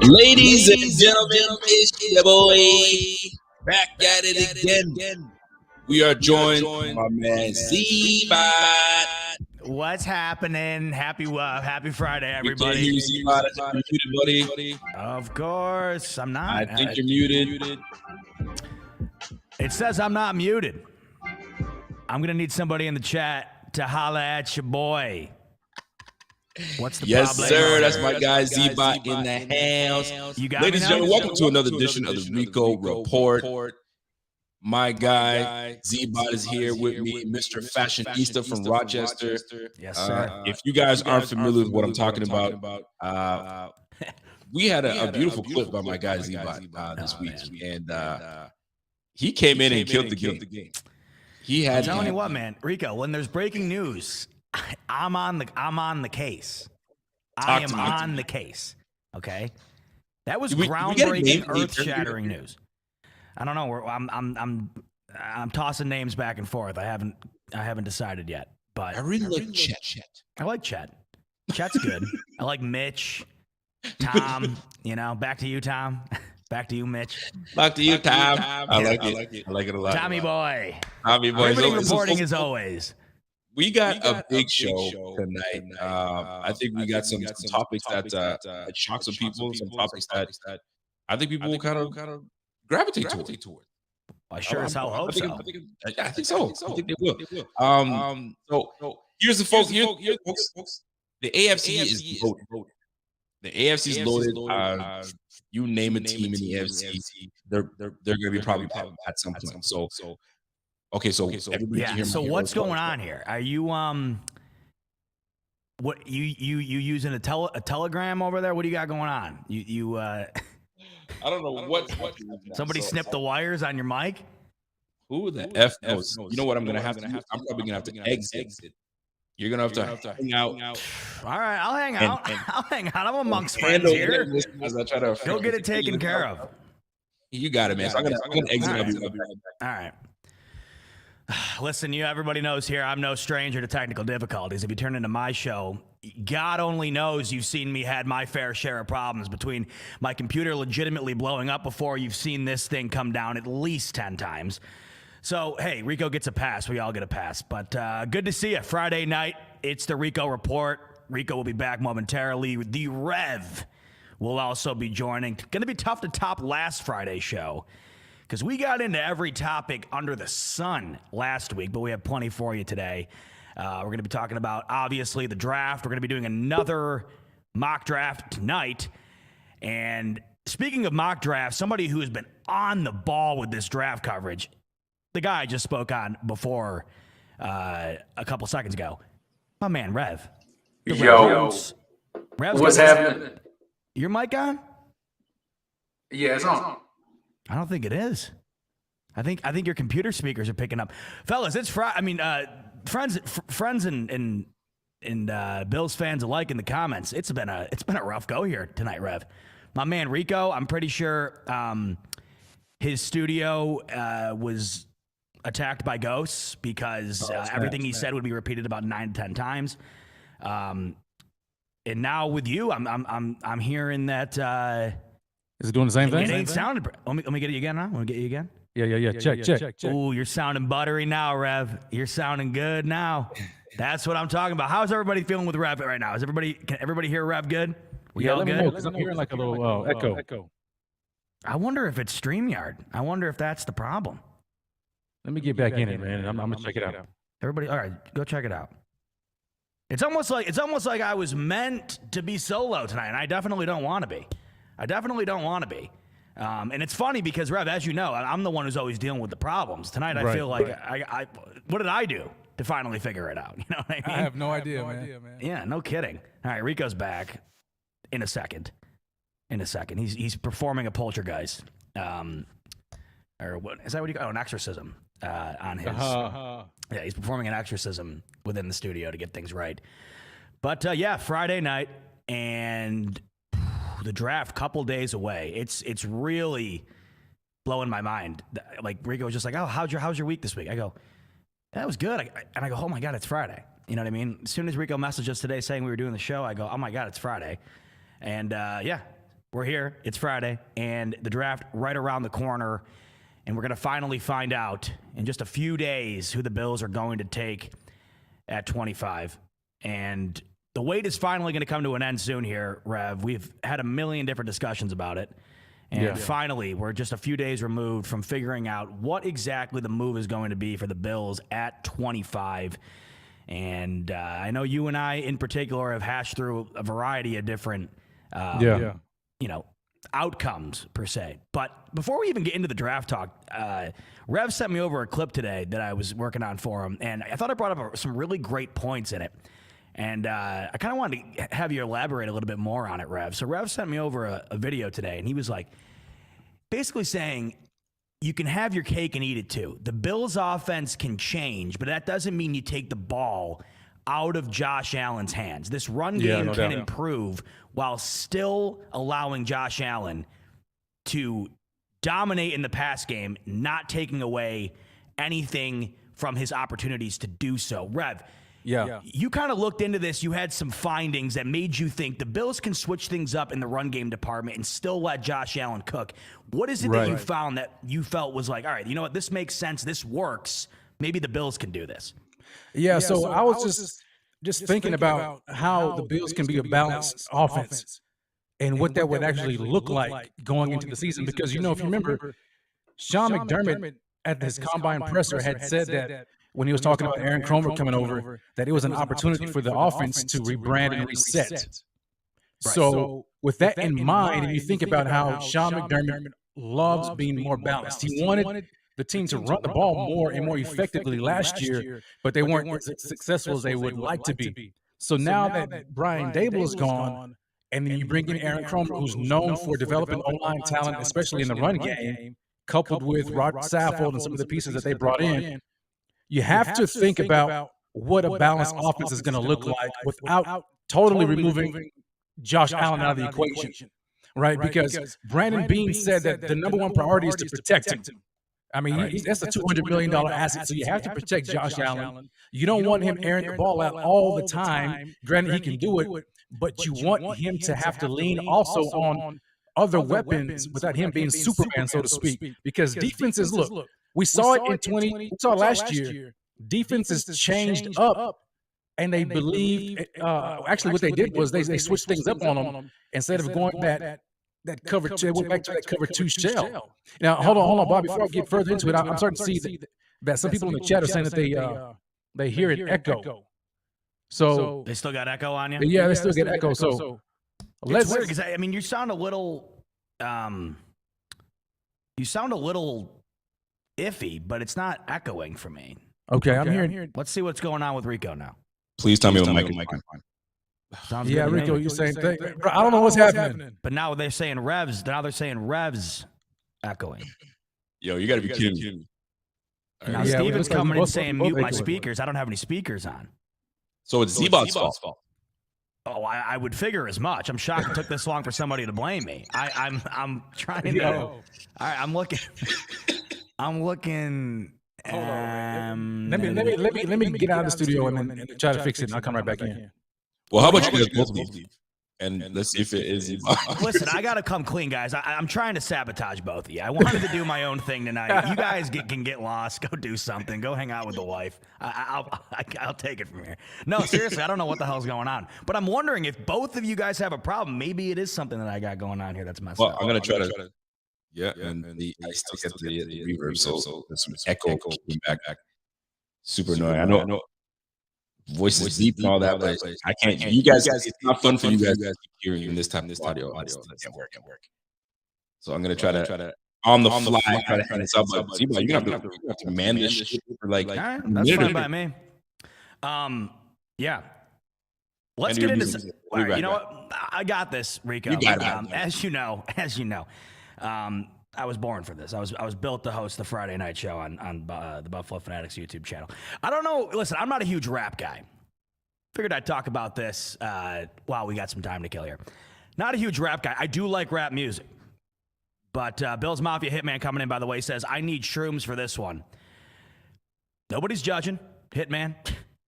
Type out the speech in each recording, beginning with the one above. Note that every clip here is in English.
Ladies and gentlemen, it's your boy back at it again. We are joined by my man Z-Bot. What's happening? Happy Friday, everybody. We can't hear you, Z-Bot. I think you're muted, buddy. Of course, I'm not. I think you're muted. It says I'm not muted. I'm going to need somebody in the chat to holla at your boy. What's the problem? Yes, sir. That's my guy Z-Bot in the house. You got Ladies and gentlemen, welcome to another edition of the Rico Report. My guy Z-Bot is here with me, Mr. Fashionista from Rochester. Yes, sir. If you guys aren't familiar with what I'm talking about, we had a beautiful clip by my guy Z-Bot this week, and he came in and killed the game. I'm telling you what, man, Rico. When there's breaking news, I'm on the case. I am on the case. Okay, that was groundbreaking, earth-shattering news. I don't know. I'm tossing names back and forth. I haven't decided yet. But I really like Chet. I like Chet. Chet's good. I like Mitch, Tom. Back to you, Tom. Back to you, Mitch. Back to you, Tom. I like it. I like it a lot. Tommy boy. Riveting reporting as always. We got a big show tonight. I think we got some topics that shock some people, some topics that I think people will kind of gravitate toward. I sure as hell hope so. I think so. I think they will. So here's the folks. The AFC is loaded. The AFC is loaded. You name a team in the AFC, they're going to be probably at some point. So everybody. So what's going on here? Are you what you using a telegram over there? What do you got going on? You I don't know what somebody snipped the wires on your mic. Who the F knows? You know what I'm going to have to do? I'm probably going to have to exit. You're going to have to hang out. All right, I'll hang out. I'll hang out. I'm amongst friends here. Go get it taken care of. You got it, man. So I'm going to exit. I'll be right back. All right. Listen, everybody knows here I'm no stranger to technical difficulties. If you turn into my show, God only knows you've seen me had my fair share of problems between my computer legitimately blowing up before you've seen this thing come down at least 10 times. So, hey, Rico gets a pass. We all get a pass. But good to see you. Friday night, it's the Rico Report. Rico will be back momentarily. The Rev will also be joining. Going to be tough to top last Friday's show because we got into every topic under the sun last week, but we have plenty for you today. We're going to be talking about, obviously, the draft. We're going to be doing another mock draft tonight. And speaking of mock draft, somebody who has been on the ball with this draft coverage, the guy I just spoke on before a couple seconds ago, my man, Rev. Yo. Rev's what's happening? Your mic on? Yeah, it's on. I don't think it is. I think your computer speakers are picking up. Fellas, it's Friday. I mean, friends and Bills fans alike in the comments. It's been a rough go here tonight, Rev. My man Rico, I'm pretty sure his studio was attacked by ghosts because everything he said would be repeated about 9 to 10 times. And now with you, I'm hearing that. Is it doing the same thing? It ain't sounding. Let me get you again now. Want to get you again? Yeah. Check. Ooh, you're sounding buttery now, Rev. You're sounding good now. That's what I'm talking about. How's everybody feeling with Rev right now? Can everybody hear Rev good? We all good? Because I'm hearing like a little echo. I wonder if it's StreamYard. I wonder if that's the problem. Let me get back in it, man. I'm gonna check it out. Everybody, all right, go check it out. It's almost like I was meant to be solo tonight, and I definitely don't want to be. And it's funny because, Rev, as you know, I'm the one who's always dealing with the problems. Tonight, I feel like I what did I do to finally figure it out? You know what I mean? I have no idea, man. Yeah, no kidding. All right, Rico's back in a second. He's performing a poltergeist. Or what is that? What do you call? Oh, an exorcism on his. Yeah, he's performing an exorcism within the studio to get things right. But yeah, Friday night and the draft, couple days away. It's really blowing my mind. Like Rico was just like, "Oh, how's your week this week?" I go, "That was good." And I go, "Oh my God, it's Friday." You know what I mean? As soon as Rico messaged us today saying we were doing the show, I go, "Oh my God, it's Friday." And yeah, we're here. It's Friday, and the draft right around the corner. And we're going to finally find out in just a few days who the Bills are going to take at 25. And the wait is finally going to come to an end soon here, Rev. We've had a million different discussions about it. And finally, we're just a few days removed from figuring out what exactly the move is going to be for the Bills at 25. And I know you and I in particular have hashed through a variety of different, outcomes per se. But before we even get into the draft talk, Rev sent me over a clip today that I was working on for him, and I thought I brought up some really great points in it. And I kind of wanted to have you elaborate a little bit more on it, Rev. So Rev sent me over a video today, and he was like, basically saying, you can have your cake and eat it too. The Bills' offense can change, but that doesn't mean you take the ball out of Josh Allen's hands. This run game can improve while still allowing Josh Allen to dominate in the pass game, not taking away anything from his opportunities to do so. Rev, you kind of looked into this. You had some findings that made you think the Bills can switch things up in the run game department and still let Josh Allen cook. What is it that you found that you felt was like, all right, you know what, this makes sense, this works, maybe the Bills can do this? Yeah, so I was just thinking about how the Bills can be a balanced offense and what that would actually look like going into the season. Because, if you remember, Sean McDermott at his combine presser had said that when he was talking about Aaron Kromer coming over, that it was an opportunity for the offense to rebrand and reset. So with that in mind, and you think about how Sean McDermott loves being more balanced, he wanted the team to run the ball more and more effectively last year, but they weren't as successful as they would like to be. So now that Brian Daboll is gone, and then you bring in Aaron Kromer, who's known for developing O-line talent, especially in the run game, coupled with Rod Saffold and some of the pieces that they brought in, you have to think about what a balanced offense is going to look like without totally removing Josh Allen out of the equation, right? Because Brandon Beane said that the number one priority is to protect him. I mean, that's a $200 million asset, so you have to protect Josh Allen. You don't want him airing the ball out all the time. Granted, he can do it, but you want him to have to lean also on other weapons without him being Superman, so to speak. Because defenses, look, we saw it in we saw last year. Defenses changed up, and they believed. Actually, what they did was they switched things up on them instead of going that cover two. They went back to that cover two shell. Now, hold on, Bob. Before I get further into it, I'm starting to see that some people in the chat are saying that they hear it echo. So they still got echo on you? Yeah, they still get echo. So it's weird because I mean, you sound a little iffy, but it's not echoing for me. Okay, I'm hearing. Let's see what's going on with Rico now. Please tell me when Mike. Sounds yeah, Rico, you same thing. Bro, I don't know what's happening. But now they're saying revs. Now they're saying revs echoing. Yo, you got to be kidding me. Now Steven's coming in saying mute my speakers. I don't have any speakers on. So it's Z-Bot's fault. Oh, I would figure as much. I'm shocked it took this long for somebody to blame me. I'm trying to. All right, I'm looking. Hold on, let me get out of the studio and try to fix it, and I'll come right back in. Well, how about you guys both leave? And let's see if it is. Listen, I got to come clean, guys. I'm trying to sabotage both of you. I wanted to do my own thing tonight. You guys can get lost. Go do something. Go hang out with the wife. I'll take it from here. No, seriously, I don't know what the hell's going on. But I'm wondering if both of you guys have a problem. Maybe it is something that I got going on here that's messed up. Well, I'm going to try to. Yeah, and I still get the reverb, so there's some echo came back. Super annoying. I know. Voice is deep and all that, but I can't. You guys, it's not fun for you guys to hear in this time, this audio. It can't work. So I'm gonna try to on the fly try to hand this up. But Zebo, you're gonna have to man this shit for like all right, that's fine by me. Yeah. Let's get into this. All right, you know what? I got this, Rico. You got it. As you know, I was born for this. I was built to host the Friday night show on the Buffalo Fanatics YouTube channel. I don't know. Listen, I'm not a huge rap guy. Figured I'd talk about this while we got some time to kill here. Not a huge rap guy. I do like rap music. But Bill's Mafia Hitman coming in, by the way, says, I need shrooms for this one. Nobody's judging. Hitman.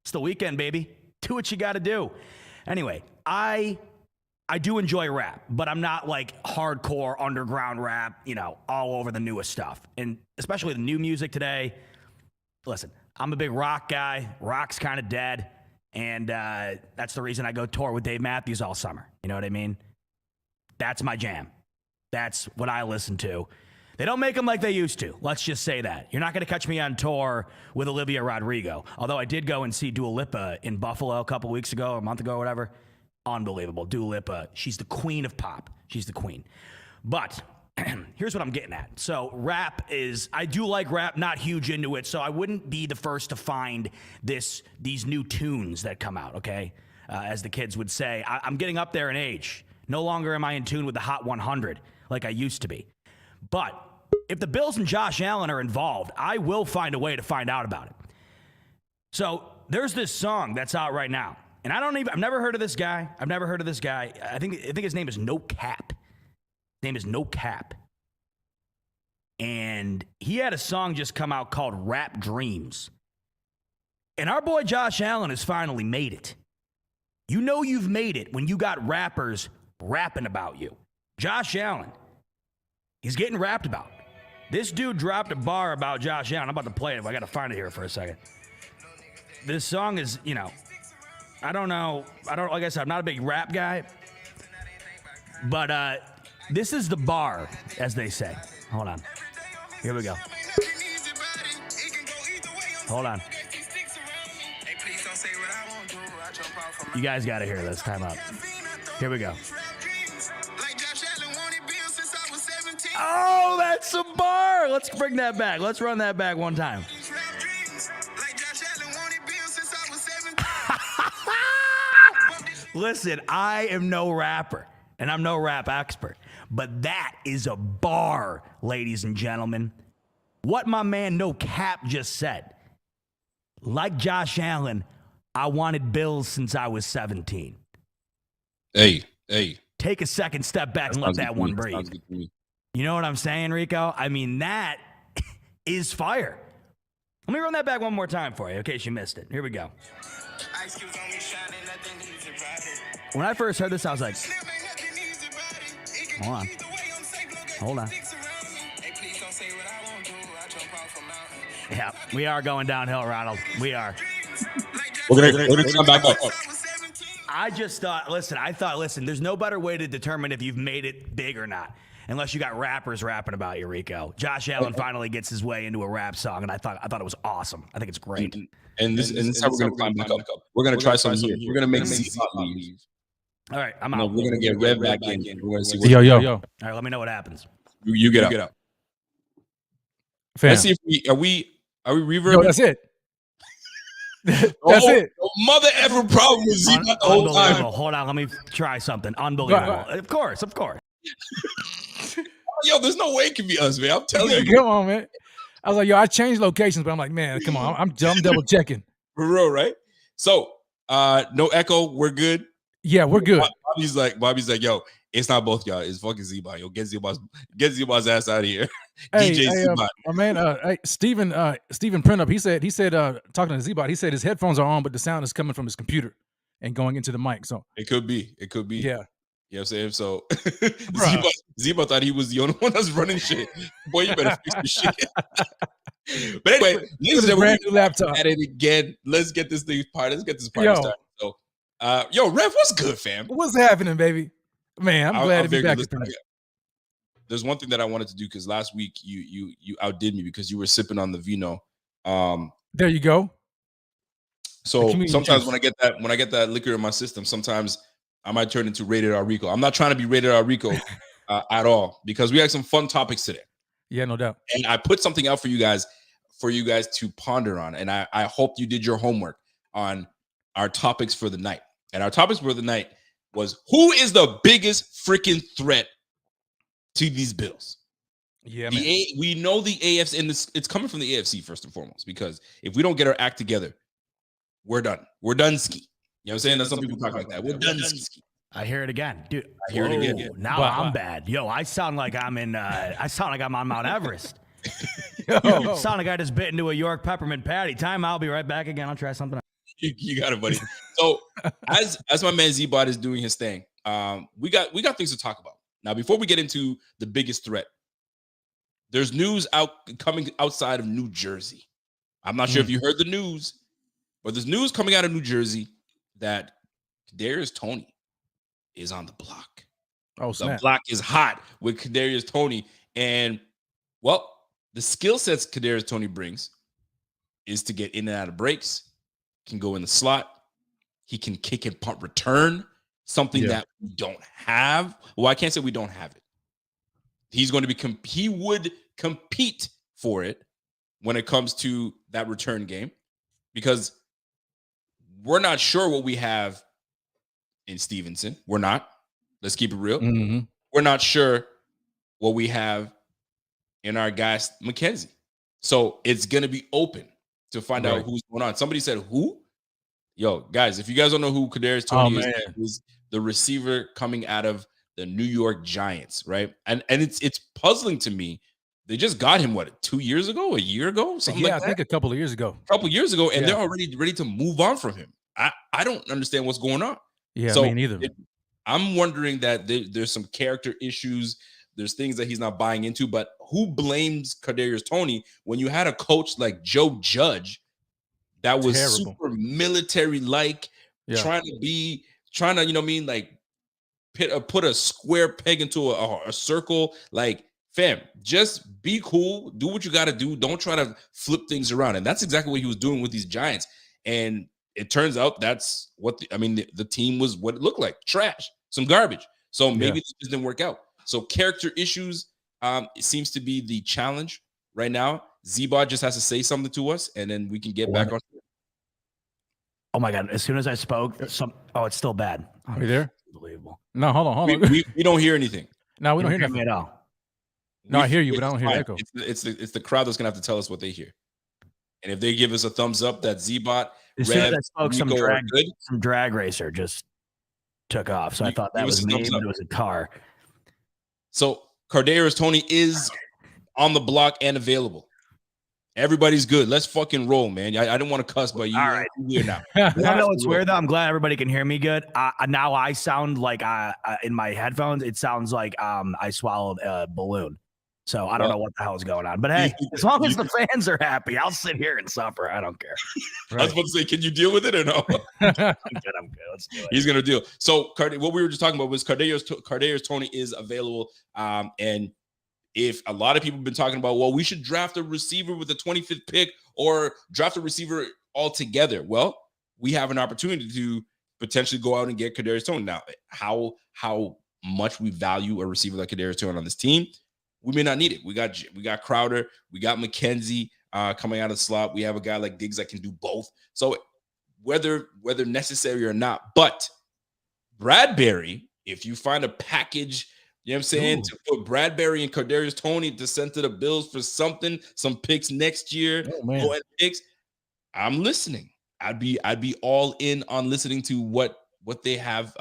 It's the weekend, baby. Do what you got to do. Anyway, I do enjoy rap, but I'm not like hardcore underground rap, all over the newest stuff. And especially the new music today. Listen, I'm a big rock guy. Rock's kind of dead. And that's the reason I go tour with Dave Matthews all summer. You know what I mean? That's my jam. That's what I listen to. They don't make them like they used to. Let's just say that. You're not going to catch me on tour with Olivia Rodrigo. Although I did go and see Dua Lipa in Buffalo a couple weeks ago, or a month ago, or whatever. Unbelievable. Dua Lipa, she's the queen of pop. She's the queen. But here's what I'm getting at. So I do like rap, not huge into it, so I wouldn't be the first to find these new tunes that come out, okay? As the kids would say. I'm getting up there in age. No longer am I in tune with the Hot 100 like I used to be. But if the Bills and Josh Allen are involved, I will find a way to find out about it. So there's this song that's out right now. And I've never heard of this guy. I think his name is No Cap. His name is No Cap. And he had a song just come out called Rap Dreams. And our boy Josh Allen has finally made it. You know you've made it when you got rappers rapping about you. Josh Allen, he's getting rapped about. This dude dropped a bar about Josh Allen. I'm about to play it, but I got to find it here for a second. This song is, I don't know. Like I said, I'm not a big rap guy. But this is the bar, as they say. Hold on. Here we go. Hold on. You guys got to hear this. Time out. Here we go. Oh, that's a bar. Let's bring that back. Let's run that back one time. Listen, I am no rapper, and I'm no rap expert, but that is a bar, ladies and gentlemen. What my man No Cap just said. Like Josh Allen, I wanted bills since I was 17. Hey. Take a second step back and let that one breathe. You know what I'm saying, Rico? I mean, that is fire. Let me run that back one more time for you in case you missed it. Here we go. When I first heard this, I was like, hold on. Yeah, we are going downhill, Ronald. We are. We're gonna come back up. I thought, there's no better way to determine if you've made it big or not. Unless you got rappers rapping about you, Rico. Josh Allen finally gets his way into a rap song, and I thought it was awesome. I think it's great. And this is how we're going to climb back up. We're going to try something here. We're going to make Z-Bot leave. All right, I'm out. We're going to get Rev back in. We're going to see Yo. All right, let me know what happens. You get up. Fam. Let's see if are we reverbing? Yo, that's it. That's it. Mother ever problem with Z-Bot the whole time. Hold on, let me try something. Unbelievable. Of course. Yo, there's no way it can be us, man. I'm telling you. Come on, man. I was like, yo, I changed locations, but I'm like, man, come on. I'm double checking. For real, right? So, no echo. We're good. Yeah, we're good. Bobby's like, yo, it's not both y'all. It's fucking Z-Bot. Yo, get Z-Bot's ass out of here. Hey, DJ Z-Bot. My man, Steven Printup, he said, talking to Z-Bot, he said his headphones are on, but the sound is coming from his computer and going into the mic. So it could be. Yeah. You know what I'm saying? So Z-Bot thought he was the only one that's running shit. Boy, you better fix your shit. But anyway, this brand new laptop. At it again. Let's get this party started. So, Rev, what's good, fam? What's happening, baby? Man, I'm glad to be back. There's one thing that I wanted to do because last week you outdid me because you were sipping on the vino. There you go. So sometimes when I get that liquor in my system, sometimes I might turn into Rated R Rico. I'm not trying to be Rated R Rico, at all, because we had some fun topics today. Yeah, no doubt. And I put something out for you guys to ponder on. And I hope you did your homework on our topics for the night. And our topics for the night was, who is the biggest freaking threat to these Bills? Yeah, man. We know the AFC, and it's coming from the AFC first and foremost, because if we don't get our act together, we're done. We're done ski. You know what I'm saying? That's some people talk like that. We're done ski. I hear it again, dude. I hear it again. Now I'm bad. Yo, I sound like I'm in. I sound like I'm on Mount Everest. Yo. Sound like I just bit into a York peppermint patty. Time. I'll be right back again. I'll try something else. You got it, buddy. So as my man Z-Bot is doing his thing, we got things to talk about. Now, before we get into the biggest threat, there's news coming outside of New Jersey. I'm not sure if you heard the news, but there's news coming out of New Jersey that Kadarius Toney is on the block. Oh, snap. The block is hot with Kadarius Toney. And, well, the skill sets Kadarius Toney brings is to get in and out of breaks, can go in the slot, he can kick and punt return, something that we don't have. Well, I can't say we don't have it. He's going to be he would compete for it when it comes to that return game, because we're not sure what we have in Stevenson. We're not. Let's keep it real. Mm-hmm. We're not sure what we have in our guy McKenzie. So it's going to be open to find out who's going on. Somebody said who? Yo, guys, if you guys don't know who Kadarius Toney is the receiver coming out of the New York Giants, right? And it's puzzling to me. They just got him, what, 2 years ago, a year ago? Something like that? I think a couple of years ago. And they're already ready to move on from him. I don't understand what's going on. Yeah, so me neither. I'm wondering that there's some character issues. There's things that he's not buying into. But who blames Kadarius Toney when you had a coach like Joe Judge that was super military-like, trying to, you know what I mean, like put a square peg into a circle? Like, fam, just be cool. Do what you got to do. Don't try to flip things around. And that's exactly what he was doing with these Giants. And it turns out that's what the team was, what it looked like. Trash, some garbage. So maybe this just didn't work out. So character issues, it seems to be the challenge right now. Z-Bot just has to say something to us, and then we can get back on. Oh my God! As soon as I spoke, it's still bad. Are you there? Unbelievable. No, hold on. We don't hear anything. No, we don't hear nothing at all. No, I hear you, but I don't hear echo. It's the crowd that's gonna have to tell us what they hear. And if they give us a thumbs up, that Z-Bot, as soon as I spoke, some drag racer just took off. So I thought that was me, but it was a car. So Kadarius Toney is on the block and available. Everybody's good. Let's fucking roll, man. I didn't want to cuss, but you are weird now. I know it's weird though. I'm glad everybody can hear me good. Now I sound like in my headphones, it sounds like I swallowed a balloon. So I don't know what the hell is going on. But hey, as long as the fans are happy, I'll sit here and suffer. I don't care. Right. I was about to say, can you deal with it or no? I'm good. Let's do it. He's going to deal. So what we were just talking about was Kadarius Toney is available. And if a lot of people have been talking about, well, we should draft a receiver with the 25th pick or draft a receiver altogether. Well, we have an opportunity to potentially go out and get Kadarius Toney. Now, how much we value a receiver like Kadarius Toney on this team, we may not need it. We got Crowder, we got McKenzie coming out of the slot. We have a guy like Diggs that can do both. So whether necessary or not, but Bradbury, if you find a package, you know what I'm saying, to put Bradbury and Kadarius Toney to send to the Bills for something, some picks next year, picks, I'm listening. I'd be all in on listening to what they have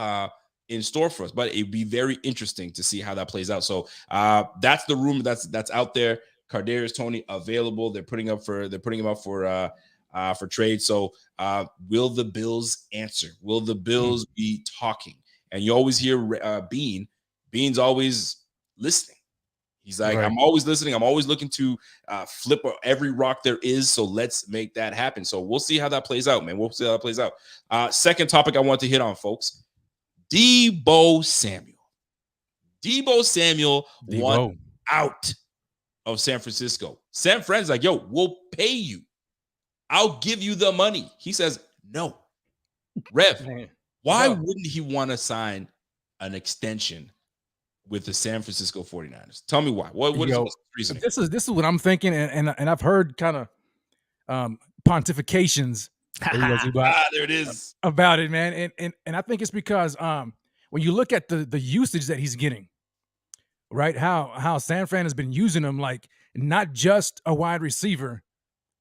in store for us, but it'd be very interesting to see how that plays out. So that's the rumor that's out there. Kadarius Toney available. They're putting him up for trade. So will the Bills answer? Will the Bills be talking? And you always hear Bean's always listening. He's like, I'm always listening. I'm always looking to flip every rock there is. So let's make that happen. So we'll see how that plays out, man. We'll see how that plays out. Second topic I want to hit on, folks. Deebo Samuel. Deebo Samuel won out of San Francisco. San Fran's like, yo, we'll pay you. I'll give you the money. He says, no. Rev, why wouldn't he want to sign an extension with the San Francisco 49ers? Tell me why. What is the reasoning? This is what I'm thinking, and I've heard kind of pontifications. There it is about it, man. And I think it's because when you look at the usage that he's getting, right? How San Fran has been using him like not just a wide receiver,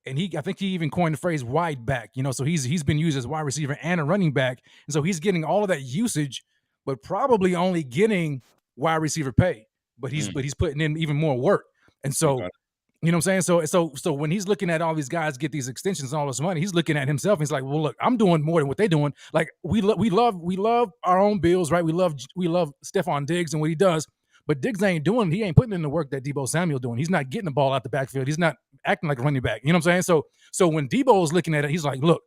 and I think he even coined the phrase wide back. So he's been used as a wide receiver and a running back, and so he's getting all of that usage, but probably only getting wide receiver pay. But he's putting in even more work, and so. You know what I'm saying? So when he's looking at all these guys get these extensions and all this money, he's looking at himself. He's like, well, look, I'm doing more than what they're doing. Like we love our own Bills, right? We love Stephon Diggs and what he does, but Diggs he ain't putting in the work that Deebo Samuel doing. He's not getting the ball out the backfield. He's not acting like a running back. You know what I'm saying? So when Deebo is looking at it, he's like, look,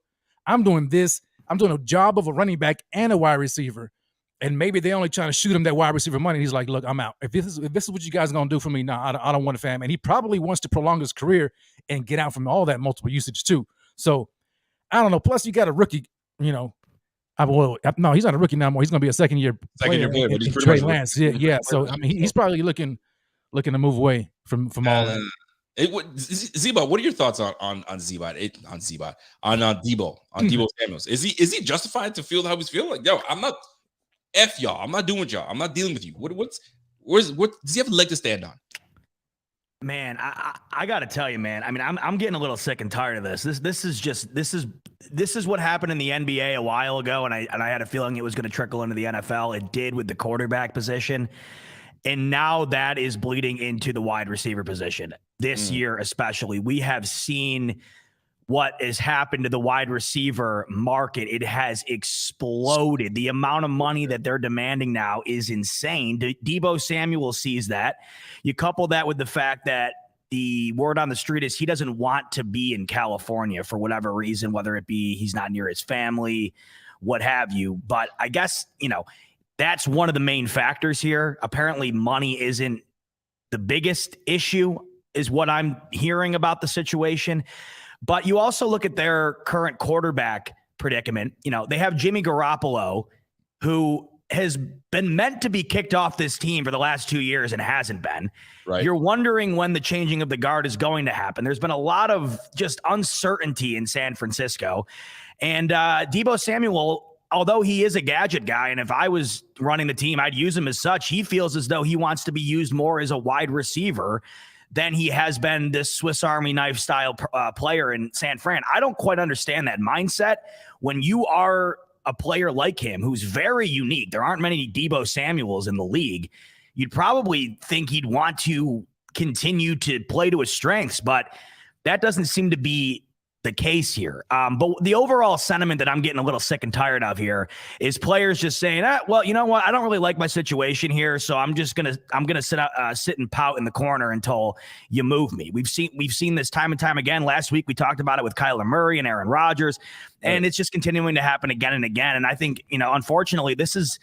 I'm doing this. I'm doing a job of a running back and a wide receiver. And maybe they're only trying to shoot him that wide receiver money. And he's like, look, I'm out. If this is what you guys are going to do for me, I don't want it, fam. And he probably wants to prolong his career and get out from all that multiple usage too. So I don't know. Plus, you got a rookie, no, he's not a rookie now more. He's going to be a second-year player. But he's Trey Lance. Yeah. So, I mean, he's probably looking to move away from all that. Zebot, what are your thoughts on Deebo, on Deebo Samuels? Is he justified to feel how he's feeling? Like, yo, I'm not – F y'all. I'm not doing with y'all. I'm not dealing with you. What does he have a leg to stand on? Man, I got to tell you, man. I mean, I'm getting a little sick and tired of this. This is what happened in the NBA a while ago, and I had a feeling it was going to trickle into the NFL. It did with the quarterback position, and now that is bleeding into the wide receiver position. This year, especially, we have seen what has happened to the wide receiver market. It has exploded. The amount of money that they're demanding now is insane. Deebo Samuel sees that. You couple that with the fact that the word on the street is he doesn't want to be in California for whatever reason, whether it be he's not near his family, what have you. But I guess, that's one of the main factors here. Apparently money isn't the biggest issue, is what I'm hearing about the situation. But you also look at their current quarterback predicament. They have Jimmy Garoppolo, who has been meant to be kicked off this team for the last 2 years and hasn't been. Right. You're wondering when the changing of the guard is going to happen. There's been a lot of just uncertainty in San Francisco. And Deebo Samuel, although he is a gadget guy, and if I was running the team, I'd use him as such, he feels as though he wants to be used more as a wide receiver than he has been this Swiss Army knife style player in San Fran. I don't quite understand that mindset. When you are a player like him, who's very unique, there aren't many Deebo Samuels in the league, you'd probably think he'd want to continue to play to his strengths, but that doesn't seem to be the case here. But the overall sentiment that I'm getting a little sick and tired of here is players just saying, well, you know what? I don't really like my situation here, so I'm gonna sit and pout in the corner until you move me. We've seen this time and time again. Last week we talked about it with Kyler Murray and Aaron Rodgers, and it's just continuing to happen again and again. And I think, unfortunately, this is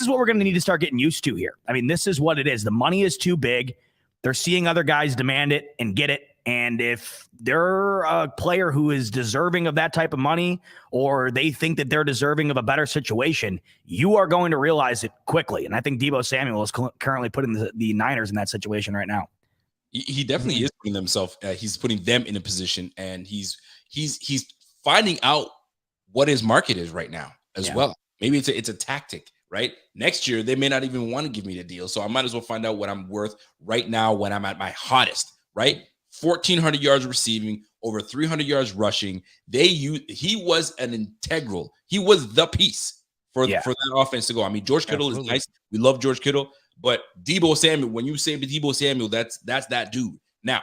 what we're going to need to start getting used to here. I mean, this is what it is. The money is too big. They're seeing other guys demand it and get it. And if they're a player who is deserving of that type of money, or they think that they're deserving of a better situation, you are going to realize it quickly. And I think Deebo Samuel is currently putting the Niners in that situation right now. He definitely is putting himself. He's putting them in a position, and he's finding out what his market is right now as well. Maybe it's a tactic. Right? Next year, they may not even want to give me the deal. So I might as well find out what I'm worth right now when I'm at my hottest, right? 1,400 yards receiving, over 300 yards rushing. He was he was the piece for that offense to go. I mean, George Kittle is nice. We love George Kittle, but Deebo Samuel, when you say Deebo Samuel, that's that dude. Now,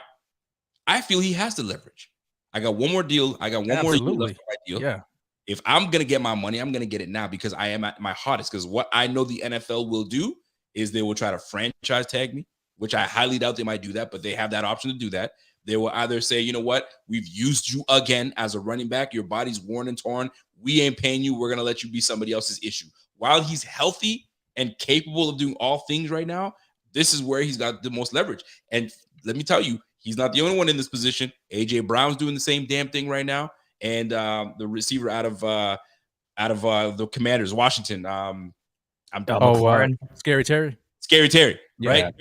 I feel he has the leverage. I got one more deal. I got one more deal left for my deal. Yeah. If I'm going to get my money, I'm going to get it now because I am at my hottest. Because what I know the NFL will do is they will try to franchise tag me, which I highly doubt they might do that, but they have that option to do that. They will either say, you know what, we've used you again as a running back. Your body's worn and torn. We ain't paying you. We're going to let you be somebody else's issue. While he's healthy and capable of doing all things right now, this is where he's got the most leverage. And let me tell you, he's not the only one in this position. A.J. Brown's doing the same damn thing right now. And the receiver out of the Commanders, Washington. Scary Terry. Scary Terry, right?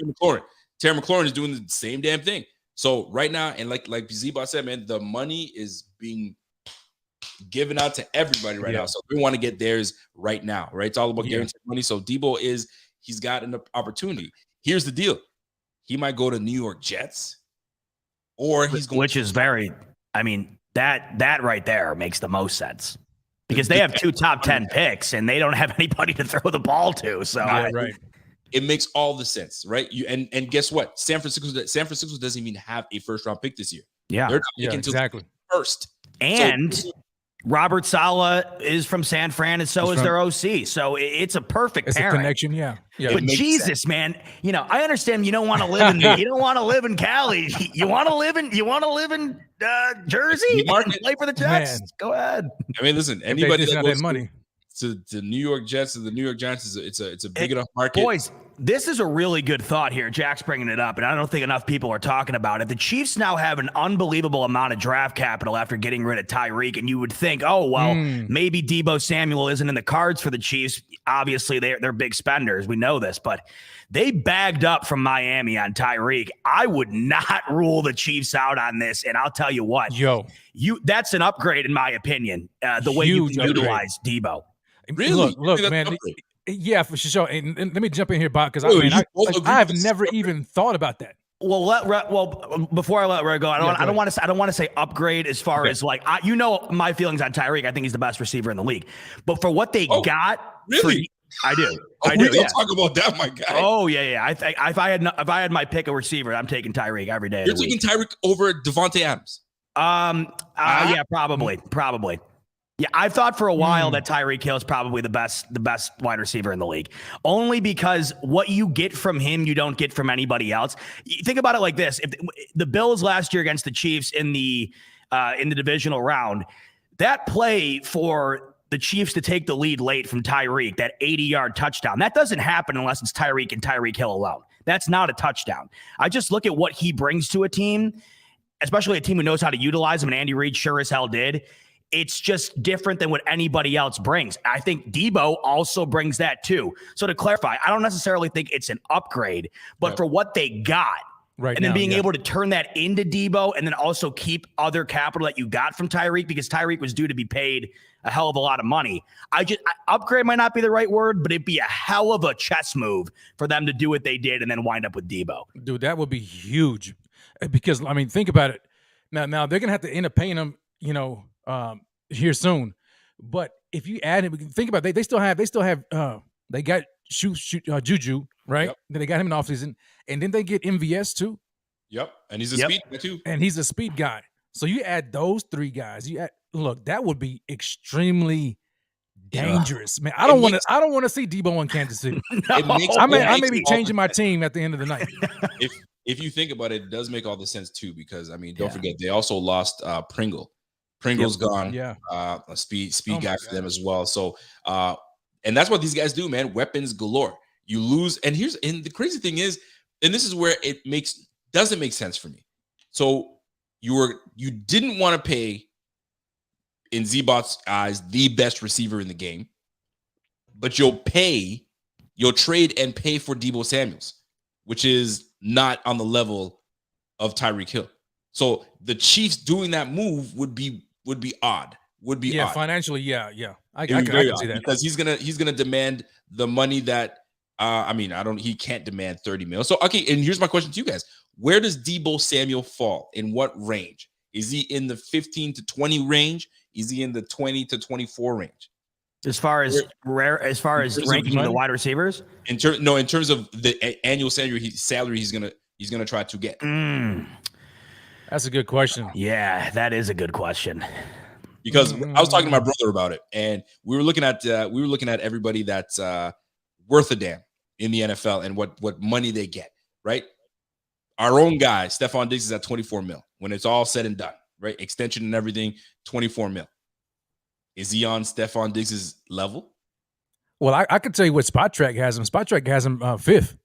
Terry McLaurin is doing the same damn thing. So right now, and like Z-Bot said, man, the money is being given out to everybody right now. So we want to get theirs right now, right? It's all about guaranteed money. So Deebo he's got an opportunity. Here's the deal. He might go to New York Jets, or he's going which is very, I mean, that right there makes the most sense because they have 2 top 10 picks and they don't have anybody to throw the ball to. So right. It makes all the sense, right? And guess what? San Francisco doesn't even have a first round pick this year. Yeah, they're not picking exactly first. And Robert Saleh is from San Fran, and so is their OC. So it's a perfect pairing. A connection, yeah. But Jesus, sense. Man, I understand you don't want to live in Cali. You want to live in Jersey and play for the Jets. Man. Go ahead. I mean, listen, anybody that goes money to the New York Jets and the New York Giants it's a big enough market. Boys, this is a really good thought here. Jack's bringing it up, and I don't think enough people are talking about it. The Chiefs now have an unbelievable amount of draft capital after getting rid of Tyreek, and you would think, oh, well, maybe Deebo Samuel isn't in the cards for the Chiefs. Obviously, they're big spenders. We know this, but they bagged up from Miami on Tyreek. I would not rule the Chiefs out on this, and I'll tell you what. That's an upgrade, in my opinion, the way you can utilize Deebo. Really? Look, man. Yeah, for sure. And let me jump in here, Bob, because I've never even thought about that. Well, before I let Ray go, I don't want to say upgrade as far as like my feelings on Tyreek. I think he's the best receiver in the league. But for what they got, really, I do. We don't talk about that, my guy. Oh yeah. I think if I had my pick a receiver, I'm taking Tyreek every day. You're taking Tyreek over Devontae Adams. Yeah, probably. Yeah, I've thought for a while that Tyreek Hill is probably the best wide receiver in the league. Only because what you get from him, you don't get from anybody else. You think about it like this: if the Bills last year against the Chiefs in the divisional round, that play for the Chiefs to take the lead late from Tyreek, that 80-yard touchdown, that doesn't happen unless it's Tyreek and Tyreek Hill alone. That's not a touchdown. I just look at what he brings to a team, especially a team who knows how to utilize him, and Andy Reid sure as hell did. It's just different than what anybody else brings. I think Deebo also brings that too. So to clarify, I don't necessarily think it's an upgrade, but for what they got, and then being able to turn that into Deebo and then also keep other capital that you got from Tyreek, because Tyreek was due to be paid a hell of a lot of money. Upgrade might not be the right word, but it'd be a hell of a chess move for them to do what they did and then wind up with Deebo. Dude, that would be huge, because I mean, think about it. Now they're gonna have to end up paying him, here soon. But if you add him, think about it, they still have they got Juju, right? Yep. Then they got him in the offseason, and then they get MVS too. Yep. And he's a speed guy too. And he's a speed guy. So you add those 3 guys. Look, that would be extremely dangerous, man. I don't want to see Deebo in Kansas City. I may be changing my team at the end of the night. If you think about it, it does make all the sense too, because I mean, don't forget they also lost Pringle. Pringle's gone. Yeah. A speed guy for them as well. So and that's what these guys do, man. Weapons galore. You lose, and the crazy thing is, and this is where it doesn't make sense for me. So you didn't want to pay, in Z-Bot's eyes, the best receiver in the game, but you'll trade and pay for Deebo Samuels, which is not on the level of Tyreek Hill. So the Chiefs doing that move would be odd. Odd. Financially, yeah. I can see that, because he's gonna demand the money that he can't demand $30 million. So okay, and here's my question to you guys: where does Deebo Samuel fall? In what range? Is he in the 15 to 20 range? Is he in the 20 to 24 range? As far as ranking the wide receivers? In terms of the annual salary he's gonna try to get. That's a good question. Yeah, that is a good question. Because I was talking to my brother about it, and we were looking at everybody that's worth a damn in the NFL and what money they get, right? Our own guy, Stephon Diggs, is at 24 mil when it's all said and done, right? Extension and everything, 24 mil. Is he on Stephon Diggs' level? Well, I could tell you what Spot Track has him. Spot Track has him 5th,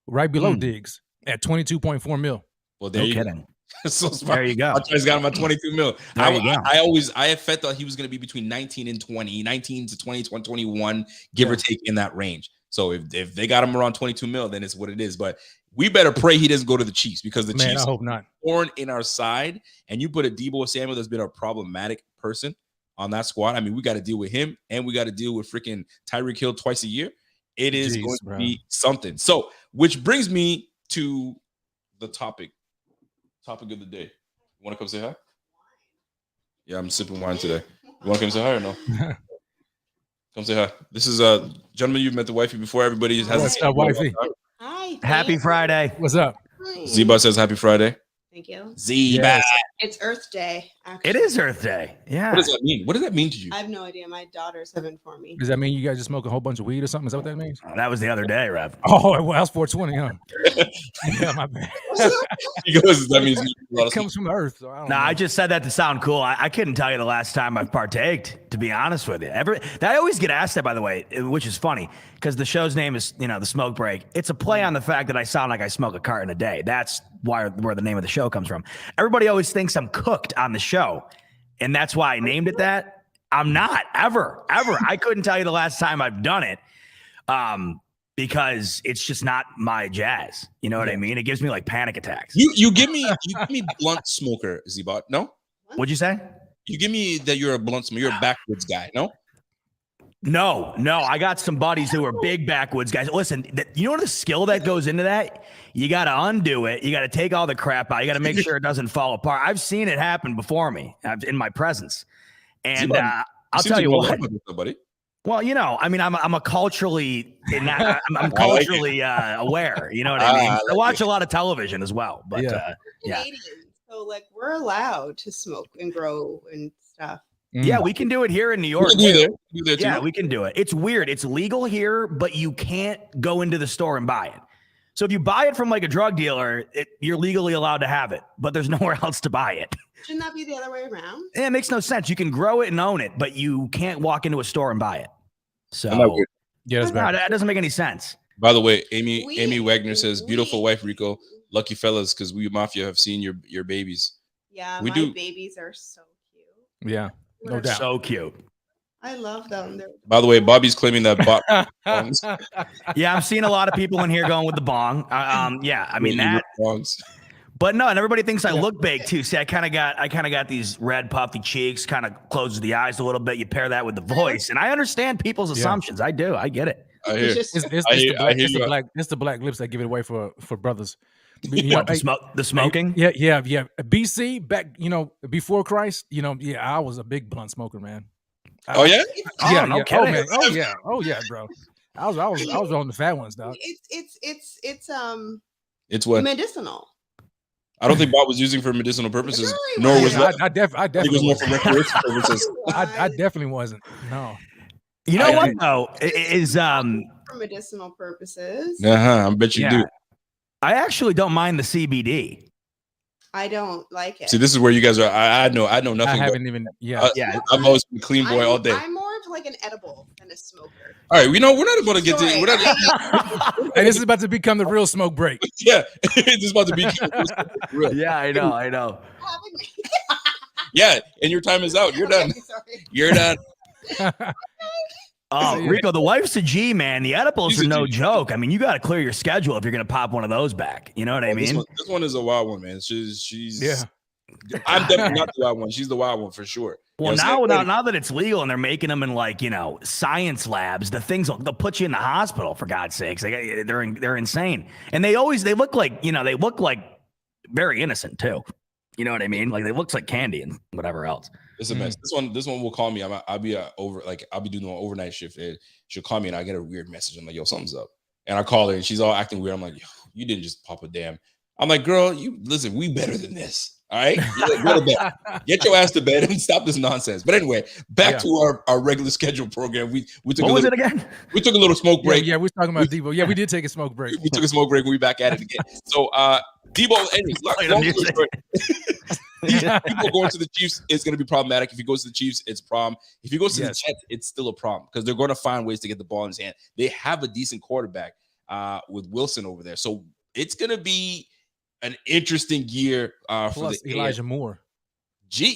right below Diggs at 22.4 mil. Well, there you go. So there you go. He's got him at 22 mil. I thought he was going to be between 19 and 20, 19 to 20, 21, give or take in that range. So if they got him around 22 mil, then it's what it is. But we better pray he doesn't go to the Chiefs because the Chiefs I hope not. Thorn in our side, and you put a Deebo Samuel that's been a problematic person on that squad. I mean, we got to deal with him, and we got to deal with freaking Tyreek Hill twice a year. It is going to be something. So, which brings me to the topic of the day. You want to come say hi? Yeah, I'm sipping wine today. You want to come say hi or no? Come say hi. This is gentlemen, you've met the wifey before. Everybody has What's up, wifey? Hi. Happy Friday. What's up? Hi. Zeba says happy Friday. Thank you. Zeba. Yes. It's Earth Day. Actually. It is Earth Day. Yeah. What does that mean? What does that mean to you? I have no idea. My daughters have informed me. Does that mean you guys just smoke a whole bunch of weed or something? Is that what that means? That was the other day, Rev. Oh, well, that's 420, huh? Yeah, my bad. He goes, that means It comes from the earth. So I don't know. I just said that to sound cool. I couldn't tell you the last time I've partaked, to be honest with you. I always get asked that, by the way, which is funny because the show's name is, the Smoke Break. It's a play on the fact that I sound like I smoke a carton a day. That's where the name of the show comes from. Everybody always thinks I'm cooked on the show, and that's why I named it that. I'm not, ever. I couldn't tell you the last time I've done it because it's just not my jazz. You know what I mean? It gives me like panic attacks. You give me blunt smoker, Zebot. No? What'd you say? You give me that you're a blunt smoker. You're a backwoods guy. No? No. I got some buddies who are big backwoods guys. Listen, you know what the skill that goes into that? You got to undo it. You got to take all the crap out. You got to make sure it doesn't fall apart. I've seen it happen before me in my presence. And I'll tell you what. Well, I'm a culturally, I'm culturally aware. You know what I mean? I watch a lot of television as well. But yeah. Canadians, so like we're allowed to smoke and grow and stuff. Yeah, we can do it here in New York. Yeah, we can do it. It's weird. It's legal here, but you can't go into the store and buy it. So if you buy it from like a drug dealer, you're legally allowed to have it, but there's nowhere else to buy it. Shouldn't that be the other way around? It makes no sense. You can grow it and own it, but you can't walk into a store and buy it. So yeah, that's bad. That doesn't make any sense. By the way, Amy Wagner says, beautiful wife, Rico. Lucky fellas, because we Mafia have seen your babies. Yeah, my babies are so cute. Yeah, no doubt. So cute. I love them. By the way, Bobby's claiming that yeah, I'm seeing a lot of people in here going with the bong. Yeah, I mean that. But no, and everybody thinks I look baked too. See, I kind of got these red puffy cheeks, kind of closes the eyes a little bit. You pair that with the voice, and I understand people's assumptions. I do. I get it. It's the black lips that give it away for brothers. The smoking? Yeah. BC back, before Christ, I was a big blunt smoker, man. Oh yeah? Yeah, no yeah. kidding. Oh yeah, bro. I was on the fat ones, dog. It's what? Medicinal. I don't think Bob was using for medicinal purposes, nor was that. I definitely was more for recreational purposes. I definitely wasn't. No. You know what though? Is for medicinal purposes. I bet you do. I actually don't mind the CBD. I don't like it. See, this is where you guys are. I know nothing. I haven't even. Yeah. I've always been clean boy all day. I'm more of like an edible than a smoker. All right, we're not about to get to. We're not. Hey, this is about to become the real smoke break. Yeah, this is about to be real. Yeah, I know. Yeah, and your time is out. You're done. You're done. Oh, Rico, the wife's a G, man. The edibles are no joke. I mean, you got to clear your schedule if you're going to pop one of those back. You know what I mean? This one is a wild one, man. She's yeah. I'm definitely not the wild one. She's the wild one for sure. Well, now that it's legal and they're making them in like, science labs, the things they'll put you in the hospital for God's sakes. They're insane. And they look like, they look like very innocent too. You know what I mean? Like they looks like candy and whatever else. It's a mess. This one will call me. I'll be I'll be doing an overnight shift. And she'll call me and I get a weird message. I'm like, yo, something's up. And I call her and she's all acting weird. I'm like, yo, you didn't just pop a damn. I'm like, girl, listen, we better than this. All right, go to bed. Get your ass to bed and stop this nonsense. But anyway, back to our regular scheduled program. We took what was it again? We took a little smoke break. Yeah, we're talking about Deebo. Yeah, we did take a smoke break. We took a smoke break. We back at it again. So Deebo, anyways, Deebo going to the Chiefs is going to be problematic. If he goes to the Chiefs, it's a problem. If he goes to the Jets, it's still a problem because they're going to find ways to get the ball in his hand. They have a decent quarterback with Wilson over there, so it's going to be an interesting year for the Elijah Moore.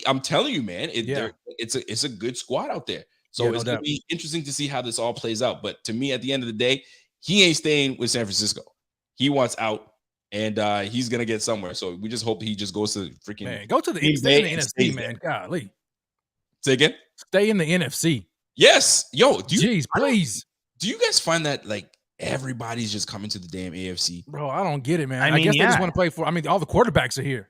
I'm telling you, man, it's a good squad out there. So it's going to be interesting to see how this all plays out. But to me, at the end of the day, he ain't staying with San Francisco. He wants out, and he's gonna get somewhere. So we just hope he just goes to freaking Man, go to the stay in the NFC, man. Golly. Say again? Stay in the NFC. Yes. Yo, Jeez, please. Do you guys find that like everybody's just coming to the damn AFC? Bro, I don't get it, man. I I mean, guess they yeah. just want to play for. I mean, all the quarterbacks are here,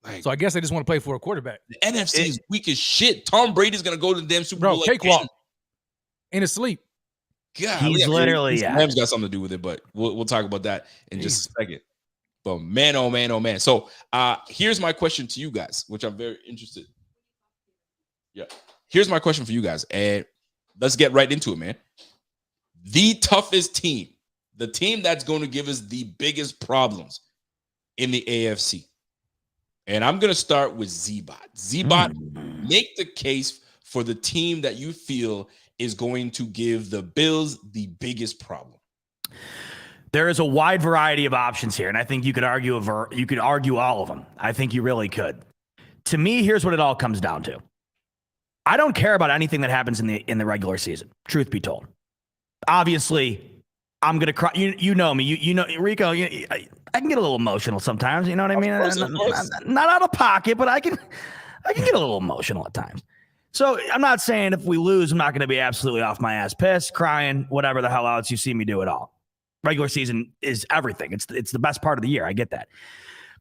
Like, so I guess they just want to play for a quarterback. the NFC is weak as shit. Tom Brady's gonna go to the damn Super Bro, Bowl. cakewalk in his sleep. God, He's literally Rams got something to do with it, but we'll talk about that in just a second. But man, oh man, oh man. So here's my question to you guys, which I'm very interested. Yeah, here's my question for you guys, and let's get right into it, man. The toughest team, the team that's going to give us the biggest problems in the AFC. And I'm going to start with Z-Bot. Z-Bot, make the case for the team that you feel is going to give the Bills the biggest problem. There is a wide variety of options here, and I think you could argue all of them. I think you really could. To me, here's what it all comes down to. I don't care about anything that happens in the regular season, truth be told. Obviously, I'm going to cry. You know me. You know, Rico, I can get a little emotional sometimes. You know what I mean? Of course. Not out of pocket, but I can get a little emotional at times. So I'm not saying if we lose, I'm not going to be absolutely off my ass pissed, crying, whatever the hell else you see me do it all. Regular season is everything. It's the best part of the year. I get that.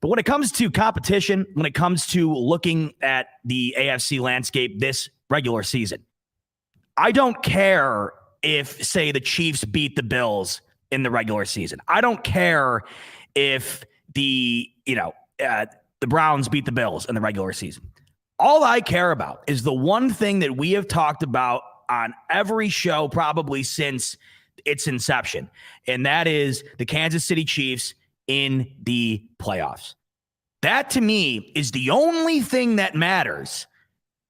But when it comes to competition, when it comes to looking at the AFC landscape this regular season, I don't care if, say, the Chiefs beat the Bills in the regular season. I don't care if the Browns beat the Bills in the regular season. All I care about is the one thing that we have talked about on every show probably since its inception, and that is the Kansas City Chiefs in the playoffs. That, to me, is the only thing that matters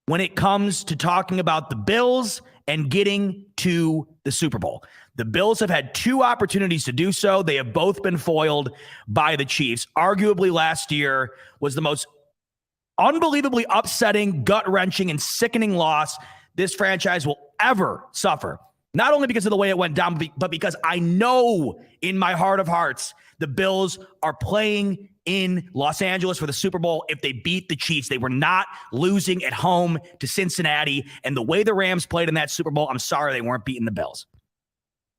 when it comes to talking about the Bills and getting to the Super Bowl. The Bills have had two opportunities to do so. They have both been foiled by the Chiefs. Arguably last year was the most unbelievably upsetting, gut-wrenching, and sickening loss this franchise will ever suffer. Not only because of the way it went down, but because I know in my heart of hearts the Bills are playing in Los Angeles for the Super Bowl. If they beat the Chiefs, they were not losing at home to Cincinnati. And the way the Rams played in that Super Bowl, I'm sorry they weren't beating the Bills.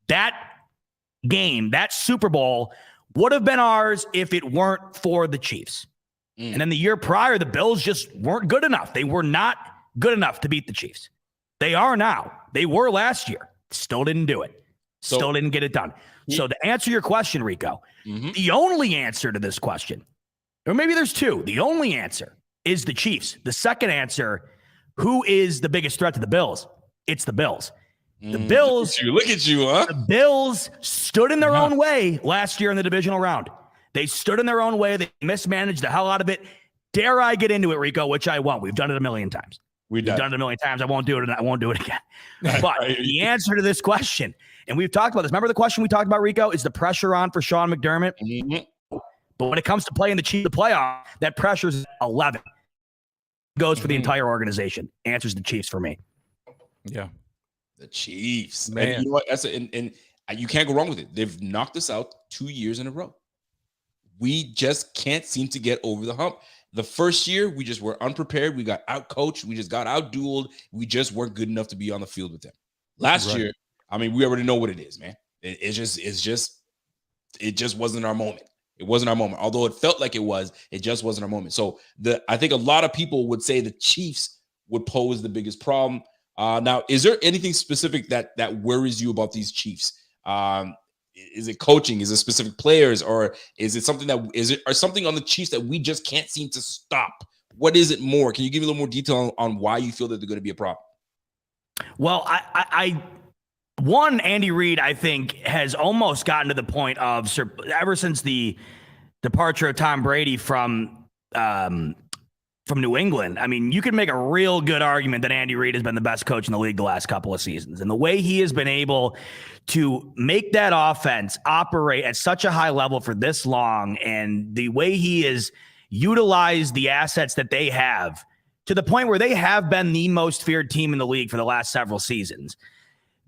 That game, that Super Bowl, would have been ours if it weren't for the Chiefs. And then the year prior, the Bills just weren't good enough. They were not good enough to beat the Chiefs. They are now. They were last year. Still didn't do it. Still didn't get it done. So to answer your question, Rico, the only answer to this question, or maybe there's two, the only answer is the Chiefs. The second answer, who is the biggest threat to the Bills? It's the Bills. The Bills. Look at you, huh? The Bills stood in their own way last year in the divisional round. They stood in their own way. They mismanaged the hell out of it. Dare I get into it, Rico, which I won't. We've done it a million times. We've done it a million times. I won't do it, and I won't do it again. But the answer to this question, and we've talked about this. Remember the question we talked about, Rico? Is the pressure on for Sean McDermott? But when it comes to playing the playoff, that pressure is 11. Goes for the entire organization. Answers the Chiefs for me. Yeah. The Chiefs. Man. And you know what? And you can't go wrong with it. They've knocked us out 2 years in a row. We just can't seem to get over the hump. The first year, we just were unprepared. We got out-coached. We just got out-dueled. We just weren't good enough to be on the field with them. Last year, I mean, we already know what it is, man. It just wasn't our moment. It wasn't our moment. Although it felt like it just wasn't our moment. So I think a lot of people would say the Chiefs would pose the biggest problem. Now, is there anything specific that worries you about these Chiefs? Is it coaching? Is it specific players, or is it something something on the Chiefs that we just can't seem to stop? What is it more? Can you give me a little more detail on why you feel that they're going to be a problem? Well, Andy Reid, I think, has almost gotten to the point of ever since the departure of Tom Brady from New England. I mean, you could make a real good argument that Andy Reid has been the best coach in the league the last couple of seasons. And the way he has been able to make that offense operate at such a high level for this long, and the way he has utilized the assets that they have to the point where they have been the most feared team in the league for the last several seasons.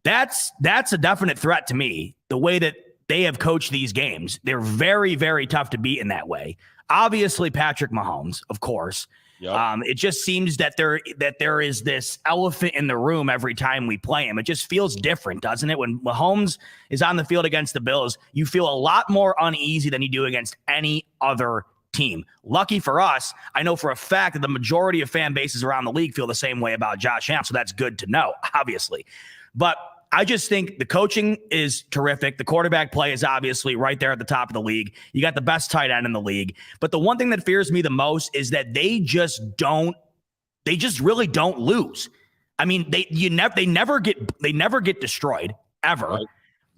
That's a definite threat to me. The way that they have coached these games, they're very, very tough to beat in that way. Obviously, Patrick Mahomes, of course. Yep. It just seems that there is this elephant in the room every time we play him. It just feels different, doesn't it? When Mahomes is on the field against the Bills, you feel a lot more uneasy than you do against any other team. Lucky for us, I know for a fact that the majority of fan bases around the league feel the same way about Josh Allen, so that's good to know, obviously. But I just think the coaching is terrific. The quarterback play is obviously right there at the top of the league. You got the best tight end in the league. But the one thing that fears me the most is that they just really don't lose. I mean, they never get destroyed ever. Right.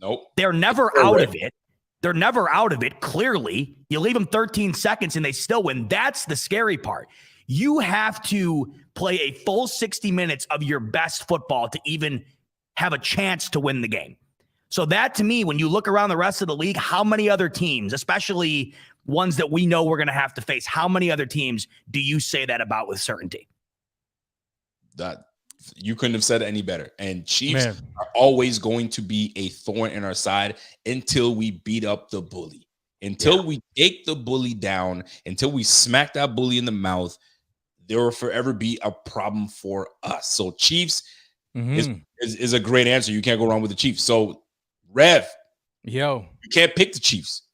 Nope. They're never out of it. They're never out of it. Clearly, you leave them 13 seconds and they still win. That's the scary part. You have to play a full 60 minutes of your best football to even have a chance to win the game. So that, to me, when you look around the rest of the league, how many other teams, especially ones that we know we're going to have to face, how many other teams do you say that about with certainty? That you couldn't have said it any better. And Chiefs are always going to be a thorn in our side until we beat up the bully. Until we take the bully down, until we smack that bully in the mouth, there will forever be a problem for us. So Chiefs is a great answer. You can't go wrong with the Chiefs. So Rev, you can't pick the Chiefs.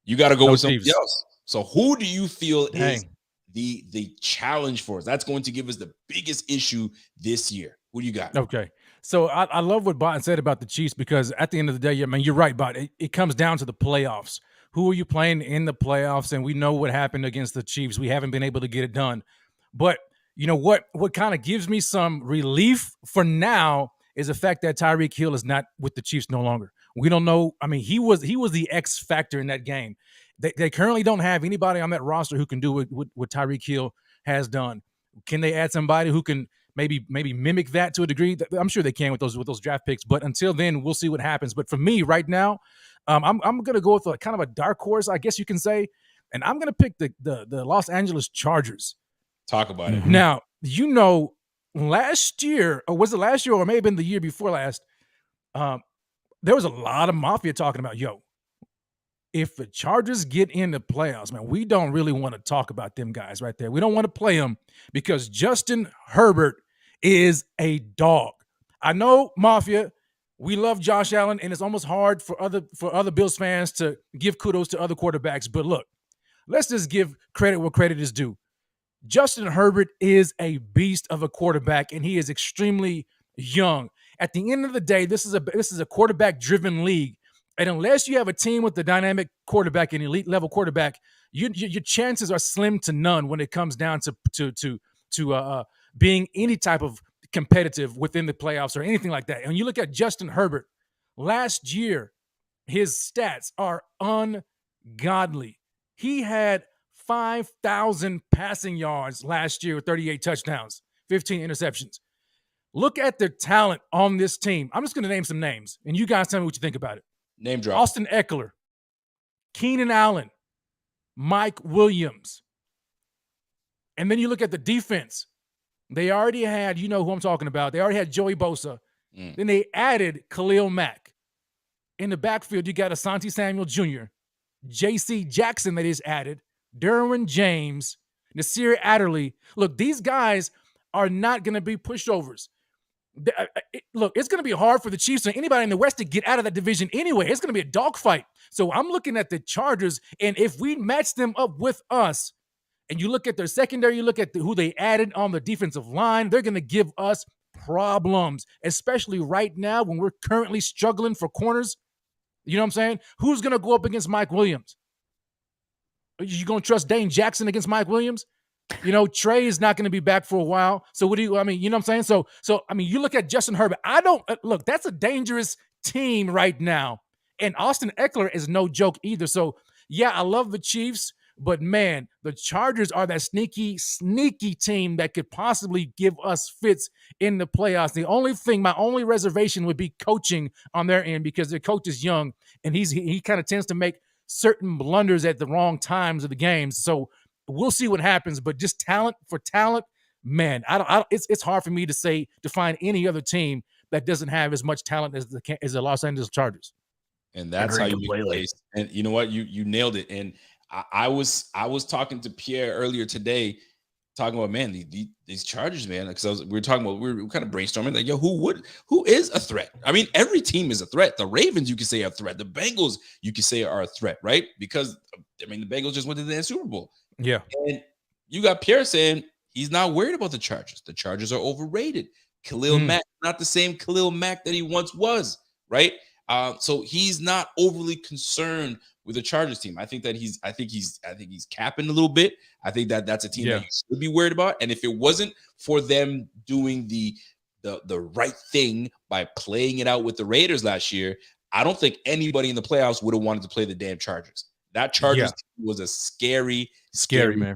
You got to go with somebody else. So who do you feel is the challenge for us? That's going to give us the biggest issue this year. Who do you got? Okay. So I love what Bot said about the Chiefs, because at the end of the day, I mean, you're right, Bot. It comes down to the playoffs. Who are you playing in the playoffs? And we know what happened against the Chiefs. We haven't been able to get it done. But you know what kind of gives me some relief for now is the fact that Tyreek Hill is not with the Chiefs no longer. We don't know. I mean, he was the X factor in that game. They currently don't have anybody on that roster who can do what Tyreek Hill has done. Can they add somebody who can maybe mimic that to a degree? I'm sure they can with those draft picks. But until then, we'll see what happens. But for me right now, I'm going to go with a kind of a dark horse, I guess you can say, and I'm going to pick the Los Angeles Chargers. Talk about it. Now, last year, or was it last year, or maybe been the year before last, there was a lot of mafia talking about, if the Chargers get in the playoffs, man, we don't really want to talk about them guys right there. We don't want to play them because Justin Herbert is a dog. I know, mafia, we love Josh Allen, and it's almost hard for other Bills fans to give kudos to other quarterbacks. But look, let's just give credit where credit is due. Justin Herbert is a beast of a quarterback, and he is extremely young. At the end of the day, this is a quarterback-driven league, and unless you have a team with a dynamic quarterback, an elite-level quarterback, your chances are slim to none when it comes down to being any type of competitive within the playoffs or anything like that. And you look at Justin Herbert, last year, his stats are ungodly. He had 5,000 passing yards last year with 38 touchdowns, 15 interceptions. Look at the talent on this team. I'm just going to name some names, and you guys tell me what you think about it. Name drop. Austin Eckler, Keenan Allen, Mike Williams. And then you look at the defense. They already had, you know who I'm talking about. They already had Joey Bosa. Then they added Khalil Mack. In the backfield, you got Asante Samuel Jr., J.C. Jackson that is added, Derwin James, Nasir Adderley. Look, these guys are not going to be pushovers. Look, it's going to be hard for the Chiefs or anybody in the West to get out of that division anyway. It's going to be a dogfight. So I'm looking at the Chargers, and if we match them up with us, and you look at their secondary, you look at who they added on the defensive line, they're going to give us problems, especially right now when we're currently struggling for corners. You know what I'm saying? Who's going to go up against Mike Williams? Are you going to trust Dane Jackson against Mike Williams? Trey is not going to be back for a while. So what do you know what I'm saying? So you look at Justin Herbert. Look, that's a dangerous team right now. And Austin Eckler is no joke either. So yeah, I love the Chiefs, but man, the Chargers are that sneaky team that could possibly give us fits in the playoffs. My only reservation would be coaching on their end, because their coach is young and he kind of tends to make certain blunders at the wrong times of the games. So we'll see what happens, but just talent for talent, man, it's hard for me to find any other team that doesn't have as much talent as the Los Angeles Chargers. And that's how you make a case. And you know what? You nailed it. And I was talking to Pierre earlier today, talking about, man, these Chargers, man. Because we were talking about, we were kind of brainstorming, like, yo, who is a threat? I mean, every team is a threat. The Ravens, you can say, are a threat. The Bengals, you can say, are a threat, right? Because I mean, the Bengals just went to the Super Bowl. Yeah. And you got Pierre saying he's not worried about the Chargers. The Chargers are overrated. Khalil Mack, not the same Khalil Mack that he once was, right? So he's not overly concerned with the Chargers team. I think he's capping a little bit. I think that's a team that you should be worried about. And if it wasn't for them doing the right thing by playing it out with the Raiders last year, I don't think anybody in the playoffs would have wanted to play the damn Chargers. That Chargers team was a scary man.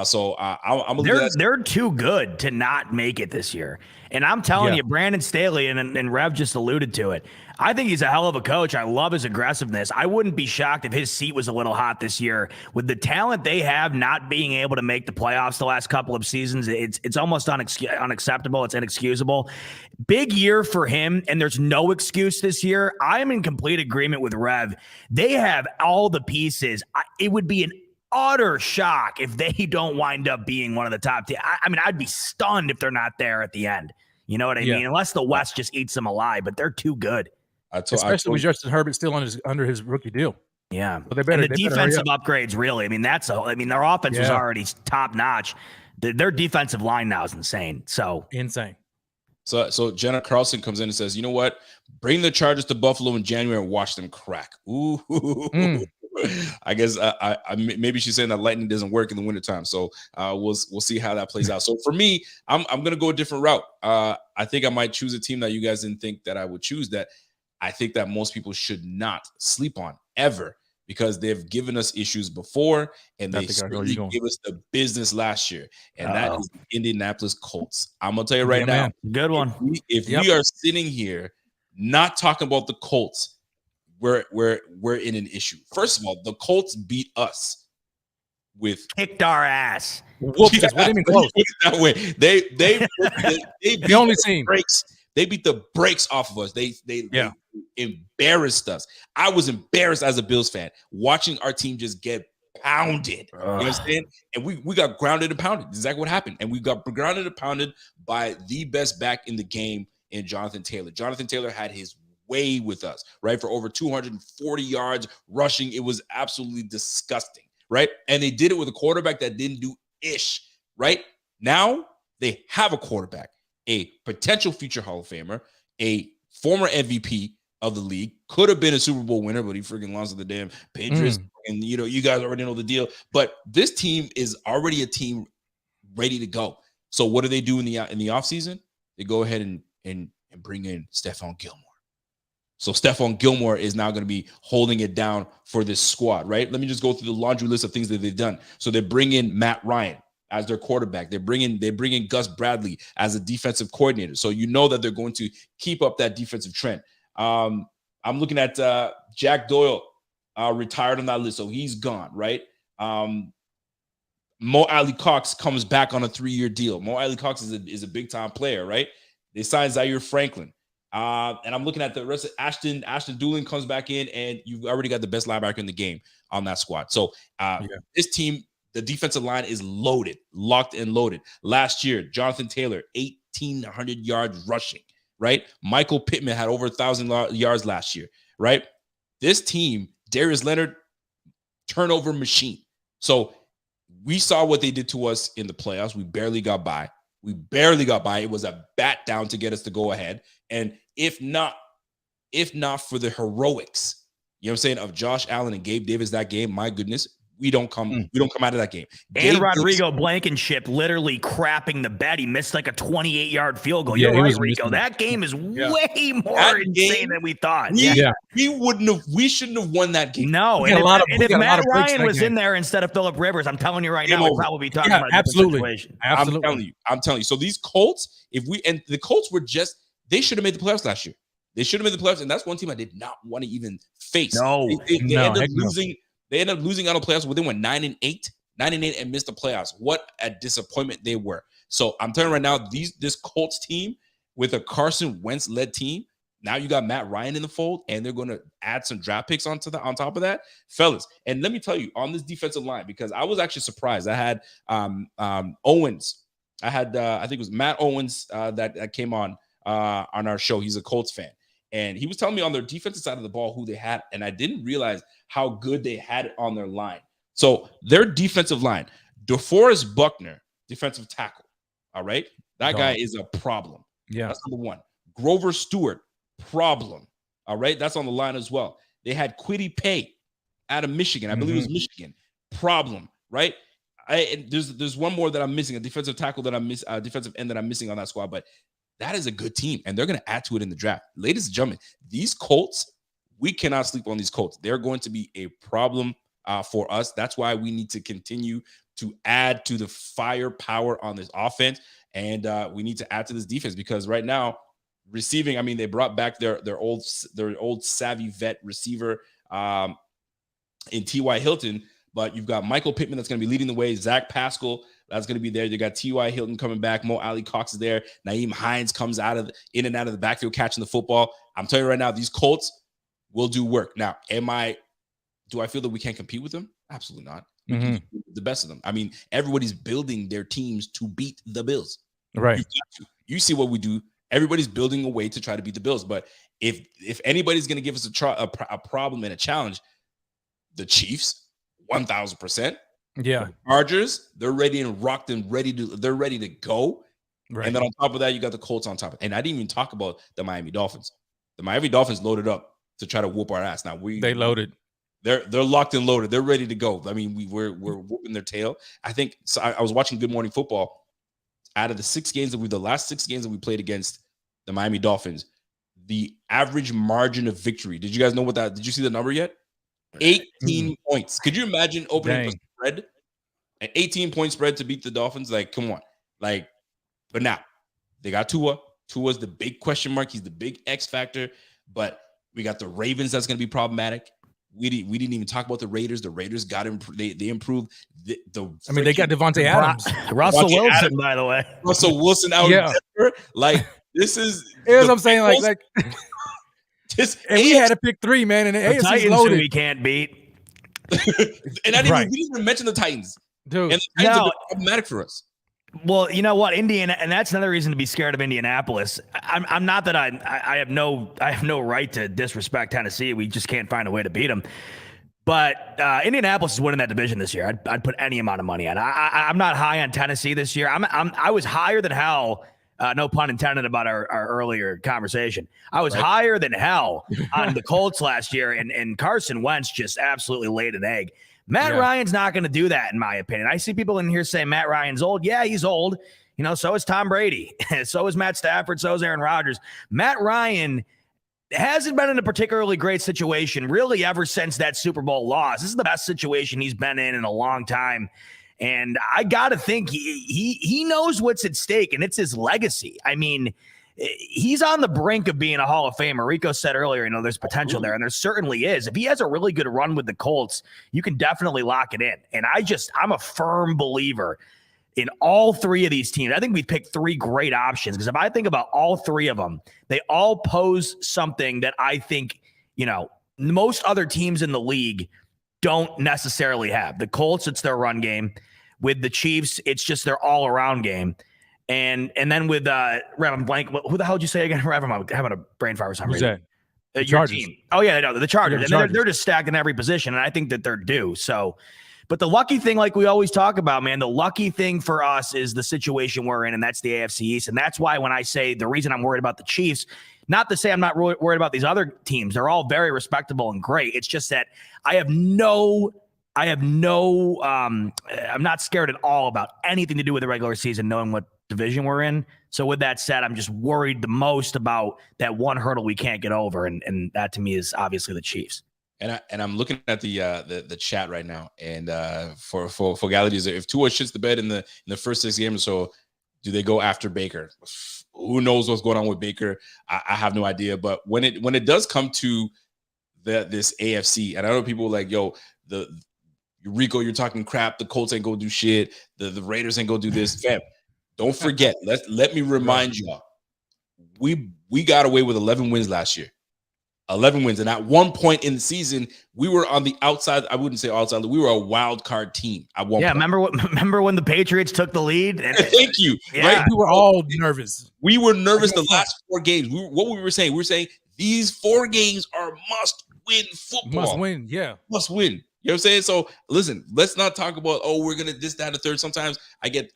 So I'm they're too good to not make it this year. And I'm telling you, Brandon Staley and Rev just alluded to it. I think he's a hell of a coach. I love his aggressiveness. I wouldn't be shocked if his seat was a little hot this year. With the talent they have, not being able to make the playoffs the last couple of seasons, it's almost unacceptable. It's inexcusable. Big year for him, and there's no excuse this year. I am in complete agreement with Rev. They have all the pieces. It would be an utter shock if they don't wind up being one of the top 10. I mean, I'd be stunned if they're not there at the end. You know what I mean? Unless the West just eats them alive, but they're too good. Especially with Justin Herbert still under his rookie deal. Yeah. But they better, and the defensive upgrades, really. I mean, their offense was already top notch. Their defensive line now is insane. So insane. So Jenna Carlson comes in and says, you know what? Bring the Chargers to Buffalo in January and watch them crack. Ooh. I guess maybe she's saying that lightning doesn't work in the wintertime. So we'll see how that plays out. So for me, I'm going to go a different route. I think I might choose a team that you guys didn't think that I would choose, that I think that most people should not sleep on ever, because they've given us issues before, and they certainly gave us the business last year, and that is the Indianapolis Colts. I'm going to tell you right now. Man. Good one. If we are sitting here not talking about the Colts, we're in an issue. First of all, the Colts beat us with kicked our ass. Whoops, what do you mean close? That way. They the only team breaks. They beat the brakes off of us. They embarrassed us. I was embarrassed as a Bills fan watching our team just get pounded. You understand? And we got grounded and pounded. Exactly what happened. And we got grounded and pounded by the best back in the game in Jonathan Taylor. Jonathan Taylor had his way with us, right? For over 240 yards rushing. It was absolutely disgusting, right? And they did it with a quarterback that didn't do ish, right? Now they have a quarterback, a potential future Hall of Famer, a former MVP of the league, could have been a Super Bowl winner, but he freaking lost to the damn Patriots. And, you guys already know the deal. But this team is already a team ready to go. So what do they do in the offseason? They go ahead and bring in Stephon Gilmore. So Stephon Gilmore is now going to be holding it down for this squad, right? Let me just go through the laundry list of things that they've done. So they bring in Matt Ryan as their quarterback. They bring in Gus Bradley as a defensive coordinator. So you know that they're going to keep up that defensive trend. I'm looking at Jack Doyle, retired on that list, so he's gone, right? Mo Alley Cox comes back on a 3-year deal. Mo Alley Cox is a big time player, right? They signed Zaire Franklin. And I'm looking at the rest of Ashton Doolin comes back in, and you've already got the best linebacker in the game on that squad. So this team, the defensive line is loaded, locked and loaded. Last year, Jonathan Taylor, 1,800 yards rushing, right? Michael Pittman had over 1,000 yards last year, right? This team, Darius Leonard, turnover machine. So we saw what they did to us in the playoffs. We barely got by. It was a bat down to get us to go ahead. And if not for the heroics, you know what I'm saying, of Josh Allen and Gabe Davis that game, my goodness, we don't come out of that game. And Rodrigo Blankenship literally crapping the bed. He missed like a 28-yard field goal. Yeah, You're right, Rico. That game is way more insane than we thought. We shouldn't have won that game. No, and if Matt Ryan was in there instead of Phillip Rivers, I'm telling you right now, we'd probably be talking about a different situation. Absolutely. I'm telling you. So these Colts, the Colts were just, they should have made the playoffs last year. They should have made the playoffs, and that's one team I did not want to even face. No. They ended up losing. They ended up losing out on playoffs, but they went 9-8 and missed the playoffs. What a disappointment they were. So I'm telling you right now, this Colts team, with a Carson Wentz led team. Now you got Matt Ryan in the fold, and they're going to add some draft picks on top of that, fellas. And let me tell you, on this defensive line, because I was actually surprised. I had Owens. I had I think it was Matt Owens that came on our show. He's a Colts fan, and he was telling me on their defensive side of the ball who they had, and I didn't realize how good they had it on their line. So their defensive line, DeForest Buckner, defensive tackle. All right, that guy is a problem. Yeah, that's number one. Grover Stewart. Problem. All right. That's on the line as well. They had Kwity Paye out of Michigan. I believe it was Michigan. Problem. Right. There's one more that I'm missing, a defensive tackle that I'm missing, defensive end that I'm missing on that squad. But that is a good team, and they're going to add to it in the draft. Ladies and gentlemen, these Colts, we cannot sleep on these Colts. They're going to be a problem for us. That's why we need to continue to add to the firepower on this offense, and we need to add to this defense, because right now, receiving, I mean, they brought back their old savvy vet receiver in T.Y. Hilton, but you've got Michael Pittman that's going to be leading the way. Zach Pascal that's going to be there. You got T.Y. Hilton coming back. Mo Ali Cox is there. Naeem Hines comes in and out of the backfield catching the football. I'm telling you right now, these Colts will do work. Now, do I feel that we can't compete with them? Absolutely not. We can compete with the best of them. I mean, everybody's building their teams to beat the Bills. Right. You see what we do. Everybody's building a way to try to beat the Bills. But if anybody's going to give us a problem and a challenge, the Chiefs, 1,000%. Yeah. The Chargers, they're ready and rocked and they're ready to go. Right. And then on top of that, you got the Colts on top. And I didn't even talk about the Miami Dolphins. The Miami Dolphins loaded up to try to whoop our ass. Now they loaded. They're locked and loaded. They're ready to go. I mean, we're whooping their tail. I think so. I was watching Good Morning Football. Out of the last 6 games that we played against the Miami Dolphins, the average margin of victory. Did you guys know what that? Did you see the number yet? 18 points. Could you imagine opening a spread, an 18-point spread to beat the Dolphins? Like, come on. Like, but now they got Tua. Tua's the big question mark. He's the big X factor. But we got the Ravens. That's going to be problematic. We didn't even talk about the Raiders. The Raiders got they improved. They got Devontae Adams, Russell Wilson, by the way. Russell Wilson out in Denver. Like, this is. Here's what I'm saying. Like and we had to pick 3, man. And the AFC's Titans loaded. We can't beat. And we didn't even mention the Titans. Dude, and the Titans are problematic for us. Well, you know what, Indiana, and that's another reason to be scared of Indianapolis. I'm not that I have no right to disrespect Tennessee. We just can't find a way to beat them. But Indianapolis is winning that division this year. I'd put any amount of money on. I'm not high on Tennessee this year. I was higher than hell. No pun intended about our earlier conversation. I was higher than hell on the Colts last year, and Carson Wentz just absolutely laid an egg. Matt Ryan's not going to do that, in my opinion. I see people in here saying Matt Ryan's old. Yeah, he's old. You know, so is Tom Brady. So is Matt Stafford. So is Aaron Rodgers. Matt Ryan hasn't been in a particularly great situation really ever since that Super Bowl loss. This is the best situation he's been in a long time. And I got to think he knows what's at stake, and it's his legacy. I mean, he's on the brink of being a Hall of Famer. Rico said earlier, there's potential there, and there certainly is. If he has a really good run with the Colts, you can definitely lock it in. And I'm a firm believer in all 3 of these teams. I think we've picked 3 great options, because if I think about all 3 of them, they all pose something that I think, most other teams in the league don't necessarily have. The Colts, it's their run game. With the Chiefs, it's just their all-around game. And then with Rev, I'm blank. Who the hell did you say again? Rev, I'm having a brain fire for some reason. The your Chargers. team. Oh yeah, no, the Chargers. Yeah, and they're just stacked in every position, and I think that they're due. So, but the lucky thing, like we always talk about, man, the lucky thing for us is the situation we're in, and that's the AFC East. And that's why when I say the reason I'm worried about the Chiefs, not to say I'm not worried about these other teams. They're all very respectable and great. It's just that I'm not scared at all about anything to do with the regular season, knowing what division we're in. So with that said, I'm just worried the most about that one hurdle we can't get over. And that to me is obviously the Chiefs. And I'm looking at the chat right now. And for Gallagher, if Tua shits the bed in the first 6 games or so, do they go after Baker? Who knows what's going on with Baker? I have no idea. But when it does come to this AFC, and I know people like, Rico, you're talking crap. The Colts ain't gonna do shit. The Raiders ain't gonna do this. Fam, don't forget. Let me remind y'all. we got away with 11 wins last year. 11 wins. And at one point in the season, we were on the outside. I wouldn't say outside. We were a wild card team at one point. Remember when the Patriots took the lead? Thank you. Yeah. Right? We were all nervous. We were nervous the last 4 games. What we were saying? We were saying these 4 games are must-win football. Must win, yeah. Must win. You know what I'm saying? So listen, let's not talk about, we're gonna this, that, and the third. Sometimes I get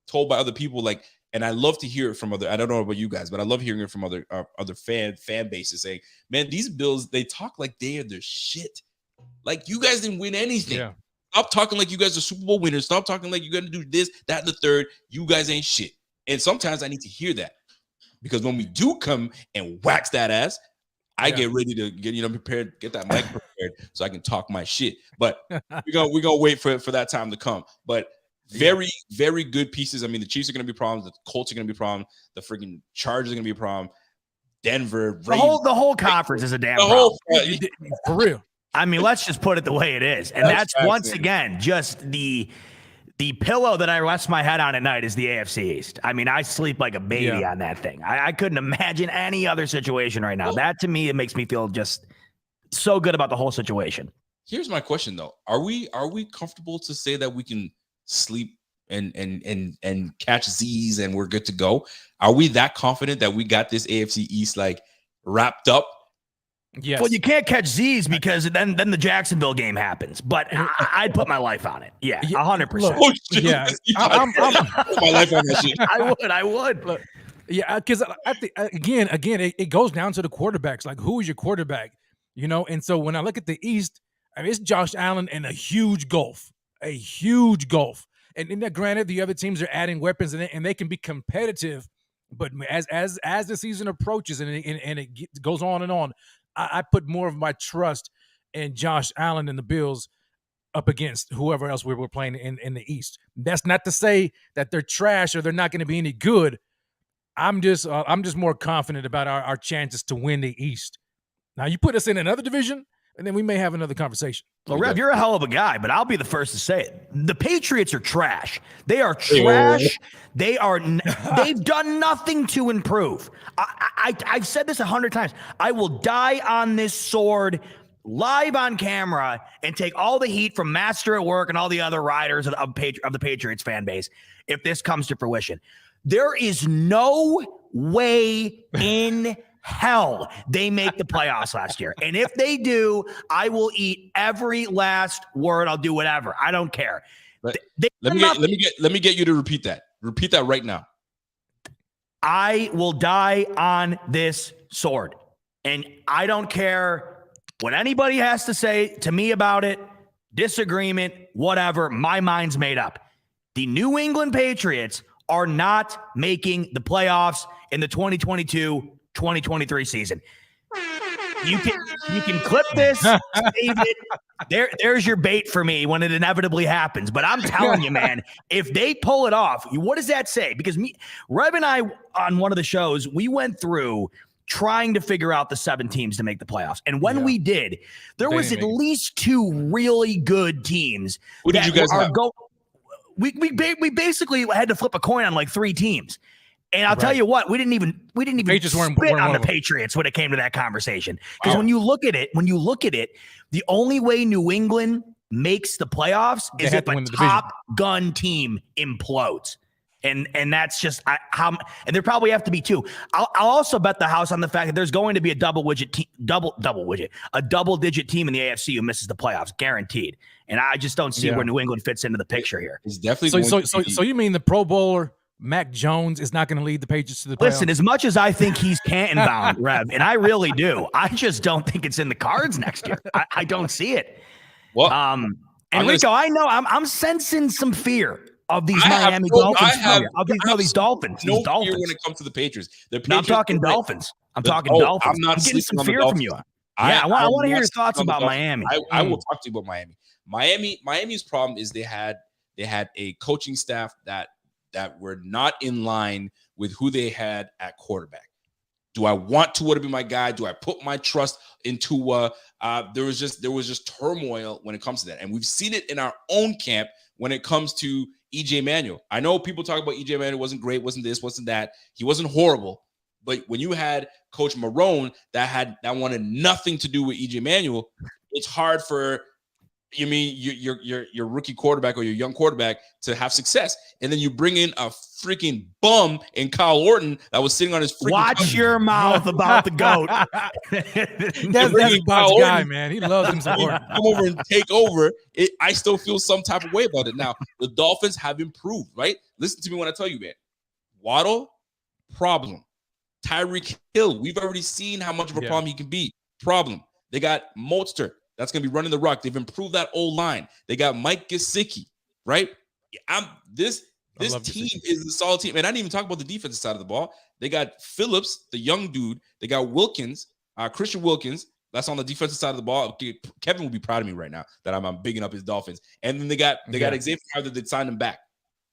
told by other people, like, and I love to hear it from other. I don't know about you guys, but I love hearing it from other fan bases saying, "Man, these Bills, they talk like they are their shit. Like you guys didn't win anything. Yeah. Stop talking like you guys are Super Bowl winners. Stop talking like you're gonna do this, that, and the third. You guys ain't shit." And sometimes I need to hear that, because when we do come and wax that ass, I get ready to get prepared, get that mic prepared so I can talk my shit. But we're gonna wait for that time to come. But very, very good pieces. I mean, the Chiefs are going to be problems. The Colts are going to be problems. The freaking Chargers are going to be a problem. Denver, the whole conference is a damn problem. For real. I mean, let's just put it the way it is. And that's once again just the pillow that I rest my head on at night is the AFC East. I mean, I sleep like a baby on that thing. I couldn't imagine any other situation right now. That to me, it makes me feel just so good about the whole situation. Here's my question though: Are we comfortable to say that we can sleep and catch Z's and we're good to go? Are we that confident that we got this AFC East like wrapped up? Yes. Well, you can't catch Z's because then the Jacksonville game happens. But I'd put my life on it. Yeah, 100%. Oh, shit. Yeah, I'm put my life on that shit. I would. Look, yeah, because I think again, it goes down to the quarterbacks. Like, who is your quarterback? And so when I look at the East, I mean, it's Josh Allen and a huge gulf. And granted, the other teams are adding weapons and they can be competitive, but as the season approaches and it goes on and on, I put more of my trust in Josh Allen and the Bills up against whoever else we're playing in the East. That's not to say that they're trash or they're not going to be any good. I'm just more confident about our chances to win the East. Now you put us in another division, and then we may have another conversation. Well, Rev, you're a hell of a guy, but I'll be the first to say it. The Patriots are trash. They are trash. They've done nothing to improve. I've said this 100 times. I will die on this sword live on camera and take all the heat from Master at Work and all the other riders of the Patriots fan base if this comes to fruition. There is no way in hell they make the playoffs last year. And if they do, I will eat every last word. I'll do whatever. I don't care. Let me get you to repeat that. Repeat that right now. I will die on this sword. And I don't care what anybody has to say to me about it. Disagreement, whatever. My mind's made up. The New England Patriots are not making the playoffs in the 2022-2023 season. You can clip this, save it. There's your bait for me when it inevitably happens. But I'm telling you, man, if they pull it off, what does that say? Because Rev and I, on one of the shows, we went through trying to figure out the 7 teams to make the playoffs. And when we did, there was at least 2 really good teams. Who did you guys have? We basically had to flip a coin on like 3 teams. And I'll tell you what, we didn't even spit on the Patriots when it came to that conversation. Because when you look at it, the only way New England makes the playoffs is if a top gun team implodes. And that's just how, and there probably have to be 2. I'll also bet the house on the fact that there's going to be a double-digit team in the AFC who misses the playoffs, guaranteed. And I just don't see where New England fits into the picture here. It's definitely so you mean the Pro Bowler Mac Jones is not going to lead the Patriots to the playoffs? Listen, as much as I think he's Canton bound, Rev, and I really do, I just don't think it's in the cards next year. I don't see it. Well, and Rico, I know I'm sensing some fear of these Miami Dolphins. These Dolphins. No fear when it comes to the Patriots. I'm talking Dolphins. I'm talking Dolphins. I'm not getting some fear from you. I want to hear your thoughts about Miami. I will talk to you about Miami. Miami's problem is they had a coaching staff that were not in line with who they had at quarterback. Do I want Tua to be my guy? Do I put my trust in Tua? There was just turmoil when it comes to that. And we've seen it in our own camp when it comes to EJ Manuel. I know people talk about EJ Manuel wasn't great, wasn't this, wasn't that. He wasn't horrible. But when you had Coach Marone that wanted nothing to do with EJ Manuel, it's hard for your rookie quarterback or your young quarterback to have success. And then you bring in a freaking bum in Kyle Orton that was sitting on his freaking Watch your mouth about the GOAT. That's Bob's guy, man. He loves him some Orton. Come over and take over. I still feel some type of way about it. Now, the Dolphins have improved, right? Listen to me when I tell you, man. Waddle, problem. Tyreek Hill, we've already seen how much of a problem he can be. Problem. They got Mostert. That's going to be running the rock. They've improved that O-line. They got Mike Gesicki, right? This team is a solid team. And I didn't even talk about the defensive side of the ball. They got Phillips, the young dude. They got Wilkins, Christian Wilkins. That's on the defensive side of the ball. Kevin will be proud of me right now that I'm bigging up his Dolphins. And then they got Xavier Howard that signed him back.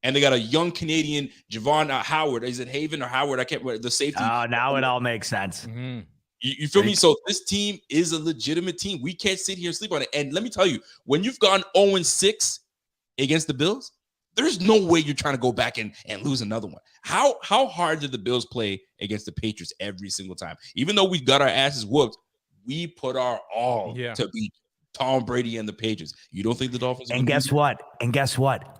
And they got a young Canadian, Javon Howard. Is it Haven or Howard? I can't remember the safety. Now it all makes sense. Mm-hmm. You feel me? So this team is a legitimate team. We can't sit here and sleep on it. And let me tell you, when you've gone 0-6 against the Bills, there's no way you're trying to go back and lose another one. How hard did the Bills play against the Patriots every single time? Even though we got our asses whooped, we put our all to beat Tom Brady and the Patriots. You don't think the Dolphins? And guess what?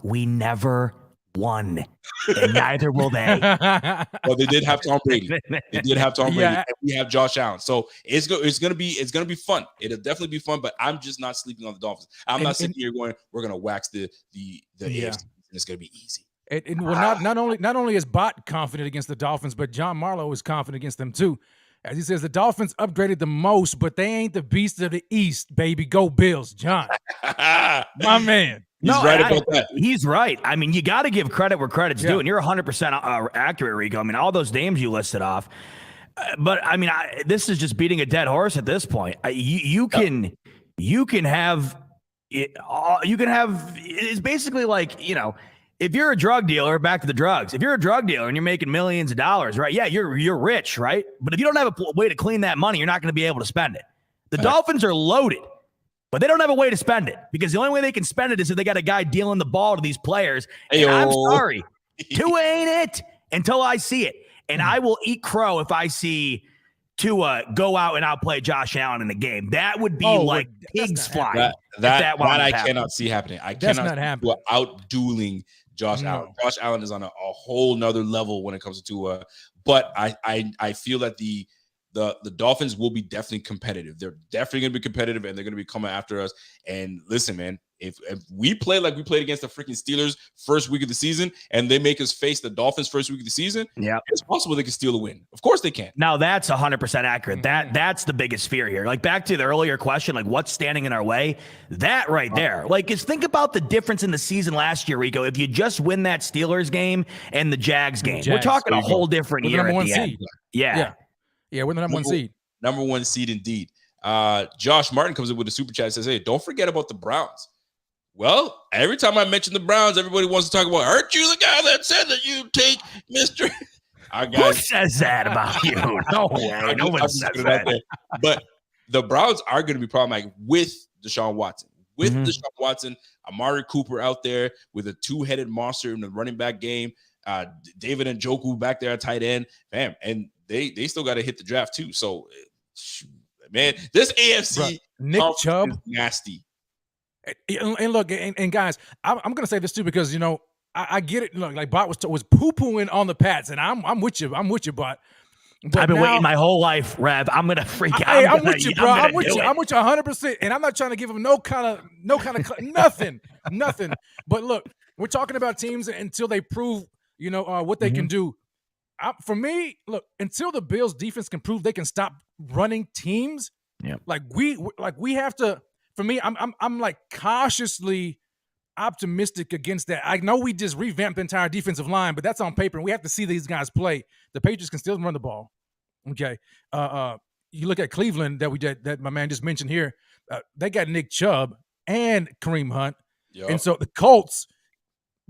We never won, and neither will they. Well, they did have Tom Brady. And we have Josh Allen. So it's gonna be fun. It'll definitely be fun. But I'm just not sleeping on the Dolphins. I'm not sitting here going, we're gonna wax the AFC, and it's gonna be easy. And well, not only is Bot confident against the Dolphins, but John Marlowe is confident against them too. As he says, the Dolphins upgraded the most, but they ain't the beast of the East, baby. Go Bills, John. My man. He's right about that. He's right. I mean, you got to give credit where credit's due, and you're 100% accurate, Rico. I mean, all those names you listed off. But, I mean, this is just beating a dead horse at this point. You can have it's basically like, if you're a drug dealer, back to the drugs. If you're a drug dealer and you're making millions of dollars, right? Yeah, you're rich, right? But if you don't have a way to clean that money, you're not going to be able to spend it. The Dolphins are loaded, but they don't have a way to spend it because the only way they can spend it is if they got a guy dealing the ball to these players. And I'm sorry, Tua ain't it until I see it. And I will eat crow if I see Tua go out and outplay Josh Allen in the game. That would be like pigs flying. That I cannot see happening. I cannot see Tua out-dueling Josh Allen. Josh Allen is on a whole nother level when it comes to Tua. But I feel that the Dolphins will be definitely competitive. They're definitely going to be competitive, and they're going to be coming after us. And listen, man, if we play like we played against the freaking Steelers first week of the season, and they make us face the Dolphins first week of the season, it's possible they can steal a win. Of course they can. Now that's 100% accurate. That's the biggest fear here. Like back to the earlier question, like what's standing in our way? That right there. Like is think about the difference in the season last year, Rico. If you just win that Steelers game and the Jags game, we're talking a whole different year at the end. Yeah, we're the number one seed. Number one seed indeed. Josh Martin comes in with a super chat and says, hey, don't forget about the Browns. Well, every time I mention the Browns, everybody wants to talk about, aren't you the guy that said that you take Mr. Who says that about you? No way. No one says that. But the Browns are going to be problematic with Deshaun Watson. Deshaun Watson, Amari Cooper out there with a two-headed monster in the running back game, David Njoku back there at tight end, bam, and they still got to hit the draft too. So, man, this AFC Nick Chubb is nasty. And look, and guys, I'm going to say this too because I get it. Look, like Bot was poo-pooing on the Pats, and I'm with you. I'm with you, Bot. I've been waiting my whole life, Rev. I'm gonna freak out. I'm with you, bro. I'm with you 100%. And I'm not trying to give him no kind of nothing. But look, we're talking about teams until they prove what they can do. For me, look, until the Bills defense can prove they can stop running teams, we have to. For me, I'm like cautiously optimistic against that. I know we just revamped the entire defensive line, but that's on paper, and we have to see these guys play. The Patriots can still run the ball. Okay, you look at Cleveland that my man just mentioned here. They got Nick Chubb and Kareem Hunt, and so the Colts,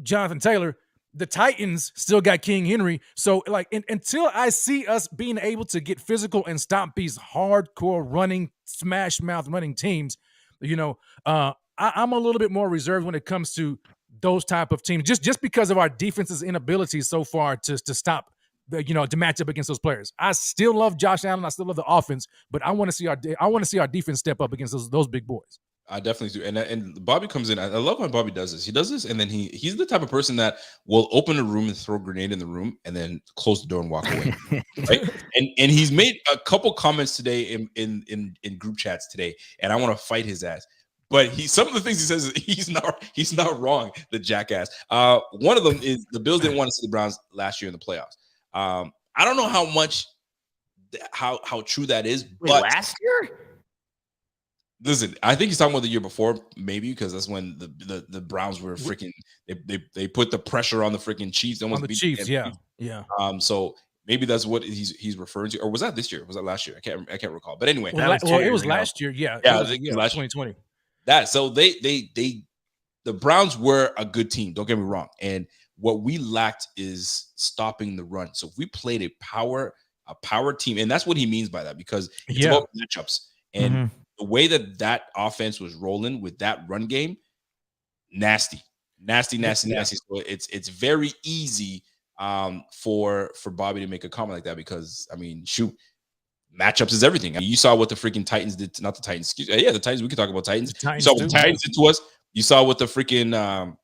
Jonathan Taylor. The Titans still got King Henry. So, until I see us being able to get physical and stop these hardcore running, smash mouth running teams, I'm a little bit more reserved when it comes to those type of teams, just because of our defense's inability so far to stop to match up against those players. I still love Josh Allen. I still love the offense, but I want to see our defense step up against those big boys. I definitely do. And Bobby comes in. I love how Bobby does this. He does this, and then he's the type of person that will open a room and throw a grenade in the room and then close the door and walk away. Right? And he's made a couple comments today in group chats today, and I want to fight his ass. But some of the things he says, he's not wrong, the jackass. One of them is the Bills didn't want to see the Browns last year in the playoffs. I don't know how true that is. But last year? Listen, I think he's talking about the year before, maybe, because that's when the Browns were freaking. They put the pressure on the freaking Chiefs. On the Chiefs, yeah. So maybe that's what he's referring to, or was that this year? Was that last year? I can't recall. But anyway, it was last year. Yeah, I think it was last 2020. So the Browns were a good team. Don't get me wrong, and what we lacked is stopping the run. So if we played a power team, and that's what he means by that, because it's about matchups and. The way that offense was rolling with that run game, nasty. So it's very easy for Bobby to make a comment like that, because I mean, shoot, matchups is everything. I mean, you saw what the freaking Titans did. Not the Titans. The Titans. We can talk about Titans. You saw what the Titans did to us. You saw what the freaking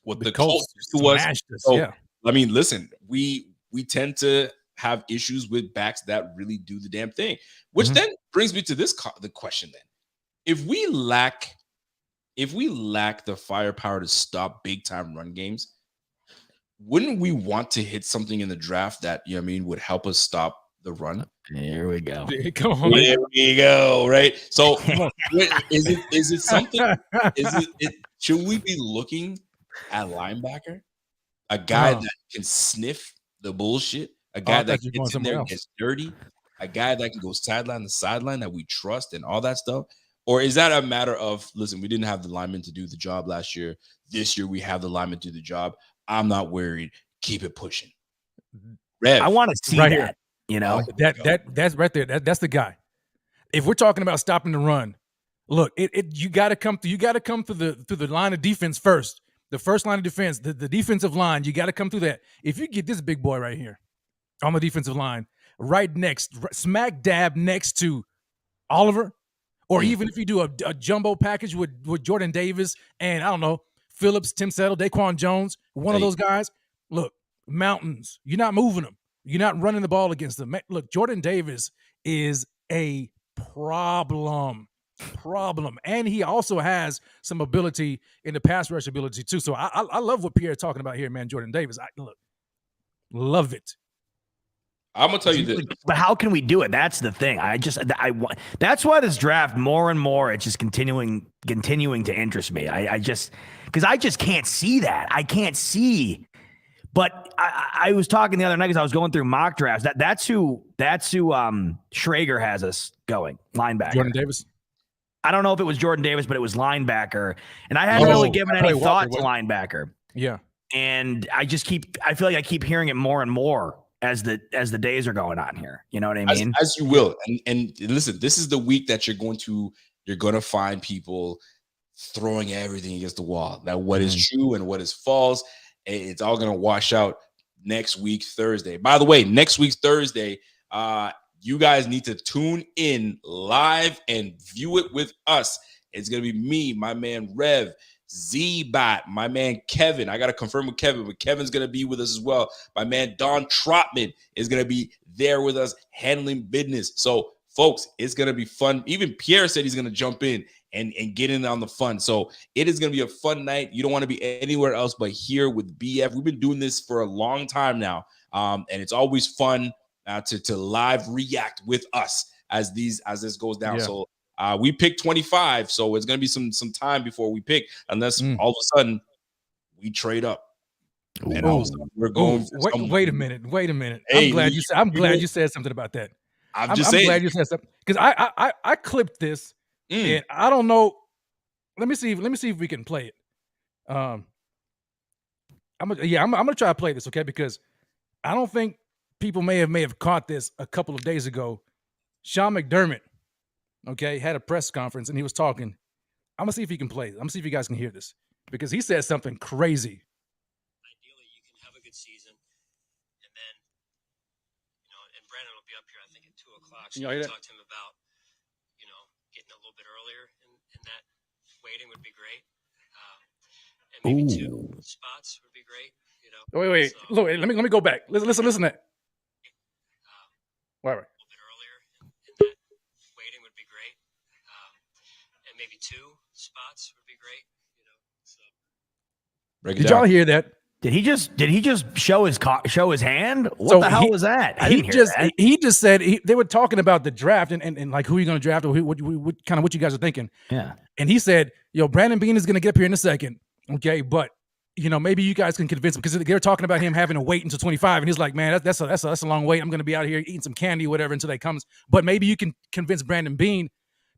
what the Colts did to us. So, I mean, listen, we tend to have issues with backs that really do the damn thing, which then brings me to the question then. If we lack the firepower to stop big time run games, wouldn't we want to hit something in the draft that, would help us stop the run? Here we go. There we go. Right. So is it something? Should we be looking at linebacker? A guy that can sniff the bullshit, a guy that gets in there and gets dirty, a guy that can go sideline to sideline that we trust and all that stuff? Or is that a matter of, listen, we didn't have the linemen to do the job last year. This year we have the linemen to do the job. I'm not worried. Keep it pushing. Rev, I want to see that. That's right there. That's the guy. If we're talking about stopping the run, look, you got to come through the line of defense first. The first line of defense, the defensive line, you got to come through that. If you get this big boy right here on the defensive line, right next, smack dab next to Oliver, or even if you do a jumbo package with Jordan Davis and, I don't know, Phillips, Tim Settle, Daquan Jones, one of those guys, look, mountains. You're not moving them. You're not running the ball against them. Look, Jordan Davis is a problem. And he also has some ability in the pass rush ability too. So I love what Pierre's talking about here, man. Jordan Davis. Love it. I'm gonna tell you this, but how can we do it? That's the thing. That's why this draft more and more it's just continuing to interest me. Because I just can't see that. I can't see. But I was talking the other night because I was going through mock drafts. That's who Schrager has us going, linebacker. Jordan Davis. I don't know if it was Jordan Davis, but it was linebacker. And I hadn't really given any thought to linebacker. Yeah. And I feel like I keep hearing it more and more as the days are going on here. You know what I mean? As you will. And listen, this is the week that you're going to find people throwing everything against the wall. That what is true and what is false. It's all going to wash out next week, Thursday. By the way, next week, Thursday, you guys need to tune in live and view it with us. It's going to be me, my man Rev, Z-Bot, my man Kevin. I got to confirm with Kevin, but Kevin's going to be with us as well. My man Don Trotman is going to be there with us handling business. So, folks, it's going to be fun. Even Pierre said he's going to jump in and get in on the fun. So it is going to be a fun night. You don't want to be anywhere else but here with BF. We've been doing this for a long time now, and it's always fun to live react with us as this goes down. Yeah. So we picked 25, so it's going to be some time before we pick, unless all of a sudden we trade up. And all of a sudden we're going. Wait a minute. Hey, I'm glad you said something about that. I'm saying. Glad you said something because I clipped this. And I don't know. Let me see if we can play it. I'm gonna try to play this, okay? Because I don't think people may have caught this a couple of days ago. Sean McDermott, okay, had a press conference and he was talking. I'm gonna see if he can play it. I'm gonna see if you guys can hear this because he said something crazy. Ideally, you can have a good season, and then actually talk to him about, getting a little bit earlier in that waiting would be great. And maybe 2 spots would be great. Wait. So, look, let me go back. Listen to that. Wait. A little bit earlier in that waiting would be great. And maybe 2 spots would be great. Did y'all hear that? Did he just show his hand? What the hell was that? He just said they were talking about the draft and like who you're going to draft or what you guys are thinking. Yeah. And he said, Brandon Beane is going to get up here in a second. Okay. But maybe you guys can convince him because they're talking about him having to wait until 25. And he's like, man, that's a long wait. I'm going to be out here eating some candy or whatever until that comes. But maybe you can convince Brandon Beane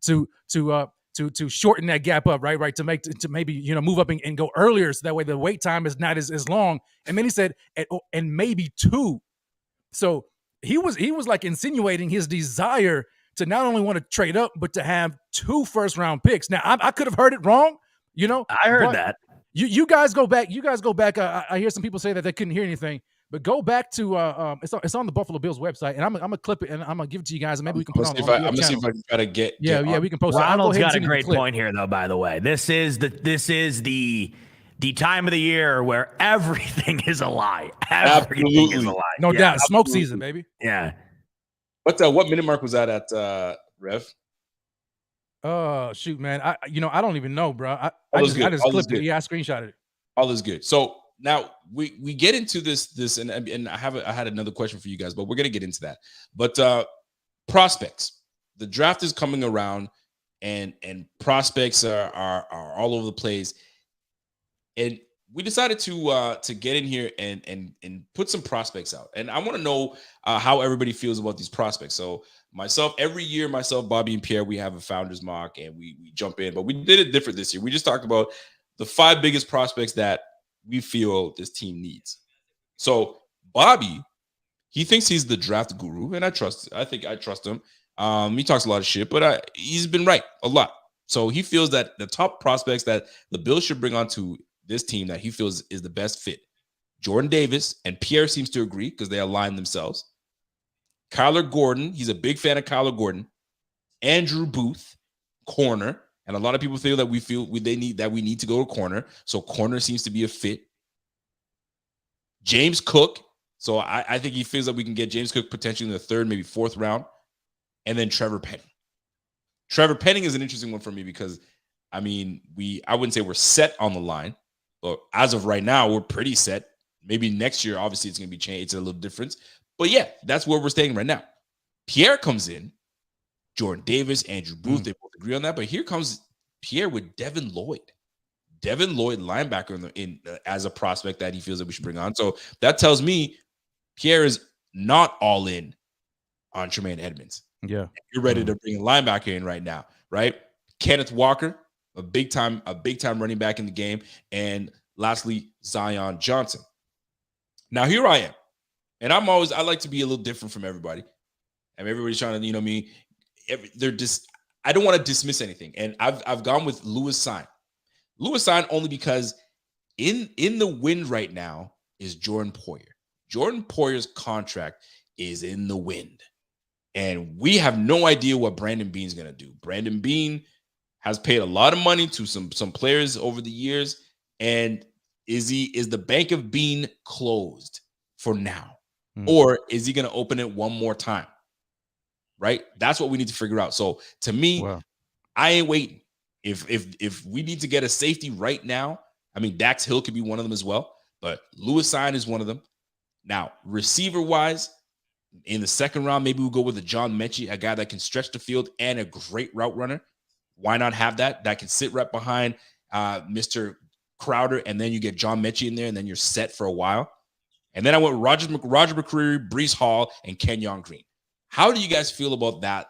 to shorten that gap up, right? To maybe, move up and go earlier. So that way the wait time is not as long. And then he said, and maybe 2. So he was like insinuating his desire to not only want to trade up, but to have 2 first-round picks. Now I could have heard it wrong, I heard that. You guys go back. I hear some people say that they couldn't hear anything, but go back to it's on the Buffalo Bills website, and I'm gonna clip it and I'm gonna give it to you guys, and maybe we can put it on. I'm gonna see if I can try to get. Yeah, we can post. Ronald's got a great point here, though. By the way, this is the time of the year where everything is a lie. Everything is a lie. No doubt. Smoke season, baby. Yeah. What minute mark was that at, Rev? Oh shoot, man! I don't even know, bro. I just clipped it. Yeah, I screenshotted it. All is good. So now we get into this, and I had another question for you guys, but we're gonna get into that. But prospects, the draft is coming around, and prospects are all over the place, and we decided to get in here and put some prospects out, and I want to know how everybody feels about these prospects. So. Every year, Bobby, and Pierre, we have a founder's mock and we jump in, but we did it different this year. We just talked about the 5 biggest prospects that we feel this team needs. So Bobby, he thinks he's the draft guru, and I think I trust him. He talks a lot of shit, but he's been right a lot. So he feels that the top prospects that the Bills should bring onto this team that he feels is the best fit. Jordan Davis, and Pierre seems to agree because they align themselves. Kyler Gordon, he's a big fan of Kyler Gordon. Andrew Booth, corner, and a lot of people feel that we need to go to corner. So corner seems to be a fit. James Cook, so I think he feels that we can get James Cook potentially in the 3rd, maybe 4th round, and then Trevor Penning. Trevor Penning is an interesting one for me because I wouldn't say we're set on the line, but as of right now, we're pretty set. Maybe next year, obviously, it's going to be changed. It's a little different. But yeah, that's where we're staying right now. Pierre comes in, Jordan Davis, Andrew Booth, they both agree on that. But here comes Pierre with Devin Lloyd. Devin Lloyd, linebacker in as a prospect that he feels that we should bring on. So that tells me Pierre is not all in on Tremaine Edmonds. Yeah. You're ready to bring a linebacker in right now, right? Kenneth Walker, a big time running back in the game. And lastly, Zion Johnson. Now here I am. And I like to be a little different from everybody. And everybody's trying to, I don't want to dismiss anything. And I've gone with Louis Sign. Louis Sign only because in the wind right now is Jordan Poyer. Jordan Poyer's contract is in the wind. And we have no idea what Brandon Beane's going to do. Brandon Beane has paid a lot of money to some players over the years. And is the bank of Beane closed for now? Or is he going to open it one more time? Right? That's what we need to figure out. So to me, I ain't waiting. If we need to get a safety right now, Dax Hill could be one of them as well, but Louis Sign is one of them. Now, receiver-wise, in the 2nd round, maybe we'll go with a John Mechie, a guy that can stretch the field and a great route runner. Why not have that? That can sit right behind Mr. Crowder, and then you get John Mechie in there, and then you're set for a while. And then I went Roger McCreary, Breece Hall, and Kenyon Green. How do you guys feel about that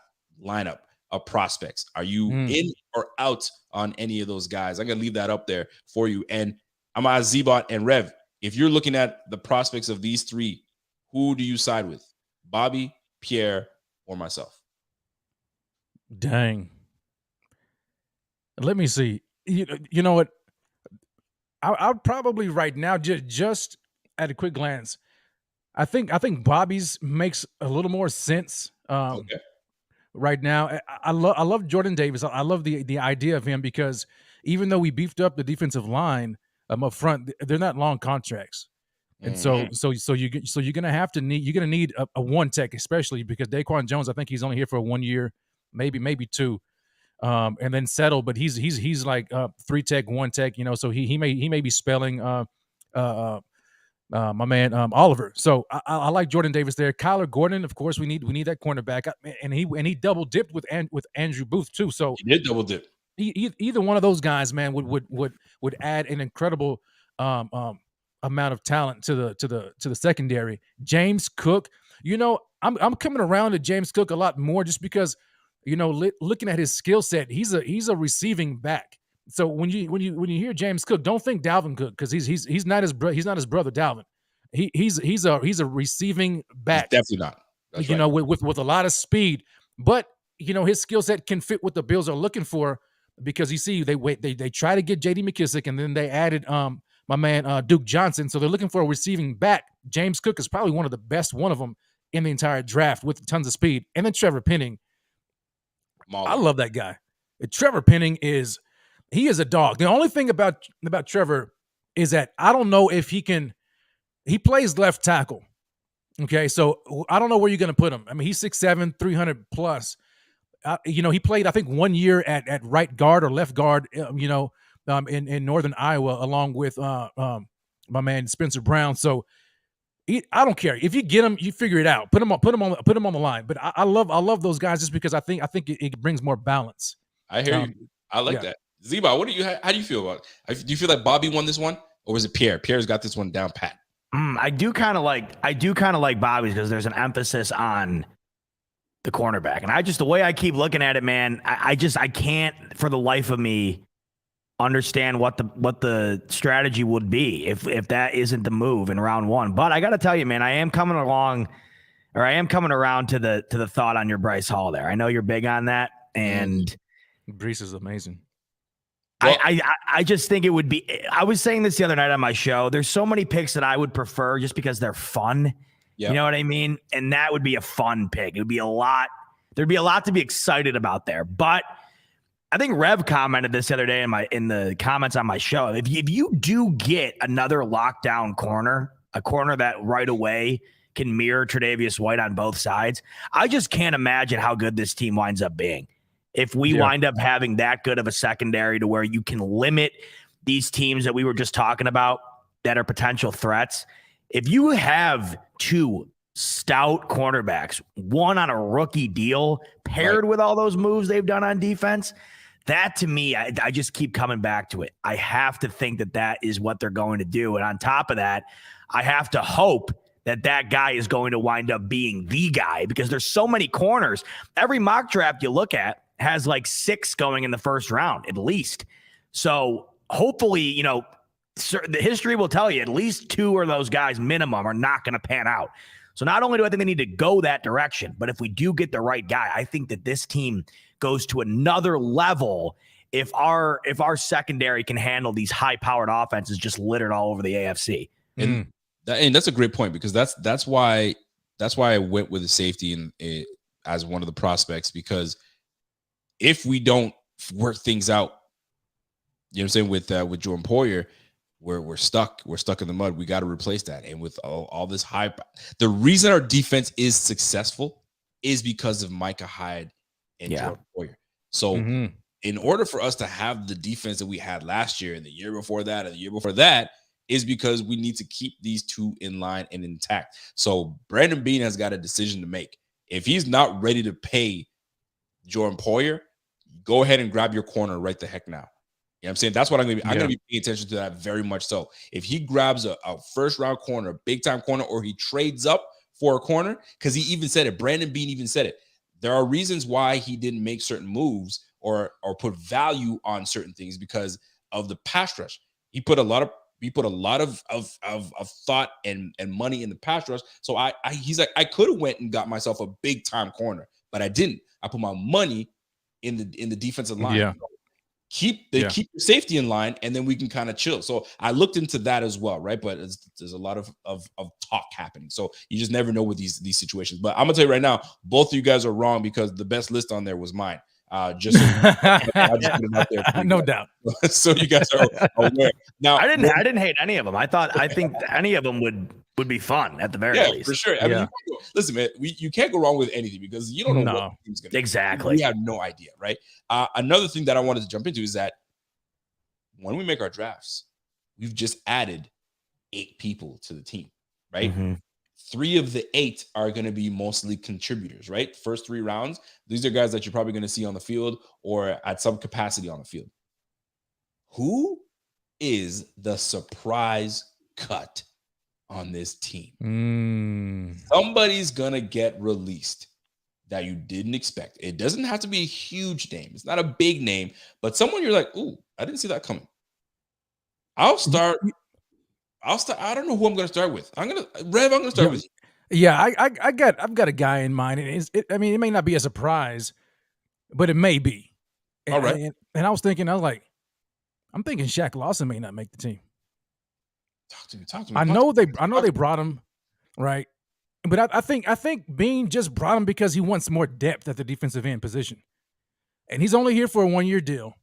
lineup of prospects? Are you in or out on any of those guys? I'm going to leave that up there for you. And I'm at Zbot and Rev. If you're looking at the prospects of these 3, who do you side with? Bobby, Pierre, or myself? Dang. Let me see. You know what? I'll probably right now just at a quick glance, I think Bobby's makes a little more sense. Okay. right now. I love Jordan Davis. I love the idea of him because even though we beefed up the defensive line up front, they're not long contracts. And so you're gonna need a one tech, especially because Daquan Jones, I think he's only here for 1 year, maybe two, and then settle. But he's like 3 tech, 1 tech, So he may be spelling my man Oliver. So I like Jordan Davis there. Kyler Gordon, of course, we need that cornerback, and he double dipped with Andrew Booth too. So he did double dip. Either one of those guys, man, would add an incredible amount of talent to the secondary. James Cook, I'm coming around to James Cook a lot more just because, looking at his skill set, he's a receiving back. So when you hear James Cook, don't think Dalvin Cook because he's not his brother Dalvin. He's a receiving back. He's definitely not. That's right. With a lot of speed, but his skill set can fit what the Bills are looking for because they try to get J.D. McKissick and then they added my man Duke Johnson, so they're looking for a receiving back. James Cook is probably one of them in the entire draft with tons of speed, and then Trevor Penning. I love that guy. Trevor Penning is a dog. The only thing about Trevor is that I don't know if he plays left tackle. Okay, so I don't know where you're going to put him. I mean, he's 6'7", 300 plus. He played, I think, 1 year at right guard or left guard, in Northern Iowa, along with my man Spencer Brown. So I don't care if you get him, you figure it out. Put him on the line. But I love those guys just because I think it brings more balance. I hear you. I like that. Ziba, how do you feel about it? Do you feel like Bobby won this one, or was it Pierre? Pierre's got this one down pat. I do kind of like Bobby's because there's an emphasis on the cornerback, and the way I keep looking at it, man, I can't for the life of me understand what the strategy would be if that isn't the move in round one. But I got to tell you, man, I am coming around to the thought on your Bryce Hall there. I know you're big on that, and Bryce is amazing. Well, I just think it would be. I was saying this the other night on my show. There's so many picks that I would prefer just because they're fun. Yep. You know what I mean? And that would be a fun pick. It would be a lot. There'd be a lot to be excited about there. But I think Rev commented this the other day in the comments on my show. If you do get another lockdown corner, a corner that right away can mirror Tre'Davious White on both sides, I just can't imagine how good this team winds up being. If we wind up having that good of a secondary to where you can limit these teams that we were just talking about that are potential threats, if you have 2 stout cornerbacks, one on a rookie deal paired with all those moves they've done on defense, that to me, I just keep coming back to it. I have to think that is what they're going to do. And on top of that, I have to hope that guy is going to wind up being the guy because there's so many corners. Every mock draft you look at has like 6 going in the first round at least. So hopefully, the history will tell you at least 2 of those guys minimum are not going to pan out. So not only do I think they need to go that direction, but if we do get the right guy, I think that this team goes to another level if our secondary can handle these high-powered offenses just littered all over the AFC. And that's a great point because that's why I went with the safety as one of the prospects, because if we don't work things out, you know what I'm saying, with Jordan Poyer, we're stuck in the mud. We got to replace that. And with all this hype, the reason our defense is successful is because of Micah Hyde and Jordan Poyer. So in order for us to have the defense that we had last year and the year before that and the year before that, is because we need to keep these 2 in line and intact. So Brandon Beane has got a decision to make. If he's not ready to pay Jordan Poyer, go ahead and grab your corner right the heck now. You know what I'm saying? That's what I'm going to be. I'm going to be paying attention to that very much so. If he grabs a first-round corner, a big-time corner, or he trades up for a corner, because he even said it. Brandon Beane even said it. There are reasons why he didn't make certain moves or put value on certain things because of the pass rush. He put a lot of thought and money in the pass rush. So he's like, I could have went and got myself a big-time corner, but I didn't. I put my money in the defensive line. Yeah. keep your safety in line, and then we can kind of chill. So I looked into that as well, right? But there's a lot of talk happening, so you just never know with these situations. But I'm gonna tell you right now, both of you guys are wrong because the best list on there was mine. Just so I just put it out there, no doubt. So you guys are aware. Now, I didn't hate any of them. I think any of them would be fun at the very least. For sure. I mean, listen, man, you can't go wrong with anything because you don't know what the team's going to exactly. We have no idea, right? Another thing that I wanted to jump into is that when we make our drafts, we've just added 8 people to the team, right? Mm-hmm. 3 of the 8 are going to be mostly contributors, right? First 3 rounds, these are guys that you're probably going to see on the field or at some capacity on the field. Who is the surprise cut on this team? Somebody's going to get released that you didn't expect. It doesn't have to be a huge name. It's not a big name, but someone you're like, ooh, I didn't see that coming. I'll start. I don't know who I'm going to start with. I'm going to start with you. Yeah, I've got a guy in mind. I mean, it may not be a surprise, but it may be. All right. And I was thinking Shaq Lawson may not make the team. Talk to me. I know they brought him, right? But I think Bean just brought him because he wants more depth at the defensive end position, and he's only here for a 1-year deal.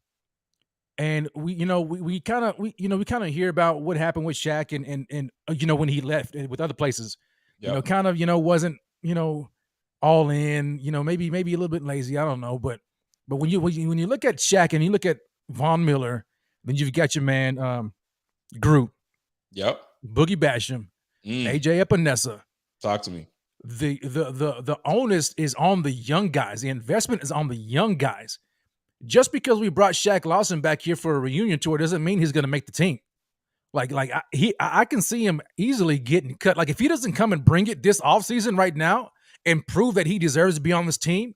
And we kind of hear about what happened with Shaq and when he left with other places, wasn't all in, maybe a little bit lazy. I don't know, but when you look at Shaq and you look at Von Miller, then you've got your man Groot, Boogie Basham, AJ Epinesa. Talk to me. The onus is on the young guys. The investment is on the young guys. Just because we brought Shaq Lawson back here for a reunion tour doesn't mean he's going to make the team. I can see him easily getting cut. Like if he doesn't come and bring it this offseason right now and prove that he deserves to be on this team,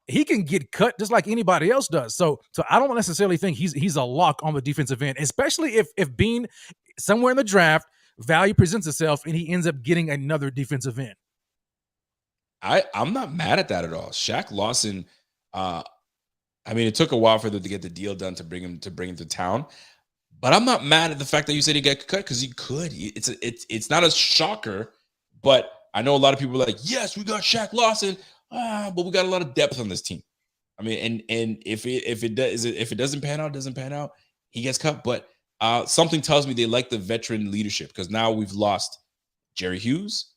he can get cut just like anybody else does. So I don't necessarily think he's a lock on the defensive end, especially if Bean somewhere in the draft value presents itself and he ends up getting another defensive end. I'm not mad at that at all. Shaq Lawson, I mean, it took a while for them to get the deal done to bring him to town, but I'm not mad at the fact that you said he got cut because he could. It's not a shocker, but I know a lot of people are like, yes, we got Shaq Lawson, but we got a lot of depth on this team. I mean, and if it doesn't pan out, he gets cut. But something tells me they like the veteran leadership because now we've lost Jerry Hughes,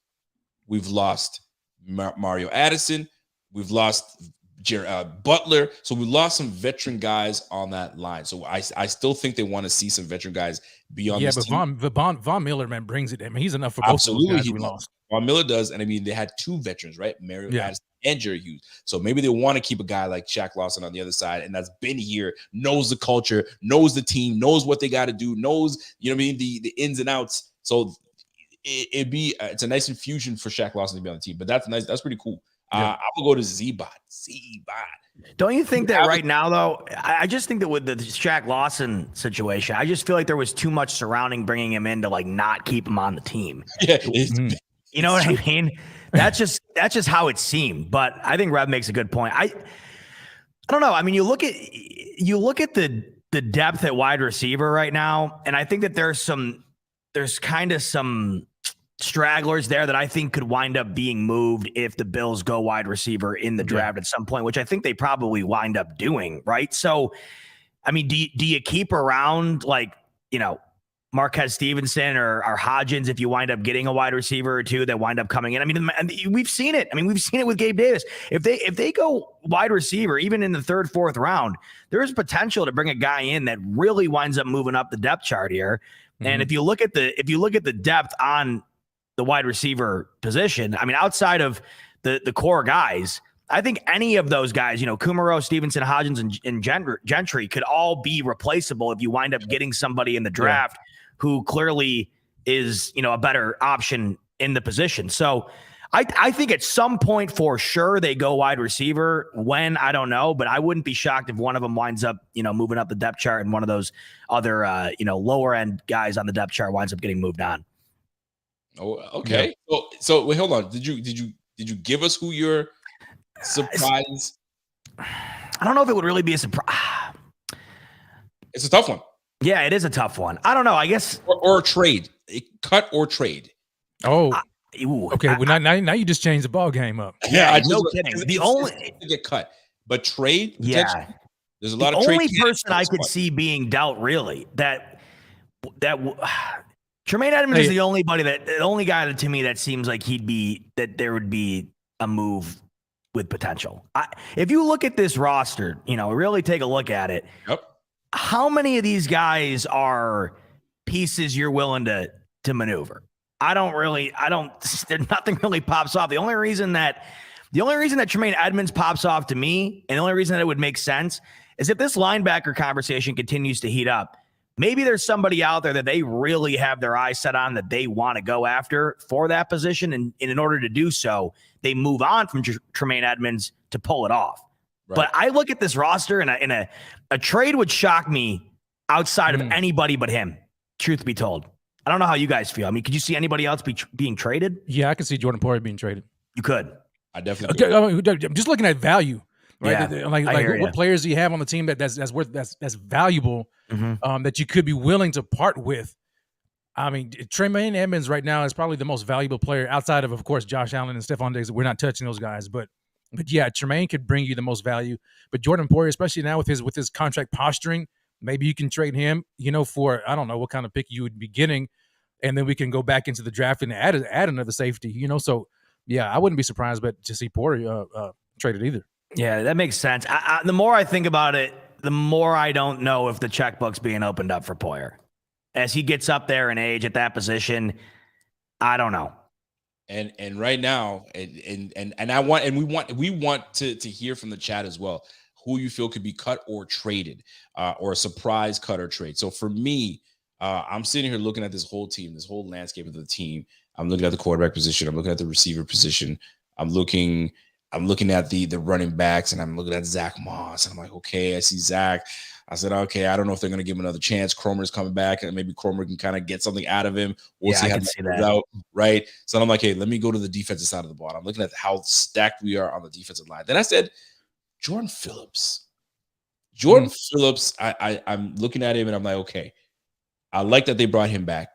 we've lost Mario Addison, we've lost Butler, so we lost some veteran guys on that line. So I still think they want to see some veteran guys be on this team. Von Miller, man, brings it. I mean, he's enough for both of those guys we lost. Von Miller does, and I mean, they had 2 veterans, right? Mario Addison and Jerry Hughes. So maybe they want to keep a guy like Shaq Lawson on the other side, and that's been here, knows the culture, knows the team, knows what they got to do, knows, the ins and outs. So it's a nice infusion for Shaq Lawson to be on the team. But that's nice. That's pretty cool. I will go to Z-Bot. Don't you think that right now, though? I just think that with the Shaq Lawson situation, I just feel like there was too much surrounding bringing him in to not keep him on the team. Yeah, you know what I mean? That's just how it seemed. But I think Rev makes a good point. I don't know. I mean, you look at the depth at wide receiver right now, and I think that there's kind of some stragglers there that I think could wind up being moved if the Bills go wide receiver in the draft at some point, which I think they probably wind up doing, right? So, I mean, do you keep around Marquez Stevenson or Hodgins if you wind up getting a wide receiver or 2 that wind up coming in? I mean, we've seen it. I mean, we've seen it with Gabe Davis. If they go wide receiver, even in the 3rd, 4th round, there is potential to bring a guy in that really winds up moving up the depth chart here. Mm-hmm. And if you look at the depth on the wide receiver position, I mean, outside of the core guys, I think any of those guys, Kumaro, Stevenson, Hodgins, and Gentry could all be replaceable if you wind up getting somebody in the draft who clearly is, a better option in the position. So I think at some point for sure they go wide receiver. When, I don't know, but I wouldn't be shocked if one of them winds up, moving up the depth chart and one of those other, lower end guys on the depth chart winds up getting moved on. Oh, okay. Yeah. So wait, hold on. Did you give us who your surprise? I don't know if it would really be a surprise. It's a tough one. Yeah, it is a tough one. I don't know. I guess or trade, cut or trade. Okay. Well, now you just changed the ball game up. Yeah, no kidding. The only to get cut, but trade. Yeah, there's a lot of the trade. only person I could see being dealt really that Tremaine Edmonds is the only guy to me that seems like there would be a move with potential. If you look at this roster, really take a look at it. Yep. How many of these guys are pieces you're willing to maneuver? Nothing really pops off. The only reason that Tremaine Edmonds pops off to me, and the only reason that it would make sense is if this linebacker conversation continues to heat up. Maybe there's somebody out there that they really have their eyes set on that they want to go after for that position. And in order to do so, they move on from Tremaine Edmonds to pull it off. Right. But I look at this roster and a trade would shock me outside of anybody but him, truth be told. I don't know how you guys feel. I mean, could you see anybody else being traded? Yeah, I can see Jordan Poyer being traded. You could. I definitely could. I'm just looking at value. Right? Yeah, like what players do you have on the team that's valuable, that you could be willing to part with? I mean, Tremaine Edmonds right now is probably the most valuable player outside of course, Josh Allen and Stephon Diggs. We're not touching those guys, but yeah, Tremaine could bring you the most value. But Jordan Poyer, especially now with his contract posturing, maybe you can trade him, for I don't know what kind of pick you would be getting, and then we can go back into the draft and add another safety. So yeah, I wouldn't be surprised, but to see Poyer traded either. Yeah, that makes sense. The more I think about it, the more I don't know if the checkbook's being opened up for Poyer. As he gets up there in age at that position, I don't know. And right now, we want to hear from the chat as well, who you feel could be cut or traded, or a surprise cut or trade. So for me, I'm sitting here looking at this whole team, this whole landscape of the team. I'm looking at the quarterback position. I'm looking at the receiver position. I'm looking at the running backs, and I'm looking at Zach Moss, and I'm like, okay, I see Zach. I said, okay, I don't know if they're going to give him another chance. Cromer's coming back, and maybe Cromer can kind of get something out of him. We'll see how it goes out, right? So I'm like, hey, let me go to the defensive side of the ball. I'm looking at how stacked we are on the defensive line. Then I said, Jordan Phillips. I'm looking at him, and I'm like, okay, I like that they brought him back.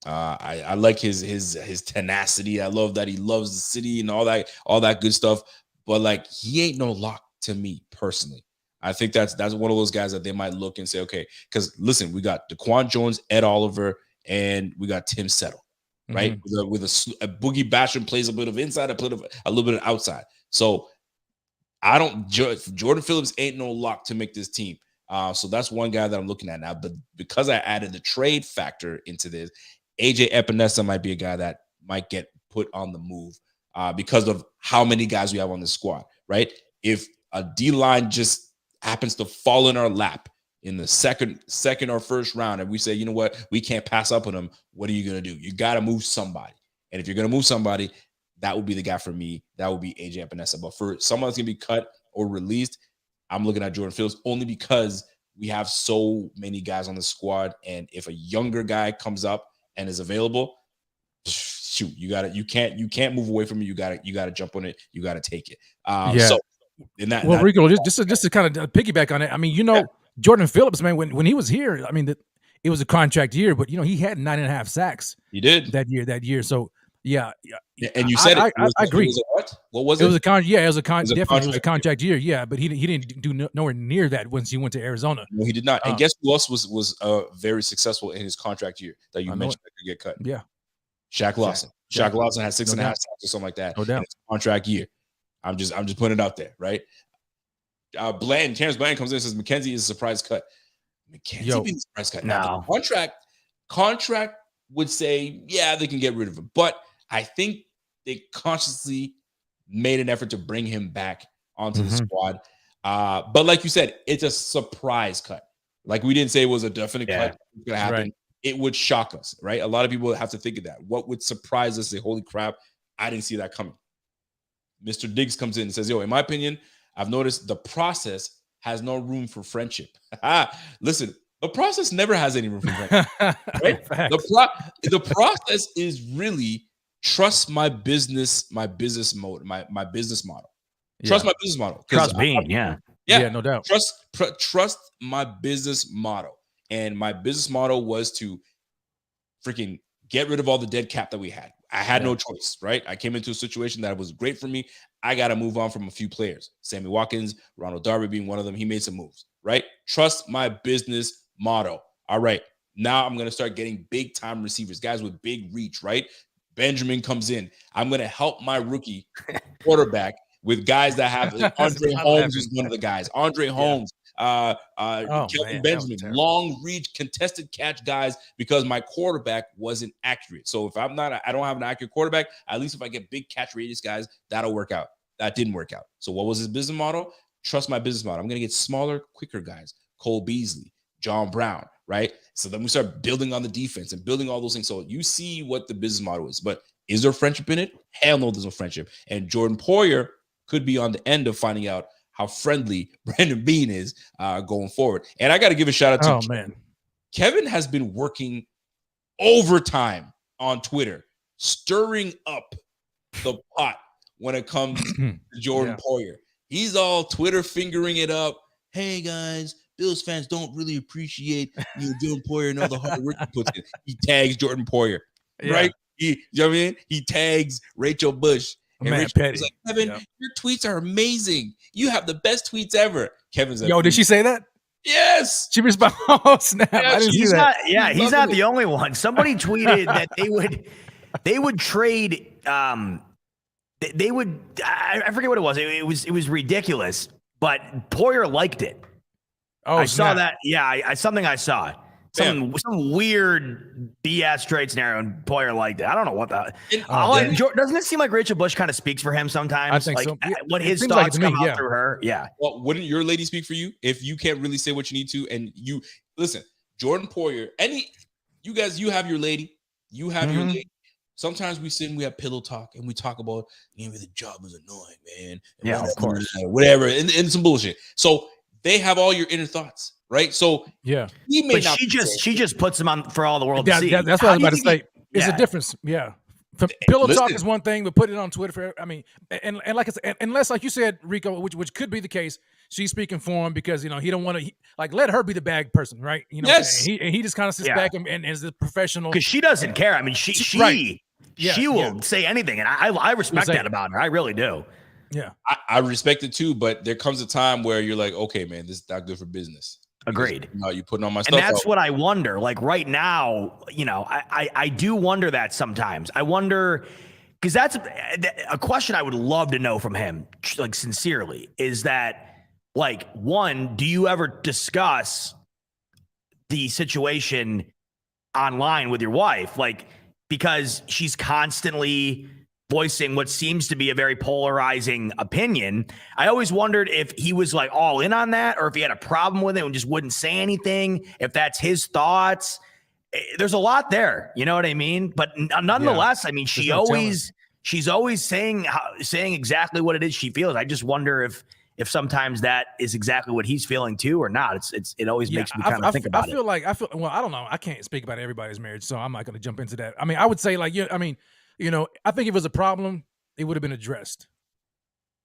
I like his tenacity. I love that he loves the city and all that good stuff. But like, he ain't no lock to me personally. I think that's one of those guys that they might look and say, okay, because listen, we got DaQuan Jones, Ed Oliver, and we got Tim Settle, right? With a Boogie Basham plays a bit of inside, a little bit of outside. So Jordan Phillips ain't no lock to make this team. So that's one guy that I'm looking at now. But because I added the trade factor into this, AJ Epinesa might be a guy that might get put on the move because of how many guys we have on the squad, right? If a D-line just happens to fall in our lap in the second or first round, and we say, you know what, we can't pass up on them, what are you going to do? You got to move somebody. And if you're going to move somebody, that would be the guy for me. That would be AJ Epinesa. But for someone that's going to be cut or released, I'm looking at Jordan Phillips only because we have so many guys on the squad. And if a younger guy comes up and is available, shoot, you can't move away from it. You gotta jump on it. You gotta take it. So in that, Rico, just to kind of piggyback on it. I mean, Jordan Phillips, man, when he was here, I mean, it was a contract year, but he had 9.5 sacks. He did that year. So yeah. And you said I agree. What was it? It was a contract year. Yeah, but he didn't do nowhere near that once he went to Arizona. No, he did not. And guess who else was very successful in his contract year that you mentioned that could get cut? Yeah, Shaq Lawson. Shaq Lawson had 6.5 sacks or something like that. No doubt. Contract year. I'm just putting it out there, right? Terrence Bland comes in and says McKenzie is a surprise cut. McKenzie being a surprise cut. Now, the contract would say, yeah, they can get rid of him, but I think they consciously made an effort to bring him back onto the squad. But like you said, it's a surprise cut. Like we didn't say it was a definite cut. It's going to happen. Right. It would shock us, right? A lot of people have to think of that. What would surprise us? Say, holy crap, I didn't see that coming. Mr. Diggs comes in and says, yo, in my opinion, I've noticed the process has no room for friendship. Listen, the process never has any room for friendship. Right? The process is really trust my business model. Trust my business model. Trust Bean, yeah. Yeah, no doubt. Trust my business model. And my business model was to freaking get rid of all the dead cap that we had. I had no choice, right? I came into a situation that was great for me. I got to move on from a few players. Sammy Watkins, Ronald Darby being one of them. He made some moves, right? Trust my business model. All right. Now I'm going to start getting big time receivers, guys with big reach, right? Benjamin comes in. I'm going to help my rookie quarterback with guys that have Andre Holmes is one of the guys. Andre Holmes, Kelvin Benjamin, long reach, contested catch guys, because my quarterback wasn't accurate. So if I don't have an accurate quarterback, at least if I get big catch radius guys, that'll work out. That didn't work out. So what was his business model? Trust my business model. I'm going to get smaller, quicker guys. Cole Beasley, John Brown, right? So then we start building on the defense and building all those things. So you see what the business model is. But is there friendship in it? Hell no, there's no friendship. And Jordan Poyer could be on the end of finding out how friendly Brandon Beane is going forward. And I got to give a shout out to Kevin. Kevin has been working overtime on Twitter, stirring up the pot when it comes to Jordan Poyer. He's all Twitter fingering it up. Hey, guys, Bills fans don't really appreciate Jordan Poyer and all the hard work he puts in. He tags Jordan Poyer, right? You know what I mean? He tags Rachel Bush. And Man, Rachel was like, Kevin, your tweets are amazing. You have the best tweets ever. Kevin's like, yo, did she say that? Yes. She responded. Oh, snap. Yeah, I didn't see that. He's not the only one. Somebody tweeted that they would trade they would I forget what it was. It was ridiculous, but Poyer liked it. Oh, I saw that. Yeah, something I saw. Some weird BS trade scenario, and Poyer liked it. I don't know what that. Doesn't it seem like Rachel Bush kind of speaks for him sometimes? I think like, so. Yeah, when his thoughts come out through her. Yeah. Well, wouldn't your lady speak for you if you can't really say what you need to? And you listen, Jordan Poyer. You guys, you have your lady. You have your lady. Sometimes we sit and we have pillow talk and we talk about maybe the job is annoying, man. Yeah, of course. Whatever, and some bullshit. So they have all your inner thoughts. Right, so he may not. She just puts them on for all the world to see. That's what I was about to say. It's a difference. Yeah, pillow talk is one thing, but put it on Twitter for. I mean, and like I said, unless like you said, Rico, which could be the case, she's speaking for him because he don't want to let her be the bad person, right? Yes. And he just kind of sits back and is the professional because she doesn't care. I mean, she will say anything, and I respect that about her. I really do. Yeah, I respect it too, but there comes a time where you're like, okay, man, this is not good for business. Agreed. No, you putting on my stuff. And that's what I wonder. Like right now, I do wonder that sometimes. I wonder because that's a question I would love to know from him, like sincerely, is that like, one, do you ever discuss the situation online with your wife? Like, because she's constantly voicing what seems to be a very polarizing opinion. I always wondered if he was like all in on that or if he had a problem with it and just wouldn't say anything, if that's his thoughts. There's a lot there, you know what I mean? But nonetheless, I mean, she's always saying exactly what it is she feels. I just wonder if sometimes that is exactly what he's feeling too or not. It always makes me kind of think about it. Well, I don't know. I can't speak about everybody's marriage, so I'm not going to jump into that. I mean, I would say I think if it was a problem, it would have been addressed.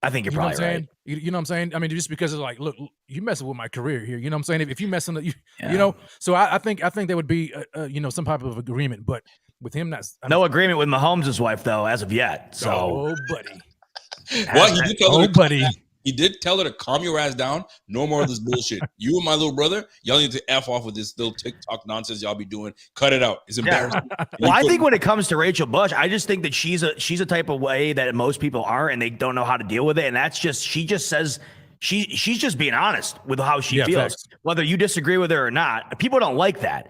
I think you're probably right. You know what I'm saying? I mean, just because it's like, look, you messing with my career here. You know what I'm saying? If you messing, so I think there would be, some type of agreement. But with him, no agreement with Mahomes' wife though, as of yet. So, oh, buddy. What he did tell her, buddy. He did tell her to calm your ass down. No more of this bullshit. You and my little brother, y'all need to F off with this little TikTok nonsense y'all be doing. Cut it out. It's embarrassing. Well, I think when it comes to Rachel Bush, I just think that she's a type of way that most people aren't, and they don't know how to deal with it. And that's just, she just says she's just being honest with how she feels, facts. Whether you disagree with her or not. People don't like that.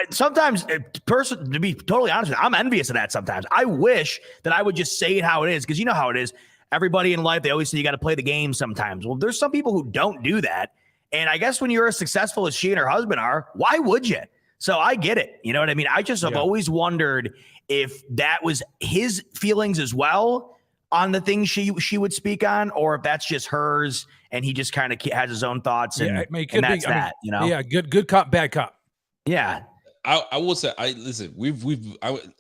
Sometimes, to be totally honest with you, I'm envious of that sometimes. I wish that I would just say it how it is, because you know how it is. Everybody in life, they always say you got to play the game sometimes. Well, there's some people who don't do that. And I guess when you're as successful as she and her husband are, why would you? So I get it. You know what I mean? I just have always wondered if that was his feelings as well on the things she would speak on, or if that's just hers and he just kind of has his own thoughts. And, and that's that, you know? Yeah, good cop, bad cop. Yeah. I will say, listen,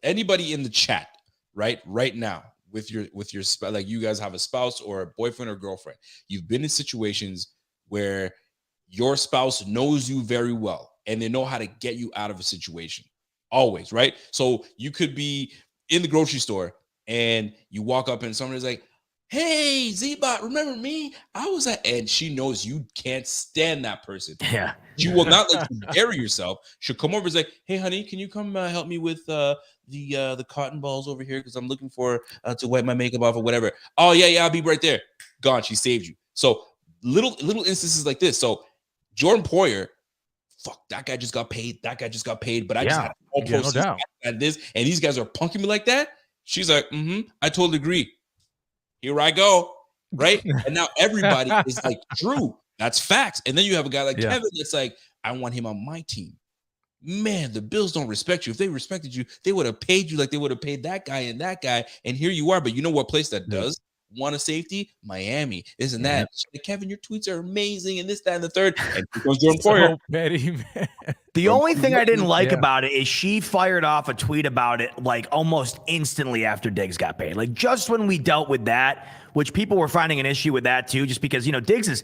anybody in the chat right now, with your like you guys have a spouse or a boyfriend or girlfriend. You've been in situations where your spouse knows you very well and they know how to get you out of a situation. Always, right? So you could be in the grocery store and you walk up and somebody's like, "Hey, Z-Bot, remember me? I was at," and she knows you can't stand that person. Yeah. She will not let you bury yourself. She'll come over and say, "Hey, honey, can you come help me with the cotton balls over here? Because I'm looking for to wipe my makeup off or whatever." "Oh, yeah, I'll be right there." Gone. She saved you. So little instances like this. So Jordan Poyer, fuck, that guy just got paid. That guy just got paid. But I just had all posts at this, and these guys are punking me like that. She's like, I totally agree. Here I go. Right. And now everybody is like, Drew, that's facts. And then you have a guy like Kevin that's like, I want him on my team. Man, the Bills don't respect you. If they respected you, they would have paid you like they would have paid that guy and that guy. And here you are. But you know what place that does want a safety? Miami. Isn't that? Like, Kevin, your tweets are amazing and this, that, and the third. And here goes Jordan Poyer. Petty, man. The only thing I didn't like about it is she fired off a tweet about it like almost instantly after Diggs got paid. Like just when we dealt with that, which people were finding an issue with that too, just because, you know, Diggs is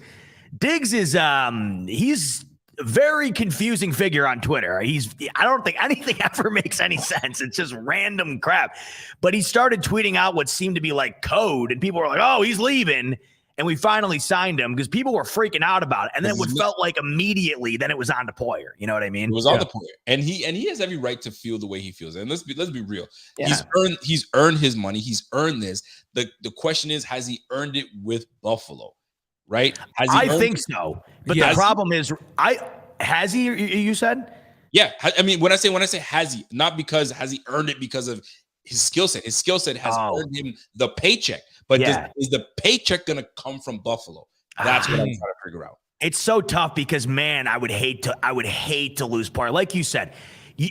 he's a very confusing figure on Twitter. I don't think anything ever makes any sense. It's just random crap. But he started tweeting out what seemed to be like code, and people were like, "Oh, he's leaving." And we finally signed him because people were freaking out about it. And then it felt like immediately, then it was on to Poyer. You know what I mean? It was on the Poyer. And he has every right to feel the way he feels. And let's be real. Yeah. He's earned his money. He's earned this. The question is, has he earned it with Buffalo? Right? I think so. But the problem is, has he, you said? Yeah. I mean, when I say has he, not because has he earned it because of his skill set. His skill set has earned him the paycheck. But is the paycheck going to come from Buffalo? That's what I'm trying to figure out. It's so tough because, man, I would hate to lose Poyer. Like you said,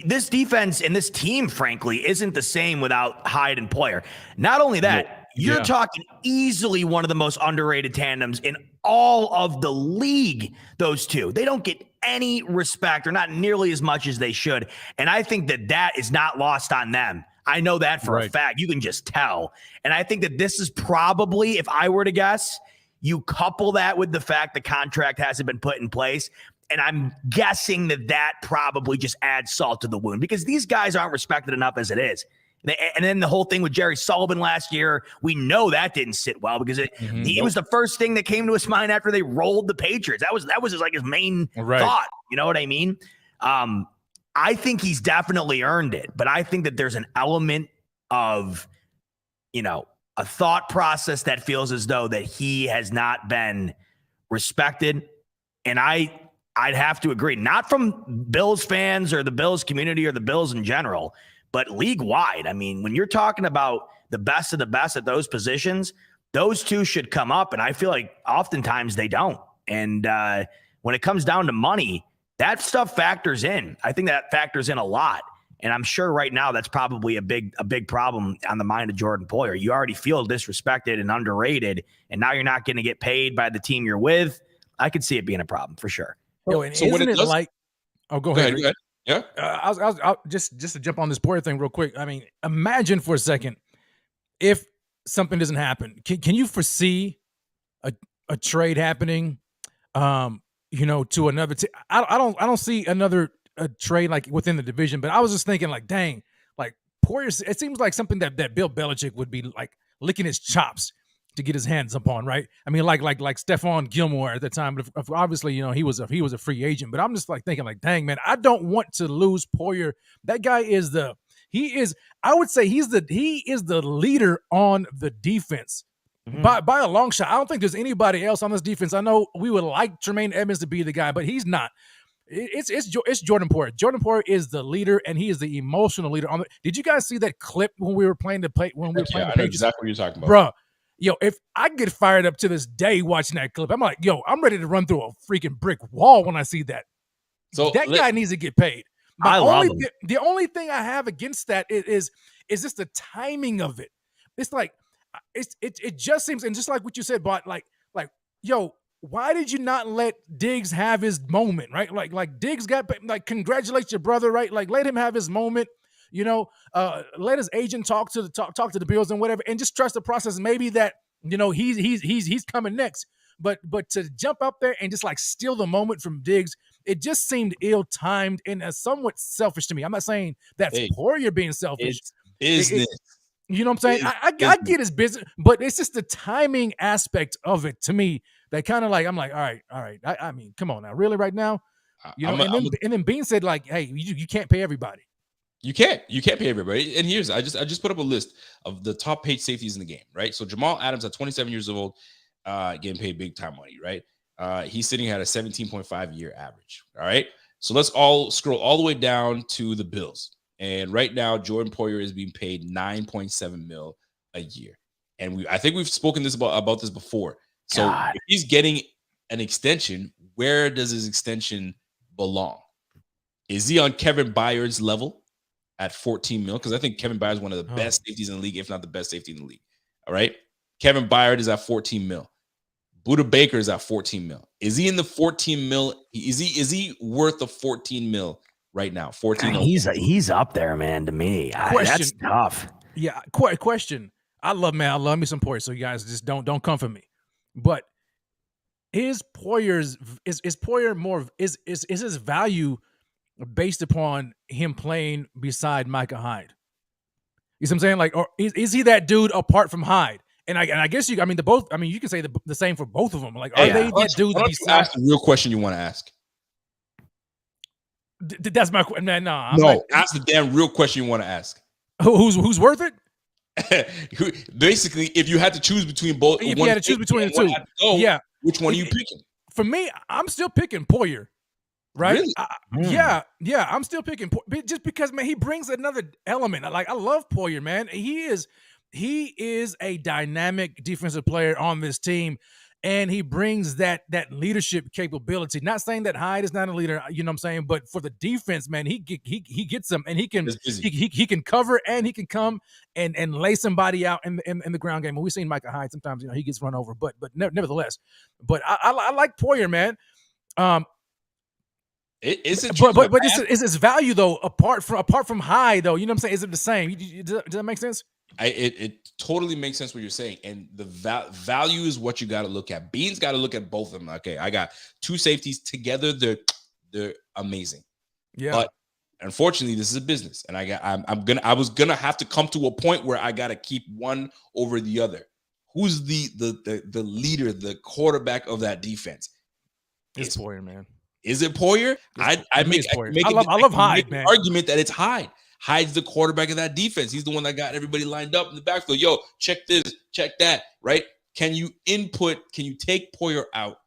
this defense and this team, frankly, isn't the same without Hyde and Poyer. Not only that, you're talking easily one of the most underrated tandems in all of the league, those two. They don't get any respect or not nearly as much as they should. And I think that is not lost on them. I know that for a fact. You can just tell. And I think that this is probably, if I were to guess, you couple that with the fact the contract hasn't been put in place. And I'm guessing that probably just adds salt to the wound because these guys aren't respected enough as it is. And then the whole thing with Jerry Sullivan last year, we know that didn't sit well because it was the first thing that came to his mind after they rolled the Patriots. That was his main thought. You know what I mean? I think he's definitely earned it, but I think that there's an element of, a thought process that feels as though that he has not been respected. And I'd have to agree, not from Bills fans or the Bills community or the Bills in general, but league wide. I mean, when you're talking about the best of the best at those positions, those two should come up. And I feel like oftentimes they don't. And when it comes down to money, that stuff factors in. I think that factors in a lot. And I'm sure right now that's probably a big problem on the mind of Jordan Poyer. You already feel disrespected and underrated, and now you're not going to get paid by the team you're with. I could see it being a problem for sure. And so isn't it like – oh, go ahead. Yeah. I'll just to jump on this Poyer thing real quick. I mean, imagine for a second if something doesn't happen. Can you foresee a trade happening to another team? I don't see another trade like within the division, but I was just thinking like, dang, like Poyer, it seems like something that Bill Belichick would be like licking his chops to get his hands upon, right? I mean, like Stephon Gilmore at the time, but obviously, he was a free agent, but I'm just like thinking like, dang, man, I don't want to lose Poyer. That guy is the leader on the defense. By a long shot. I don't think there's anybody else on this defense. I know we would like Tremaine Edmonds to be the guy, but he's not. It's Jordan Poyer. Jordan Poyer is the leader, and he is the emotional leader. Did you guys see that clip when we were playing the Patriots? I know exactly what you're talking about, bro. If I get fired up to this day watching that clip, I'm like, I'm ready to run through a freaking brick wall when I see that. So that guy needs to get paid. The only thing I have against that is just the timing of it. It's like it just seems, and just like what you said, but like why did you not let Diggs have his moment, right? Like Diggs got, like, congratulate your brother, right? Like, let him have his moment. let his agent talk to the Bills and whatever, and just trust the process. Maybe that he's coming next. But to jump up there and just like steal the moment from Diggs, it just seemed ill-timed and somewhat selfish to me. I'm not saying that's Poyer being selfish. It's business. You know what I'm saying? I get his business, but it's just the timing aspect of it to me that kind of like, I'm like, all right. I mean, come on now, really right now? And then Bean said like, hey, you can't pay everybody. You can't pay everybody. And I just put up a list of the top paid safeties in the game, right? So Jamal Adams at 27 years old, getting paid big time money, right? He's sitting at a 17.5 year average. All right. So let's all scroll all the way down to the Bills. And right now, Jordan Poyer is being paid $9.7 million a year. And I think we've spoken about this before. So if he's getting an extension, where does his extension belong? Is he on Kevin Byard's level at $14 million? Because I think Kevin Byard is one of the best safeties in the league, if not the best safety in the league. All right. Kevin Byard is at $14 million. Buda Baker is at $14 million. Is he in the $14 million? Is he worth the $14 million right now? 14. He's up there, man. To me, that's tough. Yeah. Question. I love me some Poyer. So you guys just don't come for me. But is Poyer his value based upon him playing beside Micah Hyde? You see what I'm saying? Like, or is he that dude apart from Hyde? And I guess you can say the same for both of them. Like, are they that dude? Ask the real question you want to ask. That's my question. Man, ask the damn real question you want to ask. Who's worth it? Basically, if you had to choose between both, if you had to choose between the two, which one are you picking? For me, I'm still picking Poyer. Right? Really? Yeah. I'm still picking Poyer just because, man, he brings another element. Like, I love Poyer, man. He is a dynamic defensive player on this team, and he brings that leadership capability. Not saying that Hyde is not a leader, you know what I'm saying, but for the defense, man, he gets them, and he can cover, and he can come and lay somebody out in the ground game. And we've seen Micah Hyde sometimes, he gets run over, but nevertheless. But I like Poyer, man. Is his value though apart from Hyde though? You know what I'm saying? Is it the same? Does that make sense? It totally makes sense what you're saying, and the value is what you got to look at. Bean's got to look at both of them. Okay, I got two safeties together. They're amazing. Yeah. But unfortunately, this is a business, and I was gonna have to come to a point where I got to keep one over the other. Who's the leader, the quarterback of that defense? It's Poyer, man. Is it Poyer? I love Hyde, man. Argument that it's Hyde. Hyde's the quarterback of that defense. He's the one that got everybody lined up in the backfield. Yo, check this, check that, right? Can you take Poyer out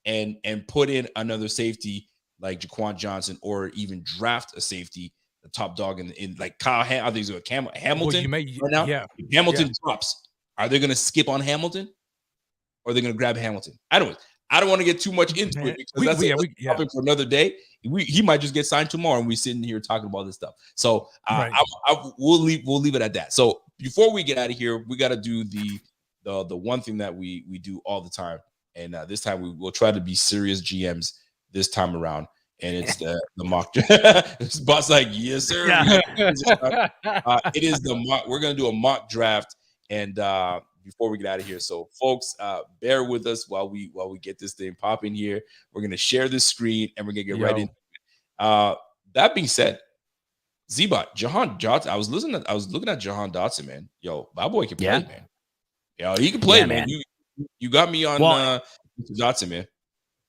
and put in another safety like Jaquan Johnson, or even draft a safety, the top dog in like Kyle Hamilton right now? Yeah. If Hamilton drops, are they going to skip on Hamilton, or are they going to grab Hamilton? I don't want to get too much into it, because that's a topic for another day. He might just get signed tomorrow, and we're sitting here talking about this stuff. So we'll leave it at that. So before we get out of here, we got to do the one thing that we do all the time, and this time we will try to be serious GMs this time around, and it's the mock. Boss like, yes sir. Yeah. It is the mock. We're gonna do a mock draft, and before we get out of here. So folks, bear with us while we get this thing popping here. We're going to share this screen, and we're going to get right into it. That being said, Z-Bot, Jahan Dotson, I was looking at Jahan Dotson, man. Yo, my boy can play, man. Yo, he can play, man. You got me on Dotson, man.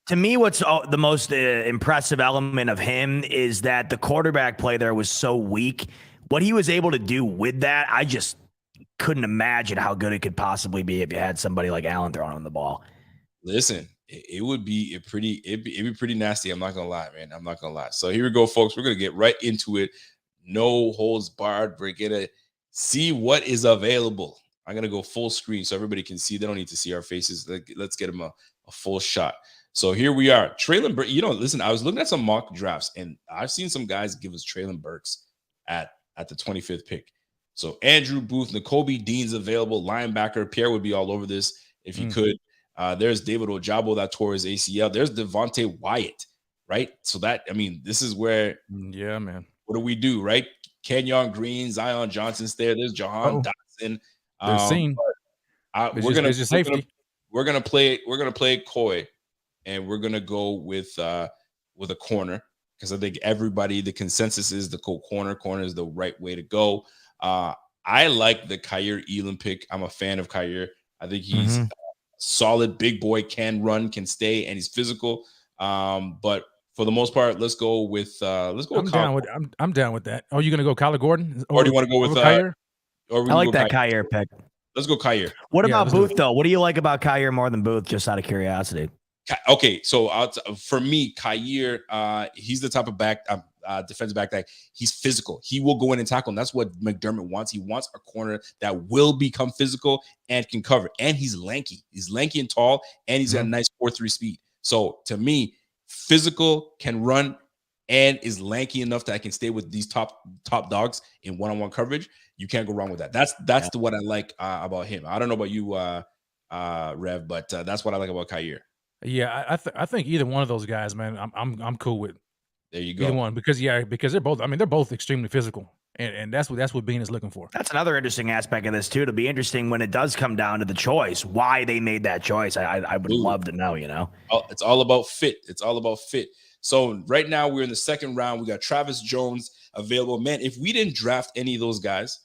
To me, what's the most impressive element of him is that the quarterback play there was so weak. What he was able to do with that, I just couldn't imagine how good it could possibly be if you had somebody like Allen throwing on the ball. Listen, it would be it'd be pretty nasty. I'm not gonna lie, man. I'm not gonna lie. So here we go, folks. We're gonna get right into it. No holds barred. We're gonna see what is available. I'm gonna go full screen so everybody can see. They don't need to see our faces. Let's get them a full shot. So here we are. Traylon Burks. Listen, I was looking at some mock drafts, and I've seen some guys give us Traylon Burks at the 25th pick. So Andrew Booth, Nakobe Dean's available, linebacker. Pierre would be all over this if he could. There's David Ojabo that tore his ACL. There's Devontae Wyatt, right? So this is where, yeah, man. What do we do, right? Kenyon Green, Zion Johnson's there. There's Jahan Dotson. They're seen. We're gonna play coy, and we're gonna go with a corner, because I think everybody, the consensus is the corner is the right way to go. I like the Kaiir Elam pick. I'm a fan of Kaiir. I think he's solid, big boy, can run, can stay, and he's physical. But for the most part, let's go with I'm down with that. Oh, you gonna go Kyler Gordon? Or do you want to go with Kaiir? I like that Kaiir pick. Let's go Kaiir. What about Booth though? What do you like about Kaiir more than Booth? Just out of curiosity. Okay, so for me, Kaiir, he's the type of back, defensive back that he's physical. He will go in and tackle, and that's what McDermott wants. He wants a corner that will become physical and can cover. And he's lanky. He's lanky and tall, and he's got a nice 4.3 speed. So to me, physical, can run, and is lanky enough that I can stay with these top dogs in one-on-one coverage. You can't go wrong with that. That's what I like about him. I don't know about you, Rev, but that's what I like about Kaiir. Yeah, I think either one of those guys, man, I'm cool with. There you go. Either one, because they're both. I mean, they're both extremely physical, and that's what Bean is looking for. That's another interesting aspect of this too. It'll be interesting when it does come down to the choice, why they made that choice. I would love to know. It's all about fit. It's all about fit. So right now we're in the second round. We got Travis Jones available. Man, if we didn't draft any of those guys,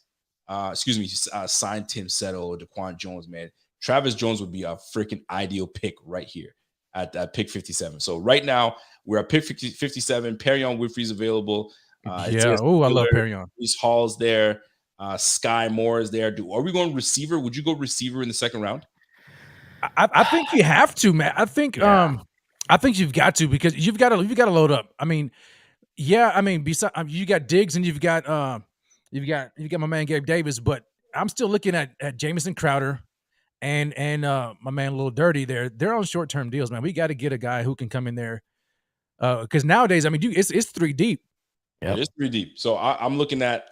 sign Tim Settle or Daquan Jones, man, Travis Jones would be a freaking ideal pick right here at pick 57. So right now we're at pick 57. Perrion Winfrey's available. I love Perrion. Reese Hall's there. Sky Moore is there. Are we going receiver? Would you go receiver in the second round? I think you have to, man. I think you've got to, because you've got to load up. I mean, besides you got Diggs and you've got my man Gabe Davis, but I'm still looking at Jamison Crowder and my man Lil Dirty there. They're on short-term deals, man. We got to get a guy who can come in there, because nowadays, I mean, it's 3 deep. Yep. It is 3 deep. So I'm looking at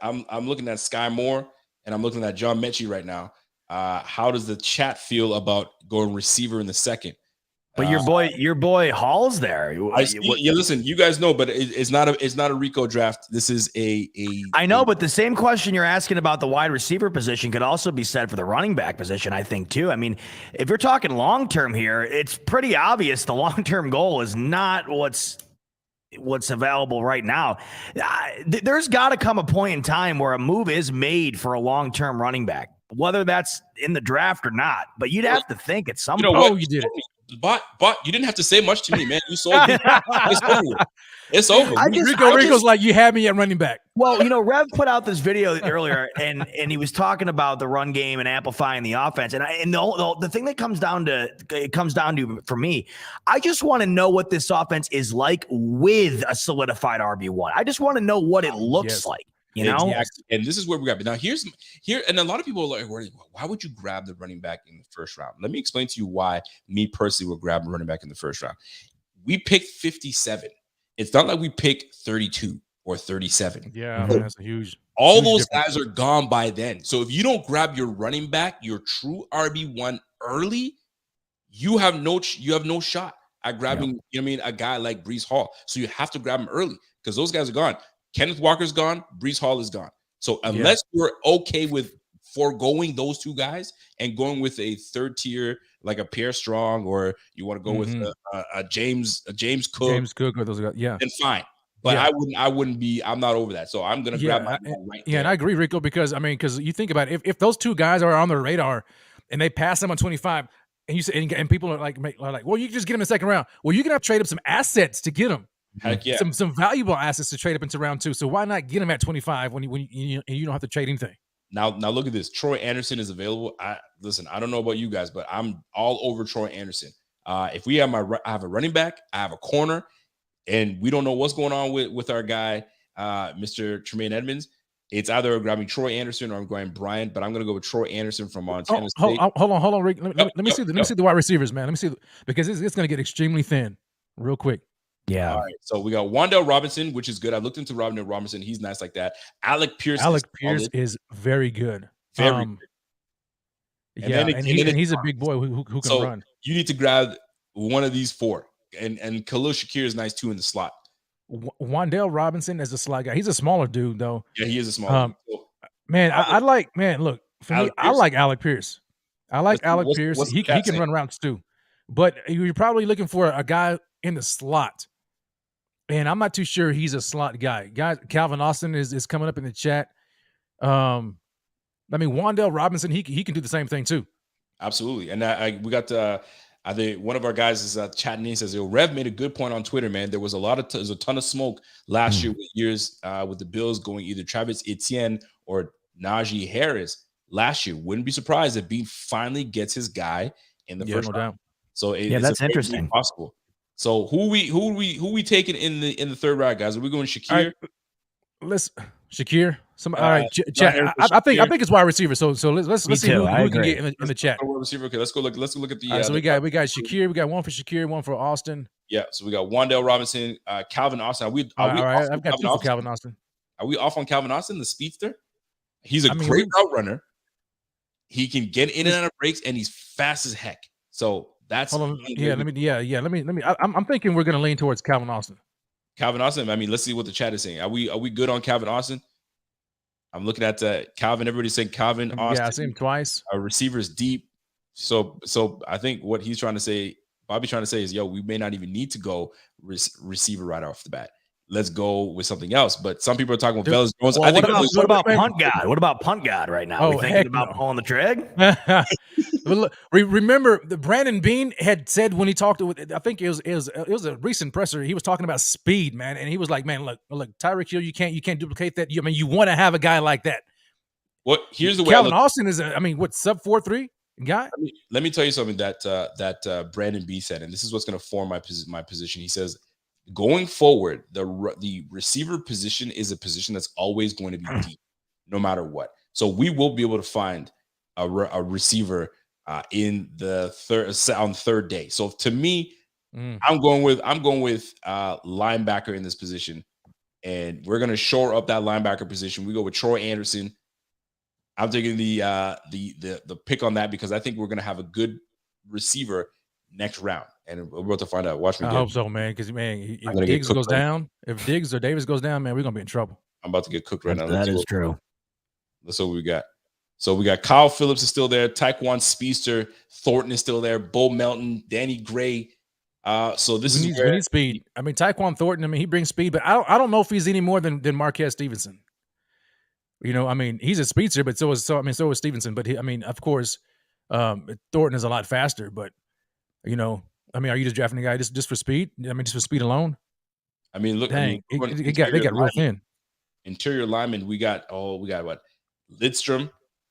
Sky Moore, and I'm looking at John Mechie right now. How does the chat feel about going receiver in the second? But your boy Hall's there. Listen, you guys know, but it's not a Rico draft. This is I know, but the same question you're asking about the wide receiver position could also be said for the running back position, I think, too. I mean, if you're talking long term here, it's pretty obvious the long term goal is not what's available right now. There's got to come a point in time where a move is made for a long term running back, whether that's in the draft or not. But you'd have to think at some point. Oh, you did it. But you didn't have to say much to me, man. You sold me. It's over. Rico's like, you had me at running back. Well, Rev put out this video earlier, and he was talking about the run game and amplifying the offense. And the thing that comes down to for me, I just want to know what this offense is like with a solidified RB1. I just want to know what it looks like. Exactly. And this is where we got. Now here, and a lot of people are like, why would you grab the running back in the first round? Let me explain to you why me personally would grab a running back in the first round. We picked 57. It's not like we picked 32 or 37. Yeah, that's a huge. All those guys are gone by then. So if you don't grab your running back, your true RB1 early, you have no shot at grabbing. A guy like Breece Hall. So you have to grab him early because those guys are gone. Kenneth Walker's gone. Breece Hall is gone. So unless you're okay with foregoing those two guys and going with a third tier like a Pierre Strong, or you want to go with a James Cook, or those guys, then fine. But I wouldn't be. I'm not over that. So I'm gonna grab my right. Yeah, and I agree, Rico, because you think about it, if those two guys are on the radar and they pass them on 25, and you say, and people are like, well, you can just get them in the second round. Well, you're gonna have to trade up some assets to get them. Heck yeah. Some valuable assets to trade up into round 2. So why not get him at 25 when you don't have to trade anything? Now look at this. Troy Anderson is available. I don't know about you guys, but I'm all over Troy Anderson. If we have I have a running back, I have a corner, and we don't know what's going on with our guy, Mr. Tremaine Edmonds. It's either grabbing Troy Anderson or I'm going Bryant, but I'm going to go with Troy Anderson from Montana State. Hold on, Rick. Let me see the wide receivers, man. Let me see, because it's going to get extremely thin real quick. Yeah. All right. So we got Wan'Dale Robinson, which is good. I looked into Wan'Dale Robinson. He's nice like that. Alec Pierce is very good. Very good. And he's a big boy who can run. You need to grab one of these 4. And Khalil Shakir is nice too in the slot. Wandale Robinson as a slot guy. He's a smaller dude though. Yeah, he is a small dude. So, Man, I like look, for me, I like Alec Pierce. I like Alec Pierce. What's He can run routes too. But you're probably looking for a guy in the slot. And I'm not too sure he's a slot guy. Guys, Calvin Austin is coming up in the chat. I mean, Wandale Robinson, he can do the same thing too. Absolutely. And we got I think one of our guys is chatting in, says, Rev made a good point on Twitter, man. There was a ton of smoke last year with the Bills going either Travis Etienne or Najee Harris last year. Wouldn't be surprised if Bean finally gets his guy in the first round. Doubt. So that's interesting. Possible. So who we taking in the third round, guys? Are we going Shakir? Let's Shakir. All right, chat. I think it's wide receiver. So let's see who we can get in the chat. Receiver. Okay, let's go look at the. So we got Shakir. We got one for Shakir, one for Austin. Yeah. So we got Wandale Robinson, Calvin Austin. All right, I've got two for Calvin Austin. Are we off on Calvin Austin, the speedster? He's a great route runner. He can get in and out of breaks, and he's fast as heck. So that's hold on. Let me. I'm thinking we're gonna lean towards Calvin Austin. Calvin Austin. I mean, let's see what the chat is saying. Are we good on Calvin Austin? I'm looking at Calvin. Everybody's saying Calvin Austin. Yeah, I see him twice. Our receiver's deep. So I think what he's trying to say, Bobby's trying to say is, we may not even need to go receiver right off the bat. Let's go with something else. But some people are talking about Velus Jones. Well, what about punt God? What about punt God right now? Are we thinking about pulling the trig? Remember, Brandon Bean had said when he talked with, I think it was a recent presser. He was talking about speed, man, and he was like, "Man, look, Tyreek Hill, you can't duplicate that. You want to have a guy like that." Here's the way Calvin Austin is sub 4.3 guy. Let me tell you something that Brandon B said, and this is what's going to form my position. He says, going forward, the receiver position is a position that's always going to be deep, no matter what. So we will be able to find a receiver in the third day. So to me, I'm going with linebacker in this position, and we're going to shore up that linebacker position. We go with Troy Anderson. I'm taking the pick on that because I think we're going to have a good receiver next round. And we're about to find out. Watch me. I hope so, man. Because if Diggs goes down, if Diggs or Davis goes down, man, we're gonna be in trouble. I'm about to get cooked right now. That is true. Let's see what we got. So we got Kyle Phillips is still there. Taekwon Speedster, Thornton is still there. Bo Melton, Danny Gray. So we need speed. I mean, Taekwon Thornton. He brings speed, but I don't know if he's any more than Marquez Stevenson. He's a speedster, but so is Stevenson. But of course, Thornton is a lot faster. But are you just drafting a guy just for speed? Just for speed alone? Look, dang, they got real thin. Interior lineman, we got what? Lidstrom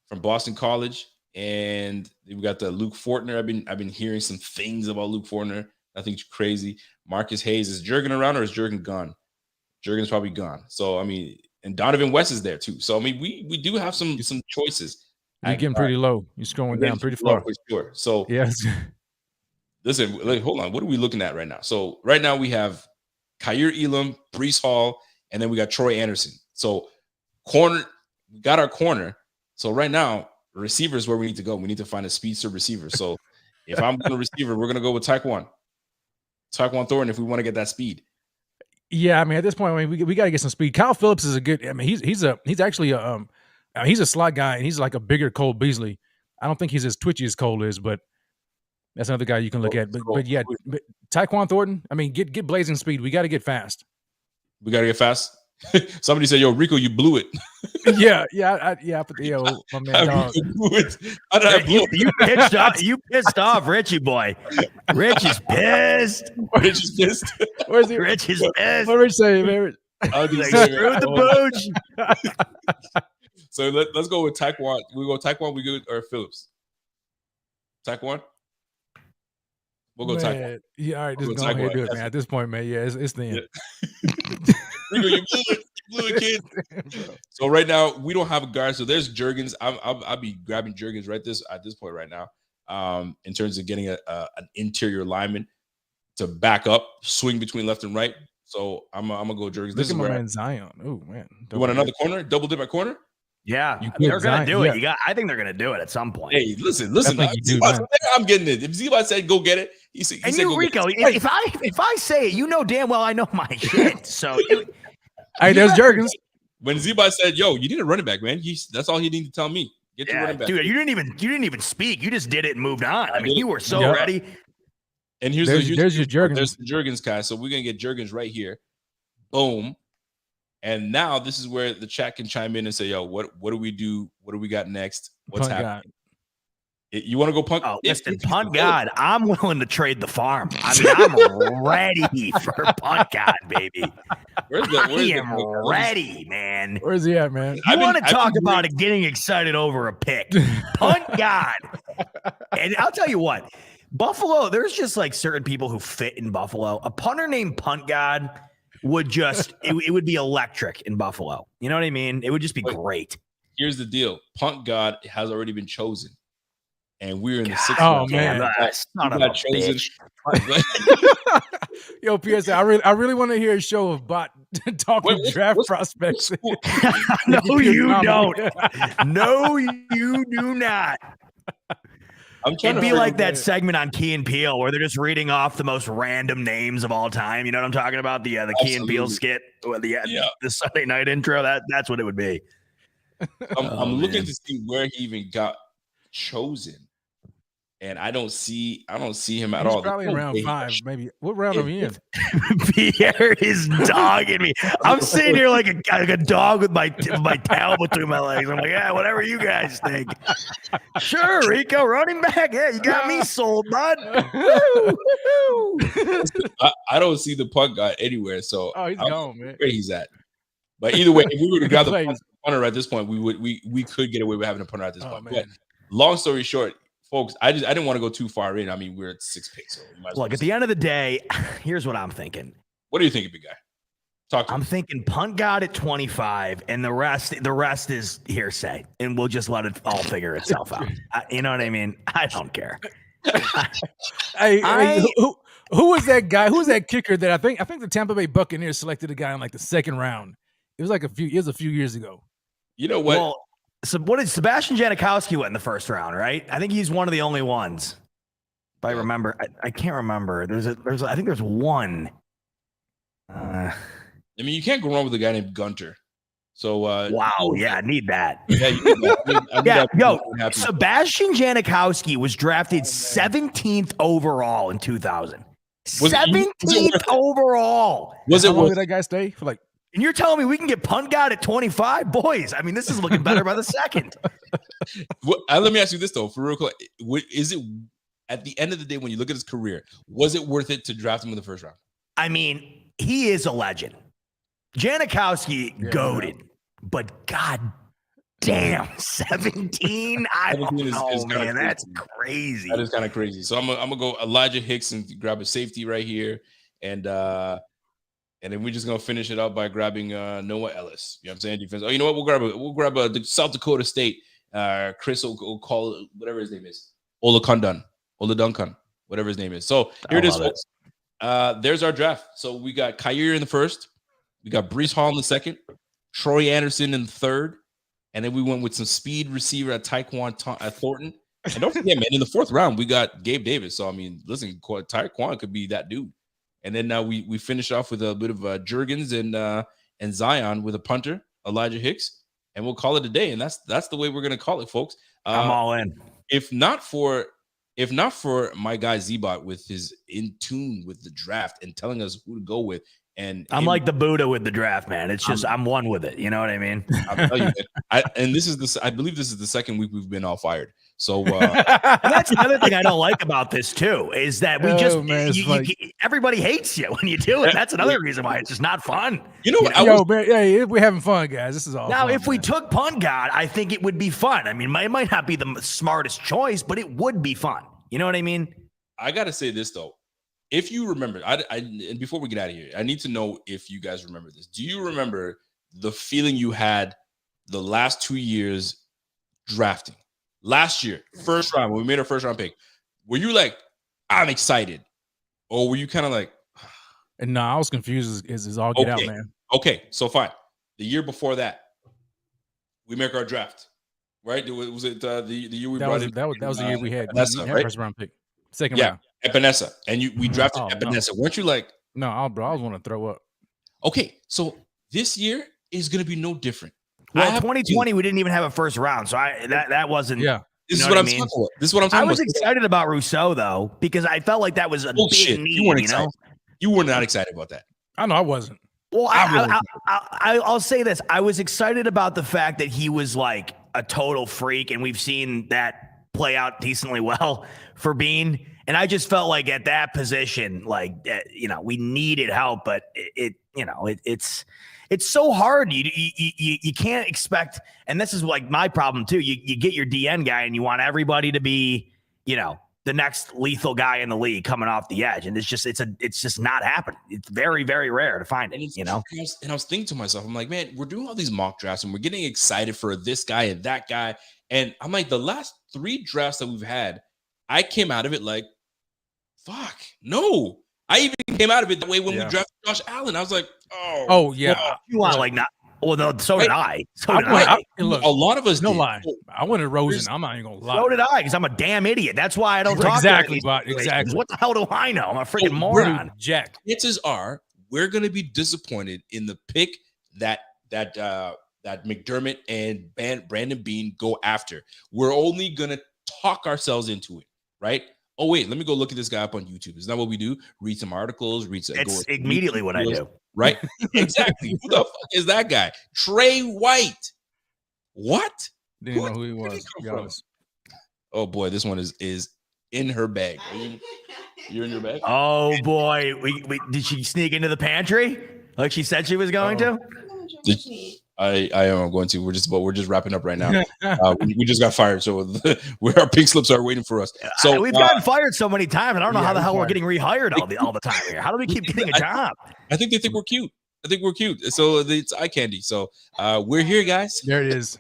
from Boston College, and we got the Luke Fortner. I've been hearing some things about Luke Fortner. Nothing crazy. Marcus Hayes, is Jurgen around or is Jurgen gone? Jurgen's probably gone. So and Donovan West is there too. So we do have some choices. You're getting pretty low. You're scrolling down pretty far. For sure. So yes. Listen, hold on. What are we looking at right now? So right now we have Kyer Elam, Breece Hall, and then we got Troy Anderson. So we got our corner. So right now, receiver is where we need to go. We need to find a speedster receiver. So if I'm going to receiver, we're going to go with Taekwon Thornton if we want to get that speed. Yeah, at this point, we got to get some speed. Kyle Phillips is a good. He's actually he's a slot guy, and he's like a bigger Cole Beasley. I don't think he's as twitchy as Cole is, but that's another guy you can look at. But yeah, Taekwon Thornton, get blazing speed. We got to get fast. We got to get fast. Somebody said, Rico, you blew it. yeah. My man, dog. You pissed off Richie boy. Rich is pissed. Rich is pissed. Where's he? Rich is pissed. What Rich say, man? Screw the booch. So let's go with Taekwon. We go Taekwon, we go or Phillips. Taekwon? We'll go Taekwon. Yeah, all right, just go ahead and do it, man. At this point, man, it's the end. Rico, you blew it, kid. So right now we don't have a guard. So there's Jurgens. I'll be grabbing Jurgens at this point right now. In terms of getting an interior lineman to back up, swing between left and right. So I'm gonna go Jurgens. Look at my man Zion. Oh man, you want another corner? Double dip at corner? Yeah, You they're could gonna Zion, do yeah. it. I think they're gonna do it at some point. Hey, listen. think you do, Z-Bot man. said, I'm getting it. If Z-Bot said go get it, he said And go you, get Rico, it. if I say it, you know damn well I know my shit. So Hey, there's Jurgens. When Z-Bot said, "Yo, you need a running back, man," that's all he needed to tell me. Get your yeah, running back, dude, you didn't even speak. You just did it and moved on. I mean, did. you were so Yeah. ready. And There's your Jurgens. There's the Jurgens guy. So we're gonna get Jurgens right here. Boom. And now this is where the chat can chime in and say, "Yo, what do we do? What do we got next? What's Punt happening? You want to go punt? Oh, If listen, he's punt available. God, I'm willing to trade the farm. I mean, I'm ready for punt God, baby. Where's I the am ready, man. Where's he at, man? You want to talk about it getting excited over a pick? Punt God. And I'll tell you what, Buffalo, there's just like certain people who fit in Buffalo. A punter named Punt God would just, it would be electric in Buffalo. You know what I mean? It would just be great. Here's the deal: Punt God has already been chosen, and we're in the God, sixth oh, round. man. Son of got a chosen. bitch. Yo, PS, I really want to hear a show of Bot talking draft prospects. No, you don't. No, you do not. I'm trying It'd to be like figure- that segment on Key and Peele where they're just reading off the most random names of all time. You know what I'm talking about? The Key and Peele Absolutely. skit, or the Yeah. Sunday night intro. That's what it would be. I'm looking man. to see where he even got chosen, and I don't see him at He's all. probably There's in no round way he 5, got maybe. What round are we in? Pierre is dogging me. I'm sitting here like a dog with my tail between my legs. I'm like, yeah, whatever you guys think. Sure, Rico, running back. Yeah, you got me sold, bud. Woo, woo. I don't see the punt guy anywhere. So Oh, he's I don't gone, know man. where he's at. But either way, if we were to grab the Plays. punter at this point, we could get away with having a punter at this Oh, point. man. But long story short, folks, I didn't want to go too far in. I mean, we're at 6 picks. So we might as well Look, at the end of the day, here's what I'm thinking. what do you think, big guy? Talk to I'm me. thinking punt God at 25, and the rest is hearsay, and we'll just let it all figure itself out. You know what I mean? I don't care. Hey, who was that guy? Who was that kicker that I think the Tampa Bay Buccaneers selected a guy in like the second round? It was a few years ago. You know what? Well, so what did Sebastian Janikowski went in the first round, right? I think he's one of the only ones. If I remember, I can't remember. I think there's one. I mean, you can't go wrong with a guy named Gunter. So Wow, yeah, I need that. yeah, you need that. I need Yeah, that to yo, be happy. Sebastian Janikowski was drafted 17th overall in 2000. Was it 17th worth it? overall. Was How it long worth did that guy stay for? Like, And you're telling me we can get punt God at 25? Boys, I mean, this is looking better by the second. Let me ask you this though, for real quick. Is it at the end of the day when you look at his career, was it worth it to draft him in the first round? I mean, he is a legend. Janikowski goated, but god damn, 17? I don't 17 is know, kinda man. crazy. That's crazy. That is kind of crazy. So I'm gonna go Elijah Hicks and grab a safety right here, and then we're just gonna finish it up by grabbing Noah Ellis. You know what I'm saying? Defense. Oh, you know what? We'll grab the South Dakota State. Chris will call it whatever his name is. Oladuncan, whatever his name is. So here it is, folks. There's our draft. So we got Kyer in the first, we got Brees Hall in the second, Troy Anderson in the third, and then we went with some speed receiver at Tyquan Thornton. And don't forget, man, in the fourth round we got Gabe Davis. So I mean, listen, Tyquan could be that dude. And then now we finish off with a bit of Jurgens and Zion with a punter, Elijah Hicks, and we'll call it a day. And that's the way we're gonna call it, folks. I'm all in. If not for my guy Z-Bot with his in tune with the draft and telling us who to go with, and I'm like the Buddha with the draft, man. It's just I'm one with it. You know what I mean? I'll tell you, man, I believe this is the second week we've been all fired. So And that's another thing I don't like about this too, is that we everybody hates you when you do it. That's another reason why it's just not fun. you know what? man, hey, we're having fun, guys. This is all. Now, fun, if we man. took Punt God, I think it would be fun. I mean, it might not be the smartest choice, but it would be fun. You know what I mean? I gotta say this though. If you remember, and before we get out of here, I need to know if you guys remember this. Do you remember the feeling you had the last 2 years drafting? Last year, first round, when we made our first round pick, were you like, I'm excited? Or were you kind of like, And no, I was confused as all get out, man. Okay, so fine. The year before that, we make our draft, right? Was it the year we that brought was in? that was the year we had Epinesa, that right? first round pick, second Yeah, round. Epinesa, and we drafted Oh, no. Epinesa. Weren't you like, No, bro, I was want to throw up. okay, so this year is going to be no different. Well, 2020 we didn't even have a first round, so that wasn't. Yeah. This is what I'm talking about. This is what I'm talking about. I was excited about Rousseau though because I felt like that was a big need. You weren't excited. You were not excited about that. I know I wasn't. Well, I'll say this. I was excited about the fact that he was like a total freak, and we've seen that play out decently well for Bean. And I just felt like at that position, like, we needed help, but it's so hard. You can't expect, and this is like my problem too. You get your DN guy and you want everybody to be, the next lethal guy in the league coming off the edge. And it's just not happening. It's very, very rare to find it, And I was thinking to myself, I'm like, man, we're doing all these mock drafts and we're getting excited for this guy and that guy. And I'm like, the last 3 drafts that we've had, I came out of it like, fuck, no. I even came out of it that way when we drafted Josh Allen. I was like, oh yeah. Well, you want like not. Well, no, so did I. Look, a lot of us. No lie. I wanted Rosen. I'm not even gonna lie. So did I, because I'm a damn idiot. That's why I don't talk. Exactly. What the hell do I know? I'm a freaking moron. Jack. Chances are we're gonna be disappointed in the pick that McDermott and Brandon Bean go after. We're only gonna talk ourselves into it, right? Oh wait, let me go look at this guy up on YouTube. Isn't that what we do? Read some articles. It's immediately what I do. Right? Exactly. Who the fuck is that guy? Trey White. What? Didn't know who he was. Oh boy, this one is in her bag. You're in your bag? Oh boy, we did she sneak into the pantry like she said she was going to? I am going to. We're just wrapping up right now. We just got fired, so our pink slips are waiting for us. So we've gotten fired so many times. I don't know how the hell we're getting rehired all the time here. How do we keep getting a job? I think they think we're cute. So it's eye candy. So we're here, guys. There it is.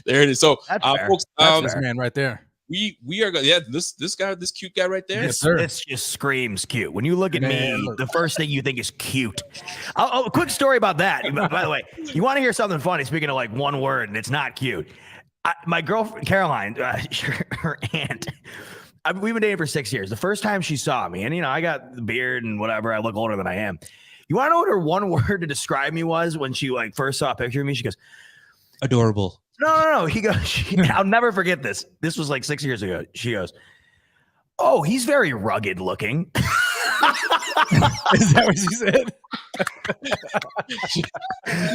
There it is. So folks, this man right there. We are going. Yeah, this guy, this cute guy right there. Yes, sir. This just screams cute. When you look at me, the first thing you think is cute. A quick story about that. By the way, you want to hear something funny? Speaking of like one word, and it's not cute. My girlfriend Caroline, her aunt. We've been dating for 6 years. The first time she saw me, and I got the beard and whatever. I look older than I am. You want to know what her one word to describe me was when she like first saw a picture of me? She goes, adorable. No. He goes, I'll never forget this. This was like 6 years ago. She goes, oh, he's very rugged looking. Is that what she said?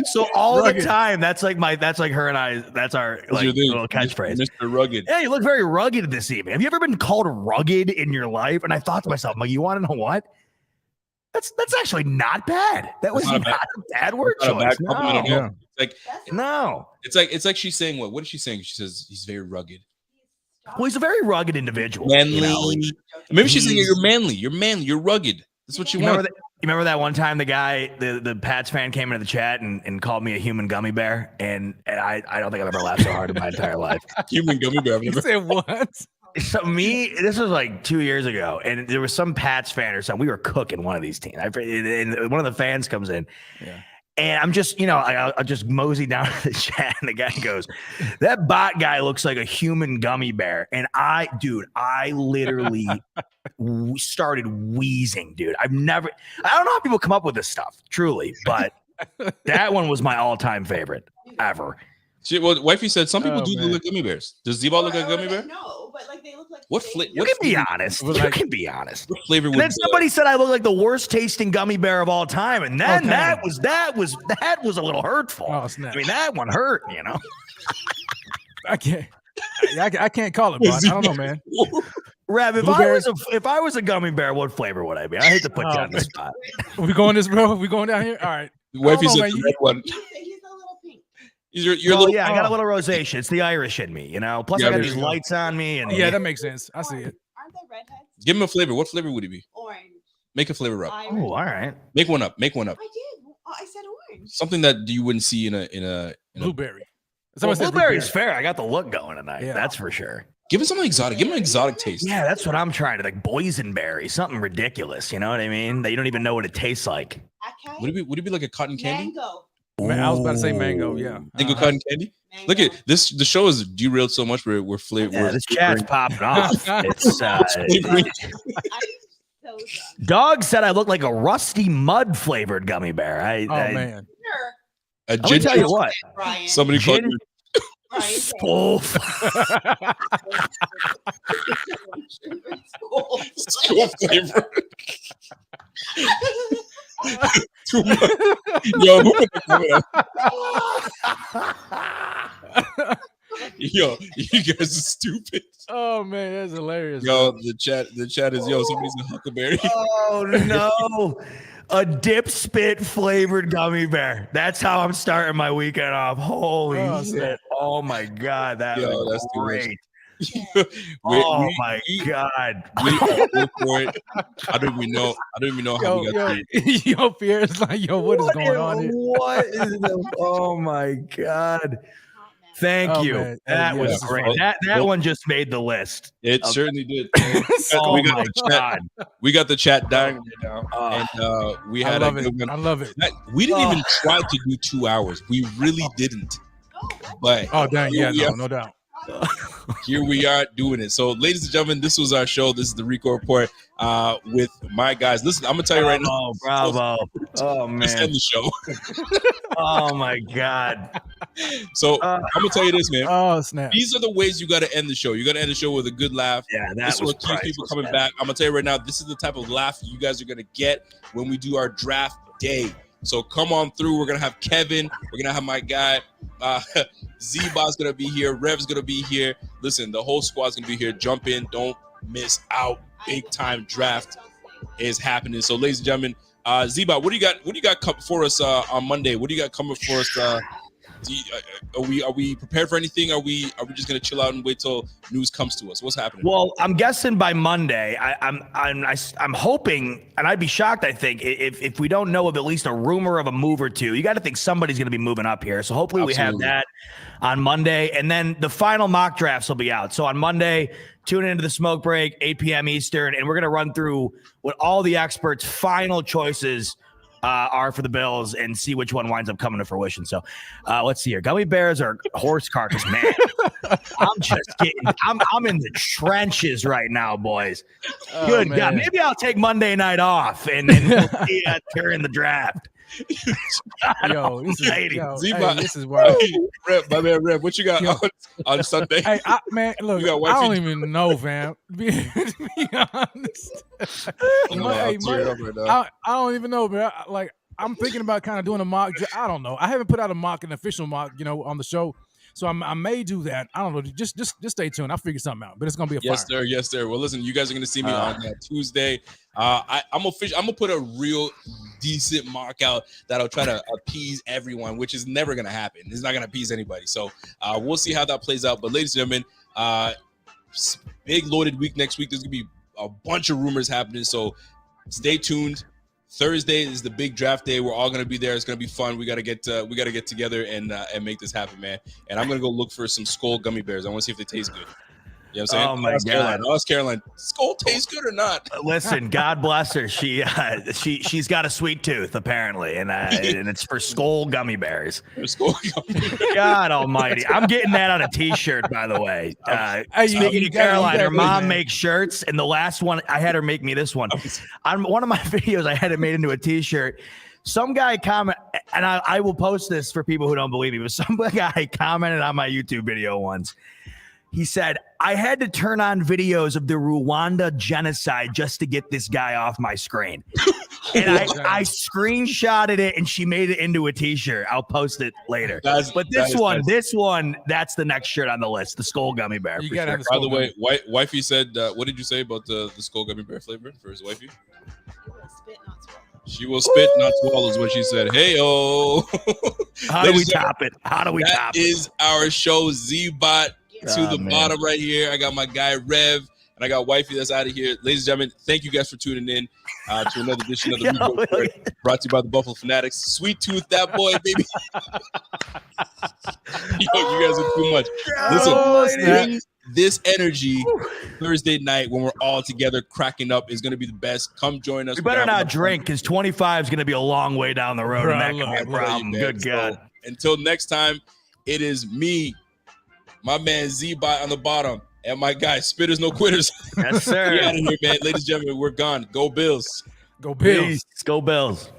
So all rugged. The time, that's like her and I, that's our like little catchphrase. Mr. Rugged. Yeah, you look very rugged this evening. Have you ever been called rugged in your life? And I thought to myself, you want to know what? That's actually not bad. That was not a bad word choice. No. No. It's like she's saying what? What is she saying? She says he's very rugged. Well, he's a very rugged individual. Manly. Maybe she's saying you're manly. You're manly. You're rugged. That's what you want. You remember that one time the guy, the Pats fan came into the chat and called me a human gummy bear? And I don't think I've ever laughed so hard in my entire life. Human gummy bear. You said what? So this was like 2 years ago, and there was some Pats fan or something. We were cooking one of these teams, and one of the fans comes in, and I'm just, I'll just mosey down to the chat, and the guy goes, "That bot guy looks like a human gummy bear," and I literally started wheezing, dude. I don't know how people come up with this stuff, truly, but that one was my all-time favorite ever. Well, wifey said some people do look like gummy bears. Does Deebo look like a gummy bear? No, but like they look like. What flavor? You can be honest. You can be honest. What flavor? And then somebody said I look like the worst tasting gummy bear of all time, and then that was a little hurtful. Oh, snap. I mean, that one hurt. I can't call it, bro. I don't know, man. Rev, if I was a gummy bear, what flavor would I be? I hate to put you on the spot. Are we going this, bro? Are we going down here? All right. Wifey said the red one. You're I got a little rosacea. It's the Irish in me, Plus, I got these lights on me, and that makes sense. I see it. Aren't they redheads? Give him a flavor. What flavor would he be? Orange. Make a flavor up. Oh, all right. Make one up. I did. I said orange. Something that you wouldn't see in a blueberry. Blueberry's fair. I got the look going tonight. Yeah. That's for sure. Give him something exotic. Give him an exotic taste. Yeah, that's what I'm trying to like. Boysenberry, something ridiculous. You know what I mean? That you don't even know what it tastes like. Okay. Would it be like a cotton candy? Mango. I was about to say mango. Yeah. Mango cotton candy. Look at this. The show is derailed so much. We're Yeah, this chat's popping off. It's Dog said I look like a rusty mud flavored gummy bear. Man. Let me tell you what. Somebody called you. Skull flavor. Too much. Yo, yo, you guys are stupid. Oh man, that's hilarious. Yo, the chat is somebody's a huckleberry. Oh no. A dip spit flavored gummy bear. That's how I'm starting my weekend off. Holy shit. Oh my God. That's great. My God. We all go for it. I don't even know how we got to it. Yo, Pierre's like, what is going on here? What is oh my God. Thank you. Man. That was great. That one just made the list. It certainly did. Oh my God. We got the chat dying right now. And we had I love it. We didn't even try to do 2 hours. We really didn't. But dang, no doubt. Here we are doing it. So, ladies and gentlemen, this was our show. This is the Rico Report with my guys. Listen, I'm gonna tell you right now. Oh, bravo! Oh man, let's end the show. Oh my God. So I'm gonna tell you this, man. Oh snap! These are the ways you got to end the show. You got to end the show with a good laugh. Yeah, this will keep people coming back. I'm gonna tell you right now. This is the type of laugh you guys are gonna get when we do our draft day. So come on through. We're gonna have Kevin. We're gonna have my guy. Z-Bot's gonna be here. Rev's gonna be here. Listen, the whole squad's gonna be here. Jump in. Don't miss out. Big time draft is happening. So, ladies and gentlemen, Z-Bot, what do you got for us on Monday? What do you got coming for us? Are we prepared for anything? Are we just gonna chill out and wait till news comes to us? What's happening? Well, I'm guessing by Monday. I'm hoping, and I'd be shocked. I think if we don't know of at least a rumor of a move or two, you got to think somebody's going to be moving up here. So hopefully we have that on Monday, and then the final mock drafts will be out. So on Monday, tune into the smoke break, 8 p.m. Eastern, and we're going to run through what all the experts' final choices are for the Bills and see which one winds up coming to fruition. So let's see here. Gummy bears or horse carcass, man. I'm in the trenches right now, boys. Good God. Maybe I'll take Monday night off and we'll see during the draft. This is wild. Rep, my man, Rep, what you got on Sunday? Hey, look, I don't even know, fam. To be honest, I don't even know, man. I'm thinking about kind of doing a mock. I don't know. I haven't put out an official mock, on the show. So I may do that. I don't know. Just stay tuned. I'll figure something out. But it's gonna be a fire. Yes, sir. Well, listen, you guys are gonna see me on Tuesday. I'm gonna put a real decent mock out that'll try to appease everyone, which is never gonna happen. It's not gonna appease anybody. So we'll see how that plays out. But ladies and gentlemen, big loaded week next week. There's gonna be a bunch of rumors happening. So stay tuned. Thursday is the big draft day. We're all gonna be there. It's gonna be fun. We gotta get together and make this happen, man. And I'm gonna go look for some Skull gummy bears. I want to see if they taste good. You know what I'm saying? Oh my God! North Carolina. Skull tastes good or not? Listen, God bless her. She's got a sweet tooth apparently, and it's for Skull gummy bears. God Almighty! I'm getting that on a T-shirt, by the way. Speaking of Caroline, her mom makes shirts, and the last one I had her make me this one. On one of my videos, I had it made into a T-shirt. Some guy comment, and I will post this for people who don't believe me, but some guy commented on my YouTube video once. He said, I had to turn on videos of the Rwanda genocide just to get this guy off my screen. And I screenshotted it and she made it into a T-shirt. I'll post it later. But this one, that's the next shirt on the list, the Skull Gummy Bear. You got By the way, wifey said, what did you say about the Skull Gummy Bear flavor for his wifey? She will spit, not swallow, is what she said. Hey-oh. How do we top it? That is our show, Z-Bot. To the bottom right here, I got my guy Rev, and I got Wifey that's out of here. Ladies and gentlemen, thank you guys for tuning in to another edition of the Rico Report, brought to you by the Buffalo Fanatics. Sweet tooth, that boy, baby. You guys are too much. Listen, this energy Thursday night when we're all together cracking up is going to be the best. Come join us. We better not drink because 25 is going to be a long way down the road, and that could be a problem. Good God. So, until next time, it is me, my man Z-Bot on the bottom, and my guy Spitters No Quitters. Yes, sir. We out of here, man. Ladies and gentlemen, we're gone. Go Bills. Go Bills. Peace. Go Bills.